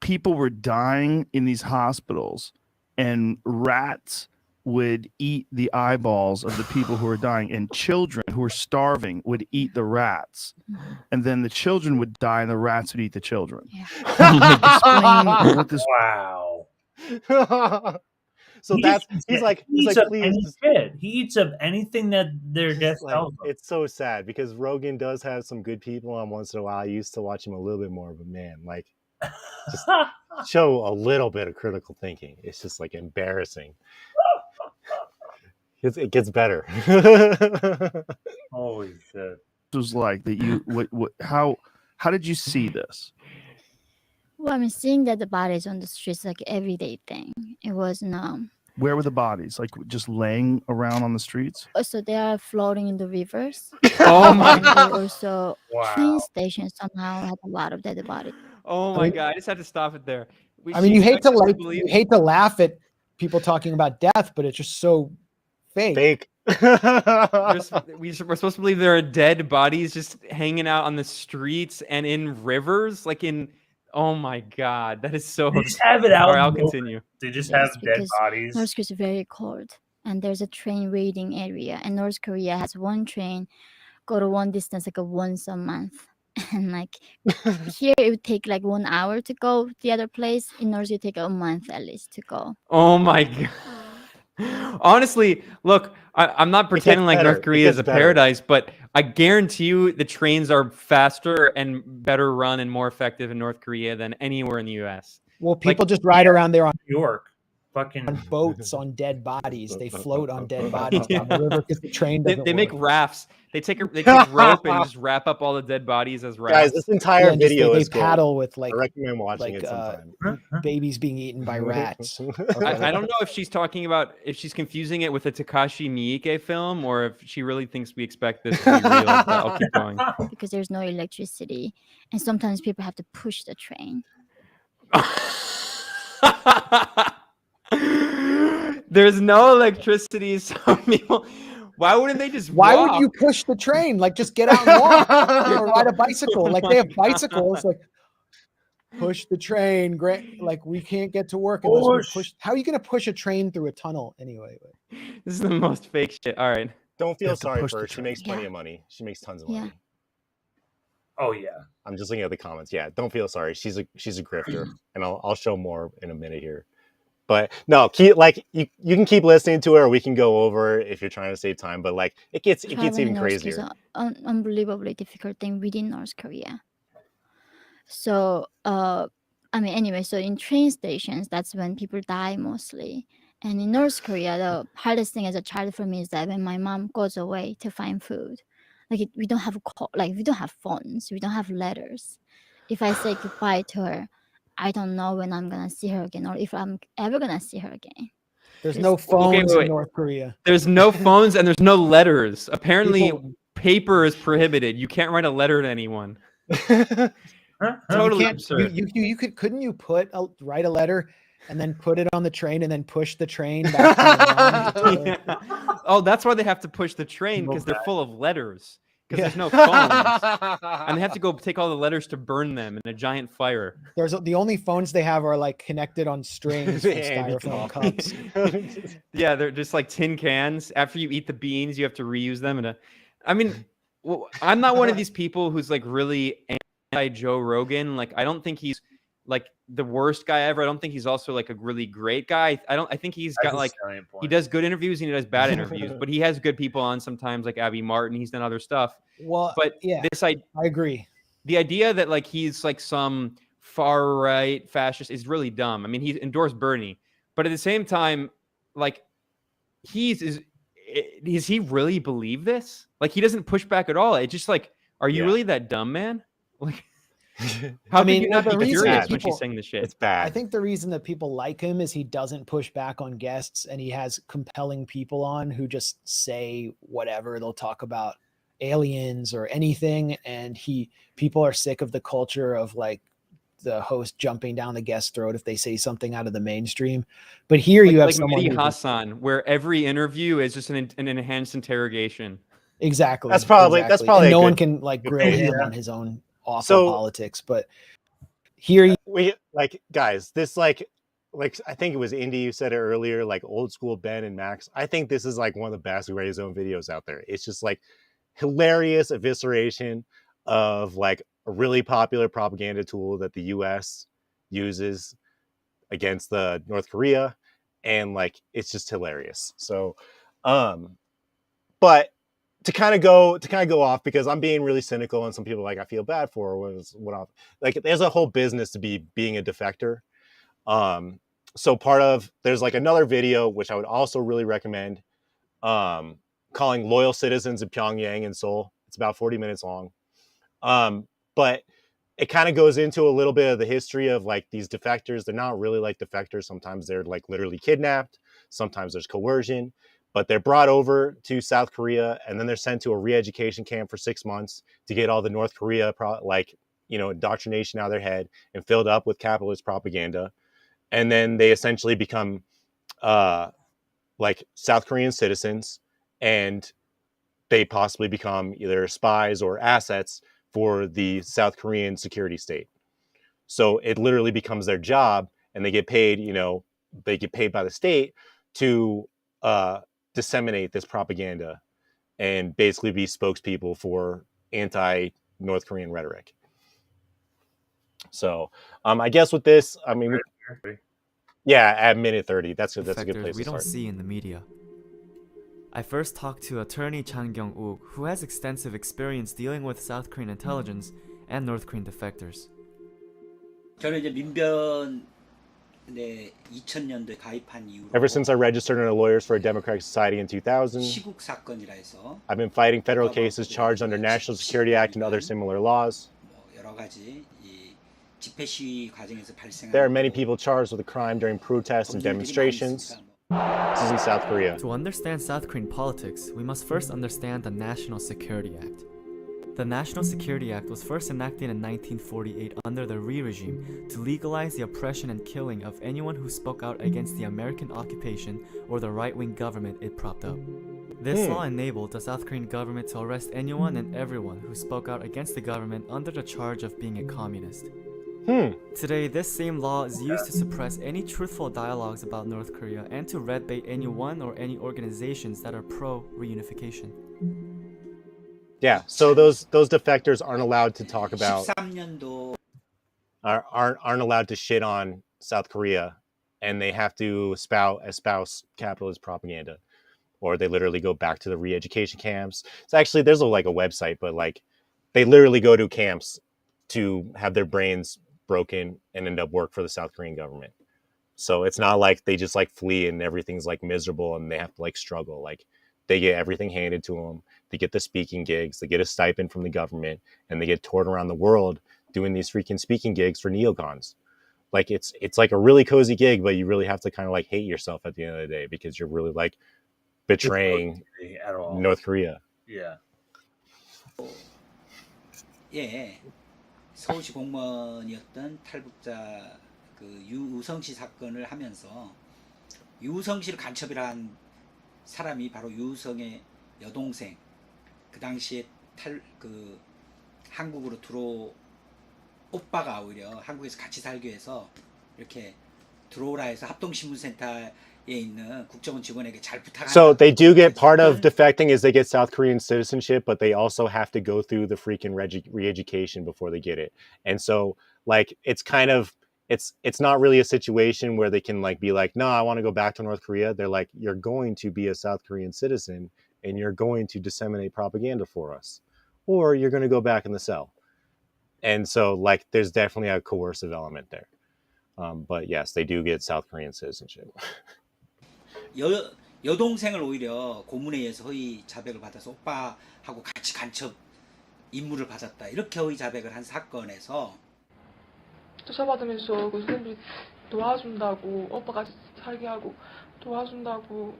people were dying in these hospitals and rats would eat the eyeballs of the people who are dying, and children who are starving would eat the rats, and then the children would die and the rats would eat the children. Explain what this Wow. So He that's eats- he's like he eats up please. any kid. He eats up anything that their guest Like, tells them. it's so sad because Rogan does have some good people on once in a while. I used to watch him a little bit more, but man, like just show a little bit of critical thinking. It's just like embarrassing. It gets better. Holy was like that you how did you see this? Well, I mean, seeing that the bodies on the streets like everyday thing. It was Where were the bodies? Like just laying around on the streets? also they are floating in the rivers. Oh my And god. also train stations somehow had a lot of dead bodies. Oh my god. I just had to stop it there. I mean, you hate to believe laugh at people talking about death, but it's just so fake. we're supposed to believe there are dead bodies just hanging out on the streets and in rivers, like in. Oh my god, that is so. They just have it out. All right, I'll continue. They just have dead Because bodies. North Korea is very cold, and there's a train waiting area, and North Korea has one train go to one distance like once a month, and like here it would take like 1 hour to go to the other place. In North Korea, it take a month at least to go. Oh my god. Honestly, look, I'm not pretending like North Korea is a paradise, but I guarantee you the trains are faster and better run and more effective in North Korea than anywhere in the U.S. Well, people just ride around there on New York, fucking on boats on dead bodies. They float on dead bodies down the river because the train doesn't They make work. rafts. They take rope and just wrap up all the dead bodies as rafts. Guys, this entire and just video they is cool. paddle with like I recommend watching it sometime. babies being eaten by rats. I don't know if she's talking about if she's confusing it with a Takashi Miike film or if she really thinks we expect this to be real. But I'll keep going. Because there's no electricity, and sometimes people have to push the train. There's no electricity, so people. Why wouldn't they just? Why walk? would you push the train? Like, just get out and walk or ride a bicycle. Like, they have bicycles. Like, push the train. Great. Like, we can't get to work unless we push. How are you going to push a train through a tunnel anyway? This is the most fake shit. All right. Don't You feel have to sorry push for the her. She train. makes plenty of money. She makes tons of Yeah. money. Oh yeah. I'm just looking at the comments. Yeah, don't feel sorry. She's a grifter, and I'll show more in a minute here. But no, keep like you can keep listening to her, or we can go over if you're trying to save time. But like it gets Traveling even in North Korea is crazier. an unbelievably difficult thing within North Korea. So, I mean, anyway, so in train stations, that's when people die mostly. And in North Korea, the hardest thing as a child for me is that when my mom goes away to find food, like we don't have we don't have phones, we don't have letters. If I say goodbye to her, I don't know when I'm gonna see her again, or if I'm ever gonna see her again. There's no phones wait. in North Korea. There's no phones and there's no letters. Apparently, People- paper is prohibited. You can't write a letter to anyone. Totally absurd. You couldn't you write a letter and then put it on the train and then push the train back to the line? Yeah. Oh, that's why they have to push the train because they're full of letters. Because there's no phones, and they have to go take all the letters to burn them in a giant fire. There's the only phones they have are like connected on strings with styrofoam cups. Yeah, they're just like tin cans. After you eat the beans, you have to reuse them. I mean, I'm not one of these people who's like really anti Joe Rogan. Like, I don't think he's like the worst guy ever. I don't think he's also like a really great guy. I think he's got like he does good interviews and he does bad interviews, but he has good people on sometimes, like Abby Martin. He's done other stuff. Well, but yeah, I agree. The idea that like he's like some far right fascist is really dumb. I mean, he endorsed Bernie, but at the same time, like does he really believe this? Like he doesn't push back at all. It's just like, are you really that dumb, man? Like. How can you not be curious when she's saying this shit? It's bad. I think the reason that people like him is he doesn't push back on guests and he has compelling people on who just say whatever. They'll talk about aliens or anything, and people are sick of the culture of like the host jumping down the guest's throat if they say something out of the mainstream. But here you have someone Mehdi Hassan, where every interview is just an enhanced interrogation. Exactly. That's probably and no one can like grill him on his own awful politics, but here we like guys, this like I think it was Indy who said it earlier, like old school Ben and Max. I think this is like one of the best Gray Zone videos out there. It's just like hilarious evisceration of like a really popular propaganda tool that the US uses against the North Korea, and like it's just hilarious. So but to kind of go off, because I'm being really cynical and some people like I feel bad for like there's a whole business to being a defector. So there's like another video which I would also really recommend, calling loyal citizens of Pyongyang and Seoul. about 40 minutes long. But it kind of goes into a little bit of the history of like these defectors. They're not really like defectors. Sometimes they're like literally kidnapped. Sometimes there's coercion, but they're brought over to South Korea and then they're sent to a re-education camp for 6 months to get all the North Korea, indoctrination out of their head and filled up with capitalist propaganda. And then they essentially become like South Korean citizens, and they possibly become either spies or assets for the South Korean security state. So it literally becomes their job, and they get paid, they get paid by the state to disseminate this propaganda and basically be spokespeople for anti-North Korean rhetoric. So I guess with this, I mean, yeah, at minute 30, that's a good place to start. We don't see in the media. I first talked to attorney Chang Kyung-uk, who has extensive experience dealing with South Korean intelligence and North Korean defectors. 저는 이제 민변에 2000년도에 가입한 이후로 Ever since I registered under Lawyers for a Democratic Society in 2000, 시국 사건이라 해서 I've been fighting federal cases charged under National Security Act and other similar laws. 여러 가지 이 집회 시위 과정에서 발생한 There are many people charged with a crime during protests and demonstrations. This is in South Korea. To understand South Korean politics, we must first understand the National Security Act. The National Security Act was first enacted in 1948 under the Rhee regime to legalize the oppression and killing of anyone who spoke out against the American occupation or the right-wing government it propped up. This law enabled the South Korean government to arrest anyone and everyone who spoke out against the government under the charge of being a communist. Today, this same law is used to suppress any truthful dialogues about North Korea and to red bait anyone or any organizations that are pro-reunification. Yeah, so those defectors aren't allowed to talk about, aren't allowed to shit on South Korea, and they have to espouse capitalist propaganda, or they literally go back to the re-education camps. So actually, there's a website, but like they literally go to camps to have their brains broken and end up work for the South Korean government. So it's not like they just like flee and everything's like miserable and they have to like struggle. Like they get everything handed to them. They get the speaking gigs, they get a stipend from the government, and they get toured around the world doing these freaking speaking gigs for neocons. Like it's like a really cozy gig, but you really have to kind of like hate yourself at the end of the day because you're really like betraying North Korea. Yeah. 예. 서울시 공무원이었던 탈북자 그 유우성 씨 사건을 하면서 유우성 씨를 간첩이라 한 사람이 바로 유우성의 여동생, 그 당시에 한국으로 오빠가 오히려 한국에서 같이 살기 위해서 이렇게 들어오라 해서 합동신문센터에 있는 국정원 직원에게 잘 부탁하는. So they do get part of defecting is they get South Korean citizenship, but they also have to go through the freaking re-education before they get it. And so like it's kind of it's not really a situation where they can like be like, no, I want to go back to North Korea. They're like, you're going to be a South Korean citizen and you're going to disseminate propaganda for us, or you're going to go back in the cell. And so like there's definitely a coercive element there. But yes, they do get South Korean citizenship. 여동생을 오히려 고문에 의해서 허위 자백을 받아서 오빠하고 같이 간첩 임무를 받았다, 이렇게 허위 자백을 한 사건에서 조사받으면서 그 선생님이 도와준다고, 오빠가 살게 하고 도와준다고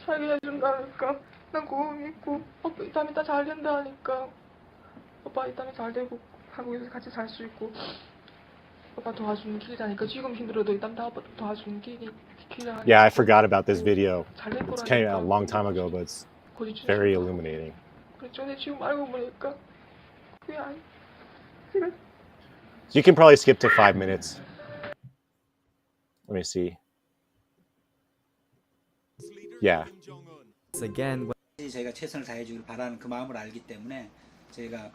살게 해준다니까 난 그거 믿고 오빠 이따 잘 된다 하니까 오빠 이따 잘 되고 한국에서 같이 살 수 있고 오빠 도와주는 길이라니까 지금 힘들어도 이따 다 오빠 도와주는 길이. Yeah, I forgot about this video. It's came out a long time ago, but it's very illuminating. You can probably skip to 5 minutes. Let me see. Yeah. Again, 저희가 최선을 다해주길 바라는 그 마음을 알기 때문에 저희가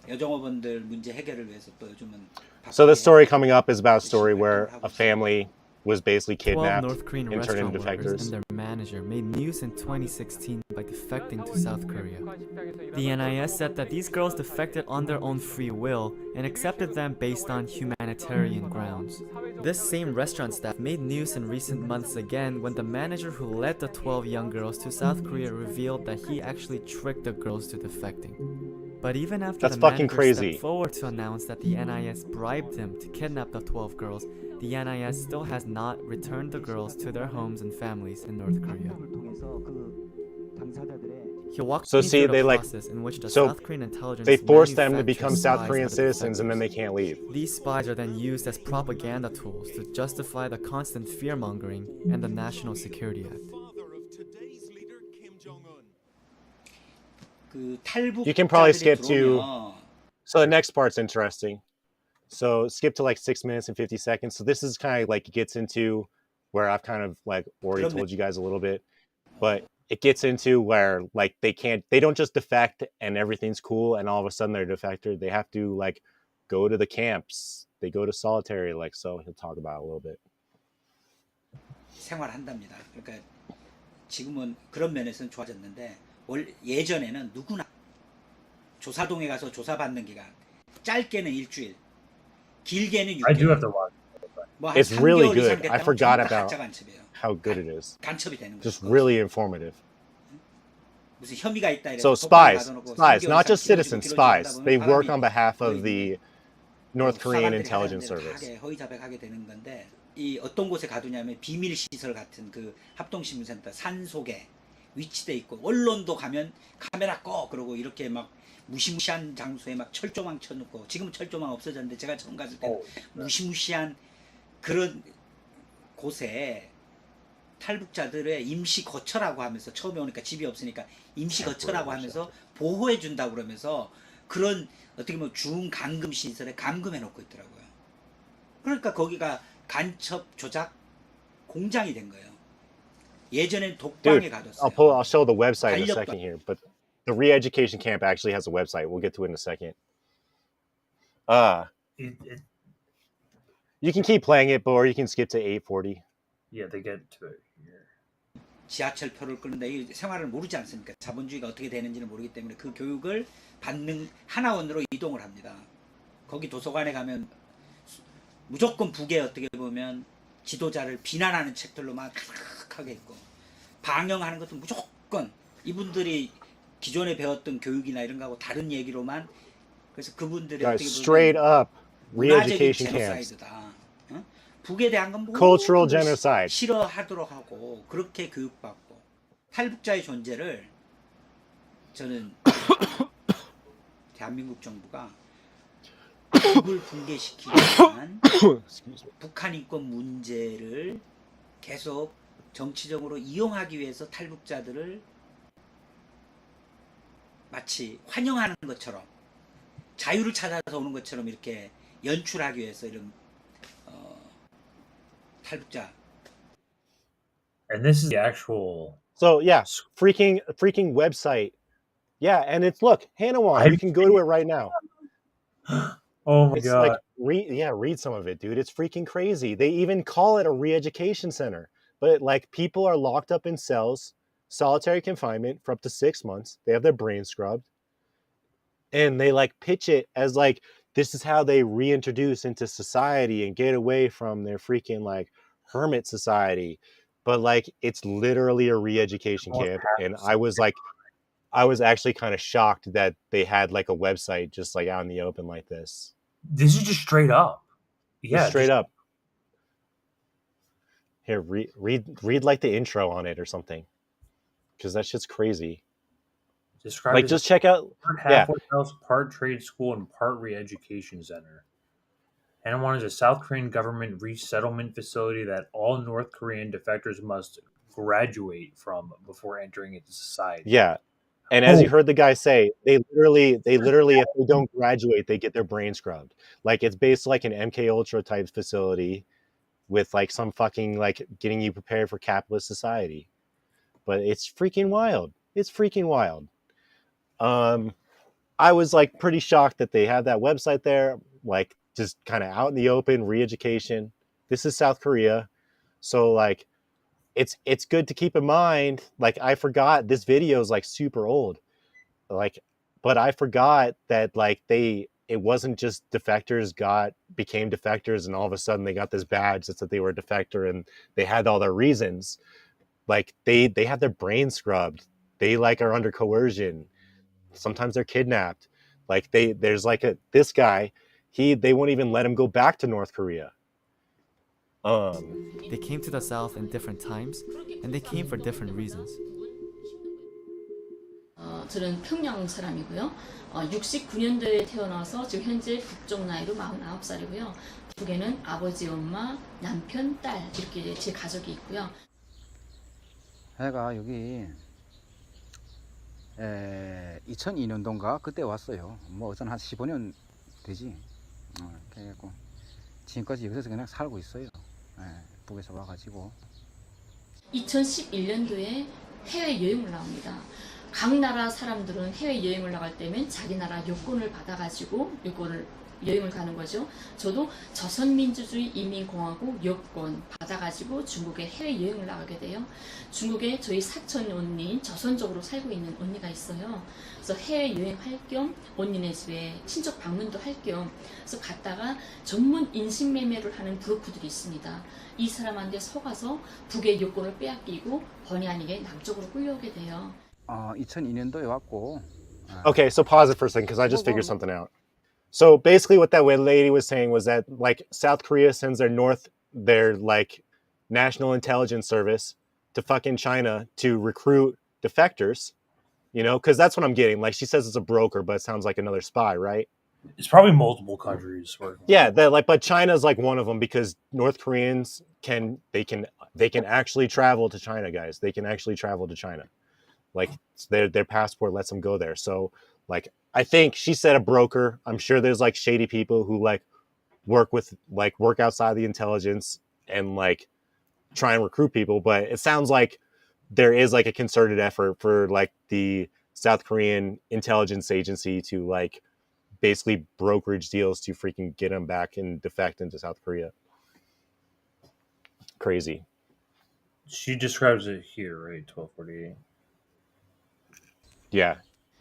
여종업원들 문제 해결을 위해서 또 요즘은. So the story coming up is about a story where a family was basically 12 kidnapped North Korean and turned into restaurant workers defectors. and their manager made news in 2016 by defecting to South Korea. The NIS said that these girls defected on their own free will and accepted them based on humanitarian grounds. This same restaurant staff made news in recent months again when the manager who led the 12 young girls to South Korea revealed that he actually tricked the girls to defecting. But even after That's the fucking manager crazy. stepped forward to announce that the NIS bribed him to kidnap the 12 girls, the NIS still has not returned the girls to their homes and families in North Korea. He walked So me see, through the they like, process in which the so South Korean intelligence they force them to manufactures become South spies Korean out of citizens and then they defectors. can't leave. These spies are then used as propaganda tools to justify the constant fear-mongering and the National Security Act. You can probably skip to, so the next part's interesting. So skip to like 6 minutes and 50 seconds. So this is kind of like, it gets into where I've kind of like already told you guys a little bit, but it gets into where like they don't just defect and everything's cool and all of a sudden they're a defector. They have to like go to the camps. They go to solitary, like, so he'll talk about it a little bit. 생활한답니다. 그러니까 지금은 그런 면에서는 좋아졌는데 예전에는 누구나 조사동에 가서 조사받는 기간 짧게는 일주일, 길게는 6개월. I do have to watch. 뭐한 It's really 3개월 이상 good. I 됐다면 forgot 전부 다 about 가짜 간첩이에요. how good it is. 간첩이 되는 거예요. Just really informative. 무슨 혐의가 있다 이래서 So 독방에 spies, 가둬놓고 spies, 3개월 not 이상 just 길어지고 citizens, 길어지고 spies. 하다 보면 They work 사람이 on behalf of 거의 the North Korean 수사관들이 intelligence 하는 대로 다 service. 하게 허위 자백하게 되는 건데 이 어떤 곳에 가두냐면 비밀 시설 같은 그 합동신문센터 산속에 위치돼 있고 언론도 가면 카메라 꺼 그러고 이렇게 막 무시무시한 장소에 막 철조망 쳐놓고 지금은 철조망 없어졌는데 제가 처음 갔을 때 무시무시한 그런 곳에 탈북자들의 임시 거처라고 하면서 처음에 오니까 집이 없으니까 임시 거처라고 하면서 보호해 준다고 그러면서 그런 어떻게 보면 중감금 시설에 감금해 놓고 있더라고요. 그러니까 거기가 간첩 조작 공장이 된 거예요. 예전엔 독방에 Dude, 가뒀어요. I'll show the website in a 달력방. second here, but the re-education camp actually has a website. We'll get to it in a second. You can keep playing it, or you can skip to 8:40. Yeah, they get to it here. 지하철표를 끊는다. 이 생활을 모르지 않습니까? 자본주의가 어떻게 되는지는 모르기 때문에 그 교육을 받는 하나원으로 이동을 합니다. 거기 도서관에 가면 무조건 북에 어떻게 보면 지도자를 비난하는 책들로만 가득하게 있고 방영하는 것도 무조건 이분들이 기존에 배웠던 교육이나 이런 거하고 다른 얘기로만 그래서 그분들이 Guys, 어떻게 straight 보면 up re-education camps. 제노사이드다. 어? 북에 대한 건 Cultural 모두 genocide. 싫어하도록 하고 그렇게 교육받고 탈북자의 존재를 저는 대한민국 정부가 북을 붕괴시키기 위한 북한 인권 문제를 계속 정치적으로 이용하기 위해서 탈북자들을 마치 환영하는 것처럼 자유를 찾아서 오는 것처럼 이렇게 연출하기 위해서 이런 탈북자. And this is the actual. So yeah, freaking website. Yeah, and it's look, Hanawan, you can go to it right now. Oh my It's god. like read some of it, dude. It's freaking crazy. They even call it a re-education center. But like people are locked up in cells, solitary confinement for up to 6 months. They have their brains scrubbed. And they like pitch it as like this is how they reintroduce into society and get away from their freaking like hermit society. But like it's literally a re-education camp. And I was actually kind of shocked that they had like a website just like out in the open like this. This is just straight up. Yeah, Just straight up. Here, read like the intro on it or something, because that shit's crazy. Describe like it just as check out. part Yeah, halfway house, part trade school, and part re-education center. Hanawan is a South Korean government resettlement facility that all North Korean defectors must graduate from before entering into society. yeah. And as you heard the guy say, they literally, if they don't graduate, they get their brain scrubbed. Like it's based like an MK Ultra type facility with like some fucking like getting you prepared for capitalist society. But it's freaking wild. It's freaking wild. I was like pretty shocked that they have that website there, like just kind of out in the open, re-education. This is South Korea. So like, it's good to keep in mind. Like, I forgot this video is like super old, like, but I forgot that like it wasn't just defectors became defectors and all of a sudden they got this badge that said they were a defector and they had all their reasons. Like they have their brains scrubbed. They like are under coercion. Sometimes they're kidnapped. Like there's like this guy, they won't even let him go back to North Korea. They came to the South in different times, and they came for different reasons. 저는 평양 사람이고요. 69년도에 태어나서 지금 현재 국적 나이로 49살이고요. 북에는 아버지, 엄마, 남편, 딸 이렇게 제 가족이 있고요. 제가 여기 2002년도인가 그때 왔어요. 뭐 어전 한 15년 되지. 그래갖고 지금까지 여기서 그냥 살고 있어요. 북에서 와가지고 2011년도에 해외 여행을 나옵니다. 각 나라 사람들은 해외 여행을 나갈 때면 자기 나라 여권을 받아가지고 여행을 가는 거죠. 저도 조선민주주의 인민공화국 여권 받아가지고 중국에 해외 여행을 나가게 돼요. 중국에 저희 사촌 언니, 조선족으로 살고 있는 언니가 있어요. 그래서 해외 여행할 겸 언니네 집에 친척 방문도 할 겸 그래서 갔다가 전문 인신매매를 하는 브로커들이 있습니다. 이 사람한테 속아서 북의 여권을 빼앗기고 본의 아니게 남쪽으로 끌려오게 돼요. 2002년도에 왔고. Okay, so pause it for a second because I just figured something out. So basically what that lady was saying was that like South Korea sends their like national intelligence service to fucking China to recruit defectors, you know, because that's what I'm getting. Like she says it's a broker, but it sounds like another spy, right? It's probably multiple countries. Yeah, but China's like one of them because North Koreans can actually travel to China, guys. They can actually travel to China. Like their passport lets them go there. So like I think she said a broker. I'm sure there's like shady people who like work outside the intelligence and like try and recruit people. But it sounds like there is like a concerted effort for like the South Korean intelligence agency to like basically brokerage deals to freaking get them back and defect into South Korea. Crazy. She describes it here, right? 1248. Yeah.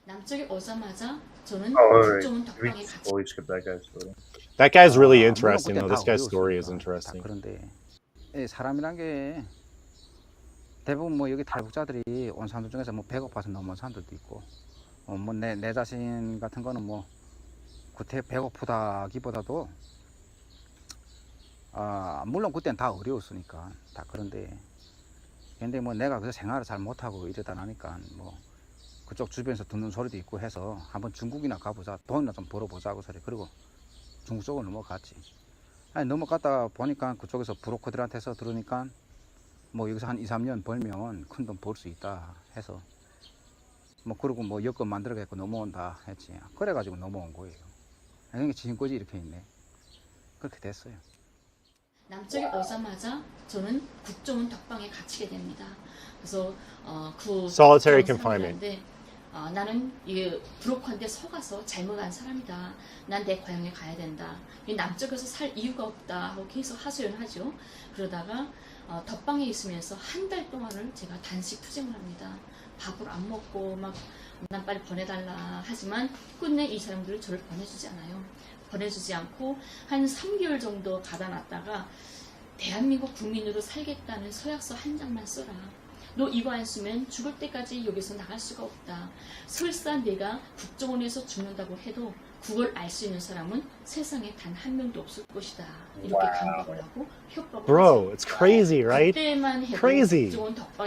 남쪽에 오자마자 저는 Alright. 국정원 We 덕방에 같이 always skip that guy's story. That guy's really interesting though. This guy's story is interesting. 그런데 사람이란 게 대부분 뭐 여기 탈북자들이 온 사람들 중에서 뭐 배고파서 넘어온 사람들도 있고, 뭐 내 자신 같은 거는 뭐 그때 배고프다기보다도 물론 그때는 다 어려웠으니까 다 그런데 뭐 내가 그래서 생활을 잘 못하고 이러다 나니까 뭐 그쪽 주변에서 듣는 소리도 있고 해서 한번 중국이나 가보자, 돈이나 좀 벌어보자고 소리. 그리고 중국 쪽으로 넘어갔지. 아니 넘어갔다 보니까 그쪽에서 브로커들한테서 들으니까 뭐 여기서 한 2, 3년 벌면 큰 돈 벌 수 있다 해서 뭐 그러고 뭐 여권 만들어갖고 넘어온다 했지. 그래가지고 넘어온 거예요. 그러니까 지금까지 이렇게 있네. 그렇게 됐어요. 남쪽에 오자마자 저는 국정원 덕방에 갇히게 됩니다. 그래서 그 Solitary confinement. 나는 이 브로커한테 속아서 잘못한 사람이다. 난 내 고향에 가야 된다. 남쪽에서 살 이유가 없다 하고 계속 하소연하죠. 그러다가 덕방에 있으면서 한 달 동안을 제가 단식 투쟁을 합니다. 밥을 안 먹고 막 난 빨리 보내달라 하지만 끝내 이 사람들은 저를 보내주지 않아요. 보내주지 않고 한 3개월 정도 가다 놨다가 대한민국 국민으로 살겠다는 서약서 한 장만 써라. 너 이거 안 쓰면 죽을 때까지 여기서 나갈 수가 없다. 설사 내가 국정원에서 죽는다고 해도 그걸 알 수 있는 사람은 세상에 단 한 명도 없을 것이다. 이렇게 강박을 하고 협박을 Bro, it's crazy, right? Crazy.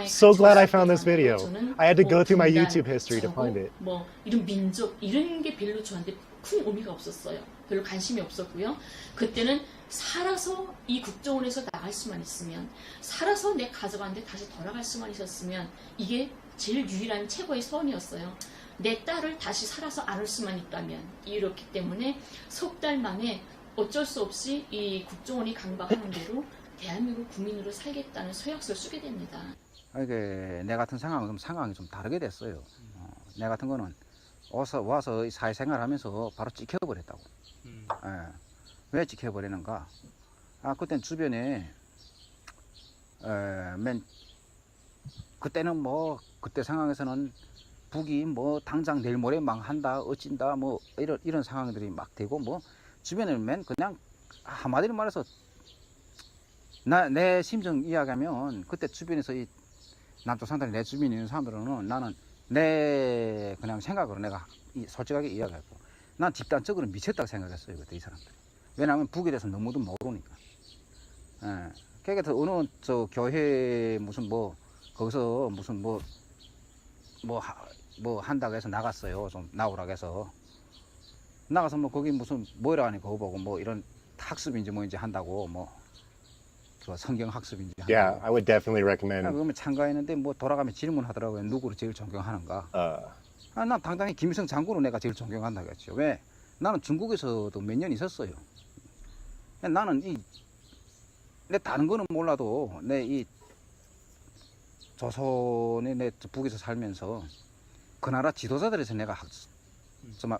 So glad I found this video. I had to go through my YouTube history to find it. 뭐 이런 민족 이런 게 별로 저한테 큰 의미가 없었어요. 별로 관심이 없었고요. 그때는 살아서 이 국정원에서 나갈 수만 있으면, 살아서 내 가족한테 다시 돌아갈 수만 있었으면 이게 제일 유일한 최고의 소원이었어요. 내 딸을 다시 살아서 안을 수만 있다면. 이렇기 때문에 석 달 만에 어쩔 수 없이 이 국정원이 강박하는 대로 대한민국 국민으로 살겠다는 서약서를 쓰게 됩니다. 이게 내 같은 상황이 좀 다르게 됐어요. 내 같은 거는 와서 사회생활하면서 바로 찍혀버렸다고. 왜 찍혀버리는가? 그땐 주변에 맨 그때는 뭐 그때 상황에서는 북이 뭐 당장 내일 모레 망한다 어찐다 뭐 이런 상황들이 막 되고 뭐 주변에는 맨 그냥 한마디로 말해서 내 심정 이야기하면 그때 주변에서 이 남쪽 상단에 내 주변에 있는 사람들은 나는 내 그냥 생각으로 내가 솔직하게 이야기하고 난 집단적으로 미쳤다고 생각했어요 그때 이 사람들이. 왜냐하면 북에 대해서 너무도 모르니까. 예. 그러니까 어느 저 교회 무슨 뭐 거기서 무슨 뭐 한다고 해서 나갔어요. 좀 나오라고 해서 나가서 뭐 거기 무슨 뭐라 하니 그거 보고 뭐 이런 학습인지 뭐인지 한다고 뭐 그 성경 학습인지 한다고. Yeah, I would definitely recommend. 그러면 참가했는데 뭐 돌아가면 질문하더라고요. 누구를 제일 존경하는가? 난 당당히 김일성 장군을 내가 제일 존경한다고 했죠. 왜? 나는 중국에서도 몇 년 있었어요. 나는 내 다른 거는 몰라도 내 이 조선에 내 북에서 살면서 그 나라 지도자들에서 내가 정말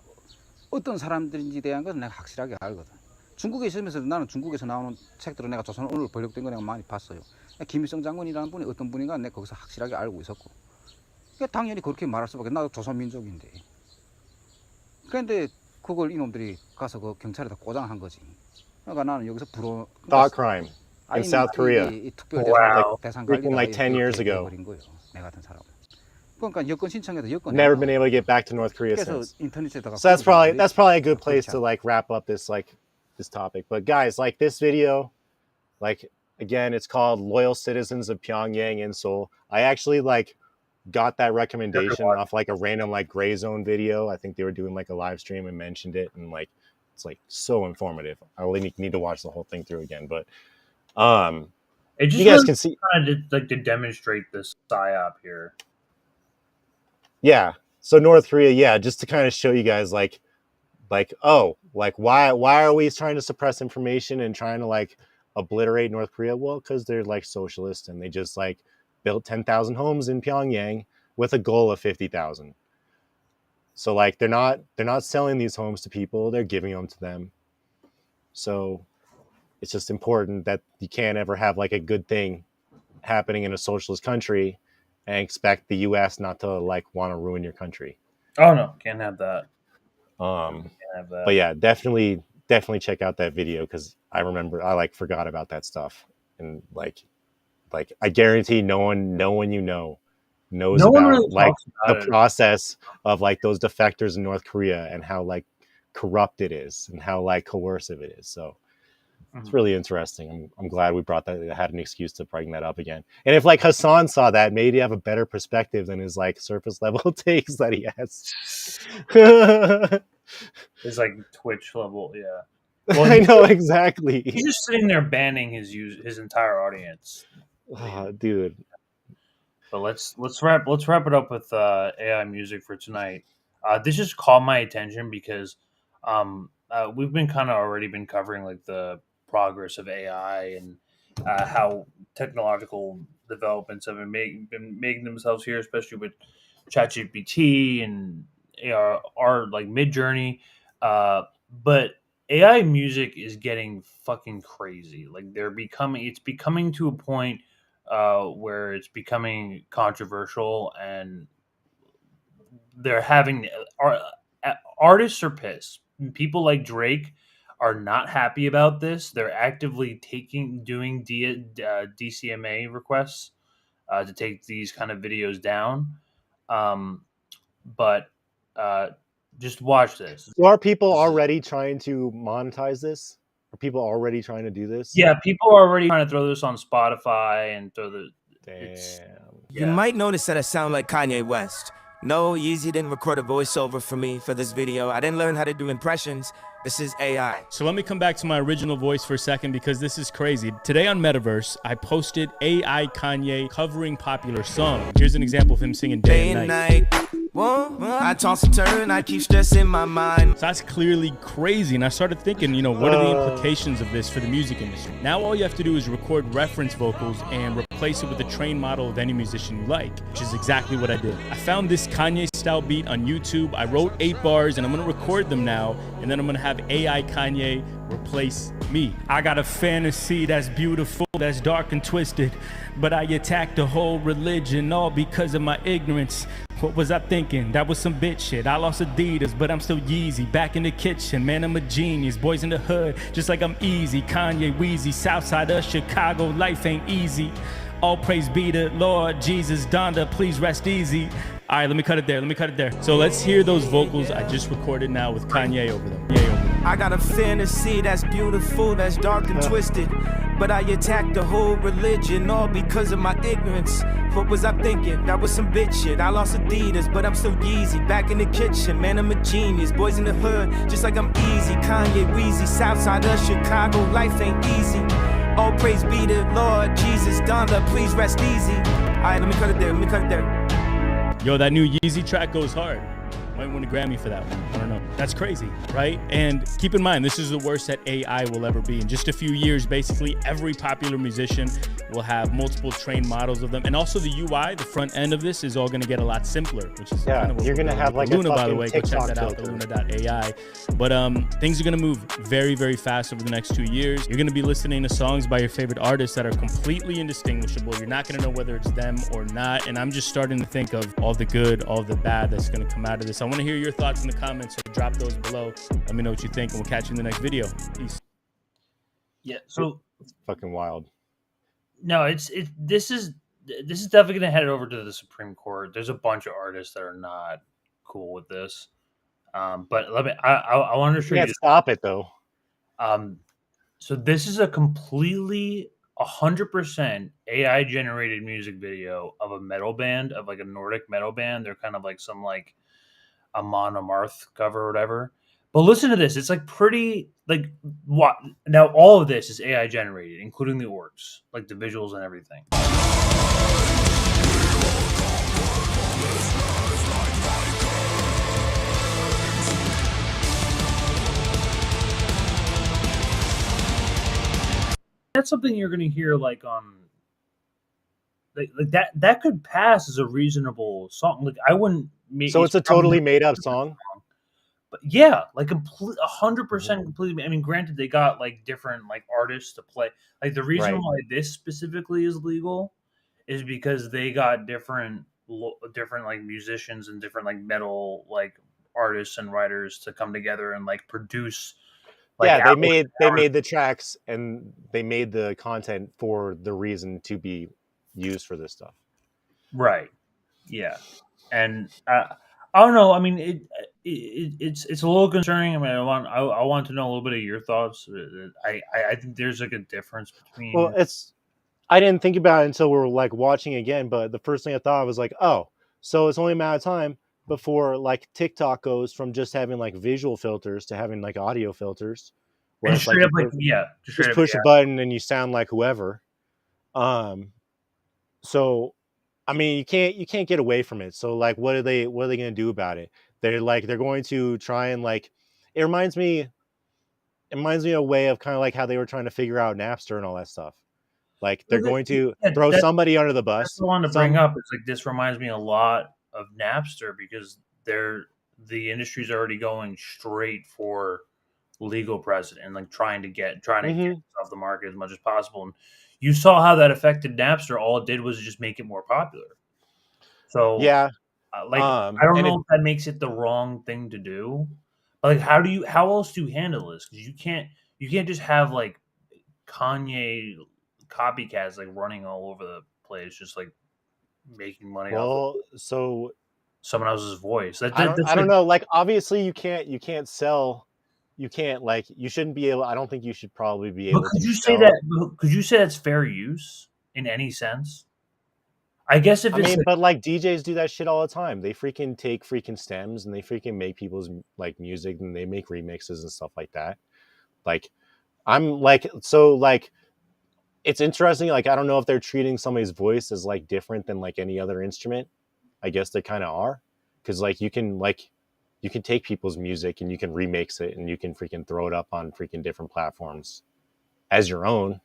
어떤 사람들인지 대한 것은 내가 확실하게 알거든. 중국에 있으면서 나는 중국에서 나오는 책들을 내가 조선 언어로 번역된 거 내가 많이 봤어요. 김일성 장군이라는 분이 어떤 분인가 내가 거기서 확실하게 알고 있었고. 당연히 그렇게 말할 수밖에. 나도 조선민족인데. 그런데 그걸 이놈들이 가서 그 경찰에다 꼬장한 거지. 그러니까 나는 여기서 Thought crime in South Korea. Wow. Freaking like 10 years ago. 내 같은 사람. 그러니까 여권 신청해서 여권. Never been able to get back to North Korea since. So that's probably a good place to like wrap up this this topic. But guys, like this video, like again, it's called Loyal Citizens of Pyongyang in Seoul. I actually like got that recommendation off like a random like Gray Zone video. I think they were doing like a live stream and mentioned it, and like it's like so informative. I really need to watch the whole thing through again. But it just you guys can see kind of like to demonstrate this psyop here. Yeah. So North Korea, yeah, just to kind of show you guys like oh, like why are we trying to suppress information and trying to like obliterate North Korea? Well, because they're like socialists and they just like built 10,000 homes in Pyongyang with a goal of 50,000. So like they're not selling these homes to people, they're giving them to them. So it's just important that you can't ever have like a good thing happening in a socialist country and expect the US not to like want to ruin your country. Oh no, can't have that. But yeah, definitely check out that video because I remember I like forgot about that stuff. And like I guarantee no one you know knows about really like the it. process of like those defectors in North Korea and how like corrupt it is and how like coercive it is. So it's really interesting. I'm glad we brought that. I had an excuse to bring that up again. And if like Hassan saw that, maybe have a better perspective than his like surface level takes that he has. It's like Twitch level, yeah. Well, I know exactly. He's just sitting there banning his entire audience. Oh, dude. But let's wrap it up with AI music for tonight. This just caught my attention because we've been kind of already been covering like the progress of AI and how technological developments have been making themselves here, especially with ChatGPT and our like Midjourney. But AI music is getting fucking crazy. Like it's becoming to a point where it's becoming controversial, and they're having artists are pissed. People like Drake are not happy about this. They're actively doing DCMA requests to take these kind of videos down. But just watch this. So are people already trying to monetize this? Are people already trying to do this? Yeah, people are already trying to throw this on Spotify and throw the. You might notice that I sound like Kanye West. No, Yeezy didn't record a voiceover for me for this video. I didn't learn how to do impressions. This is AI. So let me come back to my original voice for a second because this is crazy. Today on Metaverse, I posted AI Kanye covering popular songs. Here's an example of him singing Day and Night. Whoa, I toss and turn, I keep stressing my mind. So that's clearly crazy. And I started thinking, what are the implications of this for the music industry? Now all you have to do is record reference vocals and replace it with a trained model of any musician you like, which is exactly what I did. I found this Kanye style beat on YouTube. I wrote 8 bars and I'm gonna record them now, and then I'm gonna have AI Kanye replace me. I got a fantasy that's beautiful, that's dark and twisted, but I attacked the whole religion all because of my ignorance. What was I thinking? That was some bitch shit. I lost Adidas, but I'm still Yeezy. Back in the kitchen, man, I'm a genius. Boys in the hood, just like I'm easy. Kanye, Wheezy, Southside of Chicago, life ain't easy. All praise be to Lord Jesus. Donda, please rest easy. All right, let me cut it there. So let's hear those vocals I just recorded now with Kanye over them. I got a fantasy that's beautiful, that's dark and twisted, but I attacked the whole religion all because of my ignorance. What was I thinking? That was some bitch shit. I lost Adidas, but I'm still Yeezy. Back in the kitchen, man, I'm a genius. Boys in the hood, just like I'm easy. Kanye, Wheezy, Southside of Chicago, life ain't easy. All praise be to Lord Jesus. Donda, please rest easy. All right, let me cut it there. Yo, that new Yeezy track goes hard. Might win a Grammy for that one. I don't know. That's crazy, right? And keep in mind, this is the worst that AI will ever be. In just a few years, basically every popular musician will have multiple trained models of them. And also the UI, the front end of this, is all going to get a lot simpler, which is kind of what you're going to have like Luna, a by the way. Go check TikTok that out, the filter. Luna.ai. But things are going to move very, very fast over the next 2 years. You're going to be listening to songs by your favorite artists that are completely indistinguishable. You're not going to know whether it's them or not. And I'm just starting to think of all the good, all the bad that's going to come out of this. I want to hear your thoughts in the comments, so drop those below. Let me know what you think, and we'll catch you in the next video. Peace. Yeah, so it's fucking wild. No, this is definitely gonna head over to the Supreme Court. There's a bunch of artists that are not cool with this. But let me I want to show you. Can't stop it though. So this is a completely 100% AI generated music video of a metal band, of like a Nordic metal band. They're kind of like some like a Monomarth cover or whatever. But listen to this. It's like pretty like what now all of this is AI generated, including the orcs, like the visuals and everything. That's something you're going to hear like on like that could pass as a reasonable song. Like I wouldn't make So it's a totally made up song. But yeah, like 100% completely. I mean, granted, they got like different like artists to play. Like the reason Right. why this specifically is legal is because they got different like musicians and different like metal like artists and writers to come together and like produce. Like, Yeah, they made the tracks and they made the content for the reason to be used for this stuff. Right. Yeah. And I don't know. I mean, it's a little concerning. I mean, I want to know a little bit of your thoughts. I think there's like a difference between. Well, I didn't think about it until we were like watching again, but the first thing I thought was like, oh, so it's only a matter of time before like TikTok goes from just having like visual filters to having like audio filters. Where And it's straight up, like, you yeah, just push a button and you sound like whoever. So I mean, you can't get away from it. So like, what are they going to do about it? They're going to try and like, it reminds me a way of kind of like how they were trying to figure out Napster and all that stuff. Like they're going to throw somebody under the bus. That's what I wanted to bring up. It's like this reminds me a lot of Napster because the industry's already going straight for legal precedent and like trying to get it off the market as much as possible. And you saw how that affected Napster. All it did was just make it more popular. So yeah, like I don't know if that makes it the wrong thing to do. But like, how else do you handle this? Because you can't just have like Kanye copycats like running all over the place, just like making money off of so someone else's voice. I don't know. Like obviously you can't sell. You can't like you shouldn't be able. I don't think you should probably be able. But could you say that? Could you say that's fair use in any sense? I guess if it's but like DJs do that shit all the time. They freaking take freaking stems and they freaking make people's like music and they make remixes and stuff like that. Like I'm like so like it's interesting. Like I don't know if they're treating somebody's voice as like different than like any other instrument. I guess they kind of are because like you can take people's music and you can remix it and you can freaking throw it up on freaking different platforms as your own.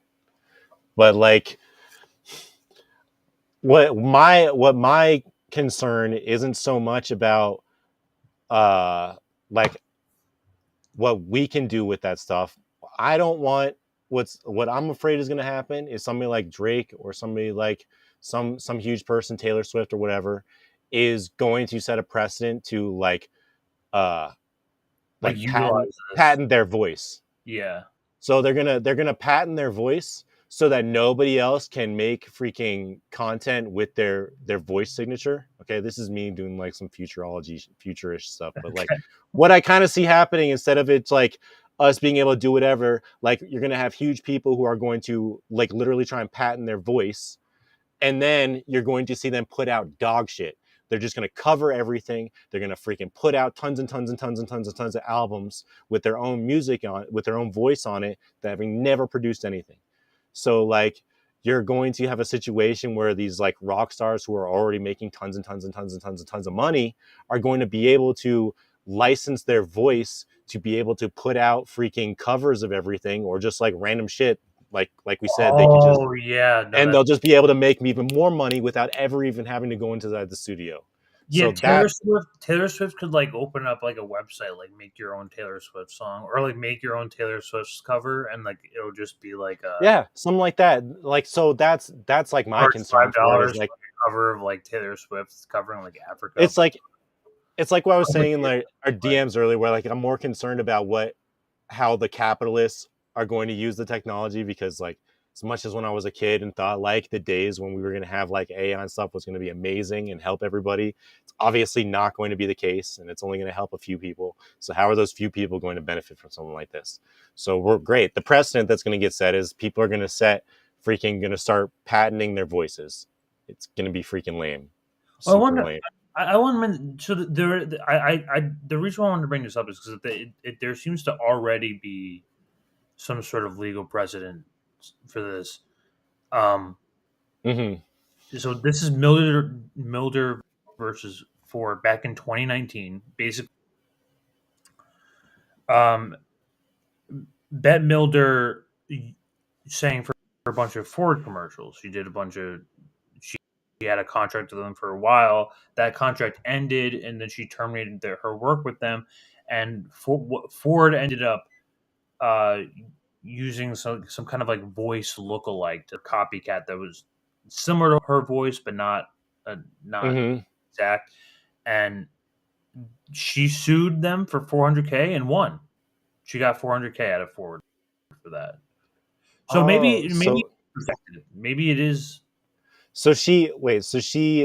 But like what my concern isn't so much about like what we can do with that stuff. I don't want what I'm afraid is going to happen is somebody like Drake or somebody like some huge person, Taylor Swift or whatever, is going to set a precedent to like patent their voice. Yeah. So they're gonna patent their voice so that nobody else can make freaking content with their voice signature. Okay, this is me doing like some futurish stuff, but like what I kind of see happening, instead of it's like us being able to do whatever, like you're gonna have huge people who are going to like literally try and patent their voice, and then you're going to see them put out dog shit. They're just going to cover everything. They're going to freaking put out tons and tons and tons and tons and tons of albums with their own music on, with their own voice on it, that having never produced anything. So like you're going to have a situation where these like rock stars who are already making tons and tons and tons and tons and tons of money are going to be able to license their voice to be able to put out freaking covers of everything, or just like random shit. Like we said, they could just, and they'll just be able to make even more money without ever even having to go into the studio. Yeah, so Taylor Swift could like open up like a website, like make your own Taylor Swift song, or like make your own Taylor Swift cover, and like it'll just be like something like that. Like so that's like my concern for it, is like a cover of like Taylor Swift covering like Africa. It's like what I was saying in like our DMs earlier, where like I'm more concerned about how the capitalists are going to use the technology, because like as much as when I was a kid and thought like the days when we were going to have like AI and stuff was going to be amazing and help everybody, it's obviously not going to be the case, and it's only going to help a few people. So how are those few people going to benefit from something like this? So we're great. The precedent that's going to get set is people are going to start patenting their voices. It's going to be freaking lame. Well, I want to mention, so the reason why I wanted to bring this up is because there seems to already be some sort of legal precedent for this. So this is Milder versus Ford back in 2019. Basically, Bette Milder sang for a bunch of Ford commercials. She had a contract with them for a while. That contract ended, and then she terminated her work with them. And Ford ended up using some kind of like voice lookalike to copycat that was similar to her voice, but not exact. And she sued them for $400K and won. She got $400K out of Ford for that. So maybe it is. So she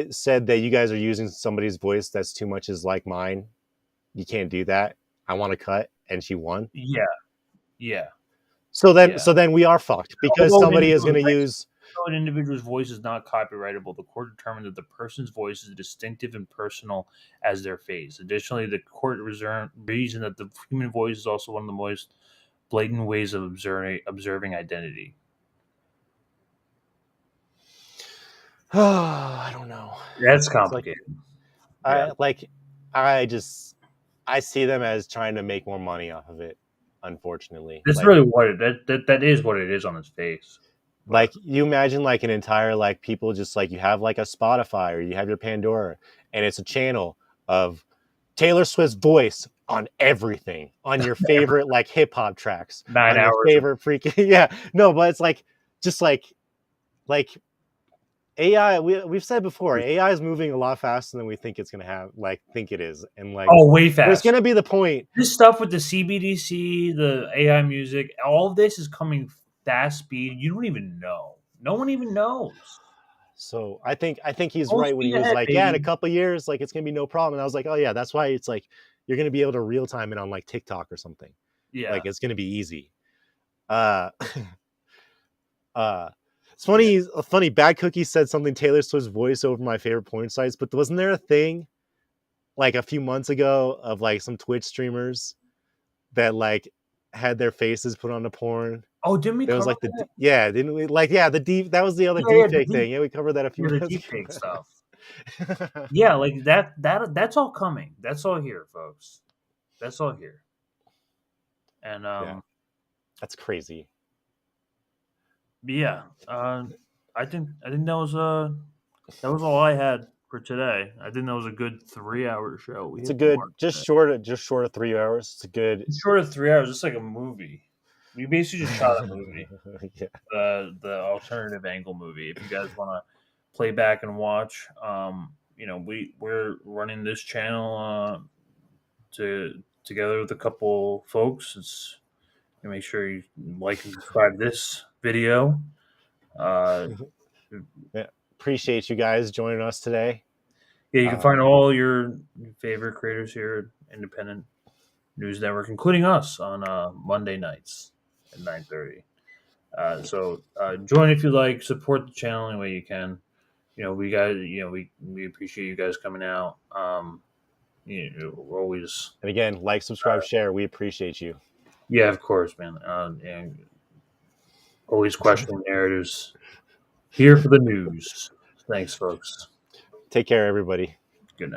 said that you guys are using somebody's voice that's too much is like mine. You can't do that. I want to cut, and she won. Yeah. So then we are fucked, because somebody is going to use. An individual's voice is not copyrightable. The court determined that the person's voice is distinctive and personal as their face. Additionally, the court reasoned that the human voice is also one of the most blatant ways of observing identity. I don't know. That's complicated. I see them as trying to make more money off of it. Unfortunately, that's really what that is what it is on its face. Like you imagine like an entire like people just like you have like a Spotify or you have your Pandora, and it's a channel of Taylor Swift's voice on everything, on your favorite like hip hop tracks, 9 hours, your favorite freaking but it's like just like AI. We've said before, AI is moving a lot faster than we think it's gonna think it is, and like way fast. There's gonna be the point. This stuff with the CBDC, the AI music, all of this is coming fast speed. You don't even know. No one even knows. So I think he's right when he was like, in a couple of years, like it's gonna be no problem. And I was like, oh yeah, that's why it's like you're gonna be able to real time it on like TikTok or something. Yeah, like it's gonna be easy. It's funny. Bad Cookie said something Taylor Swift's voice over my favorite porn sites, but wasn't there a thing like a few months ago of like some Twitch streamers that like had their faces put on the porn? Oh, didn't we? There was like that? Didn't we? Like the deep. That was the other deep fake thing. Yeah, we covered that a few months ago. Stuff. Yeah, like that's all coming. That's all here, folks. That's all here. And Yeah. That's crazy. yeah, I think that was all I had for today. I think that was a good 3-hour show. We It's a hit the good, mark just today. short of 3 hours. It's a good. It's short of 3 hours. It's like a movie. We basically just shot a movie. Yeah. The alternative angle movie. If you guys want to play back and watch, we're running this channel together with a couple folks. It's make sure you like and subscribe to this video. Yeah. Appreciate you guys joining us today. Yeah, you can find all your favorite creators here at Independent News Network, including us on Monday nights at 9:30. So join if you like. Support the channel any way you can. We appreciate you guys coming out. We're always, And again, like, subscribe, share. We appreciate you. yeah, of course, man. And always questioning narratives. Here for the news. Thanks, folks. Take care, everybody.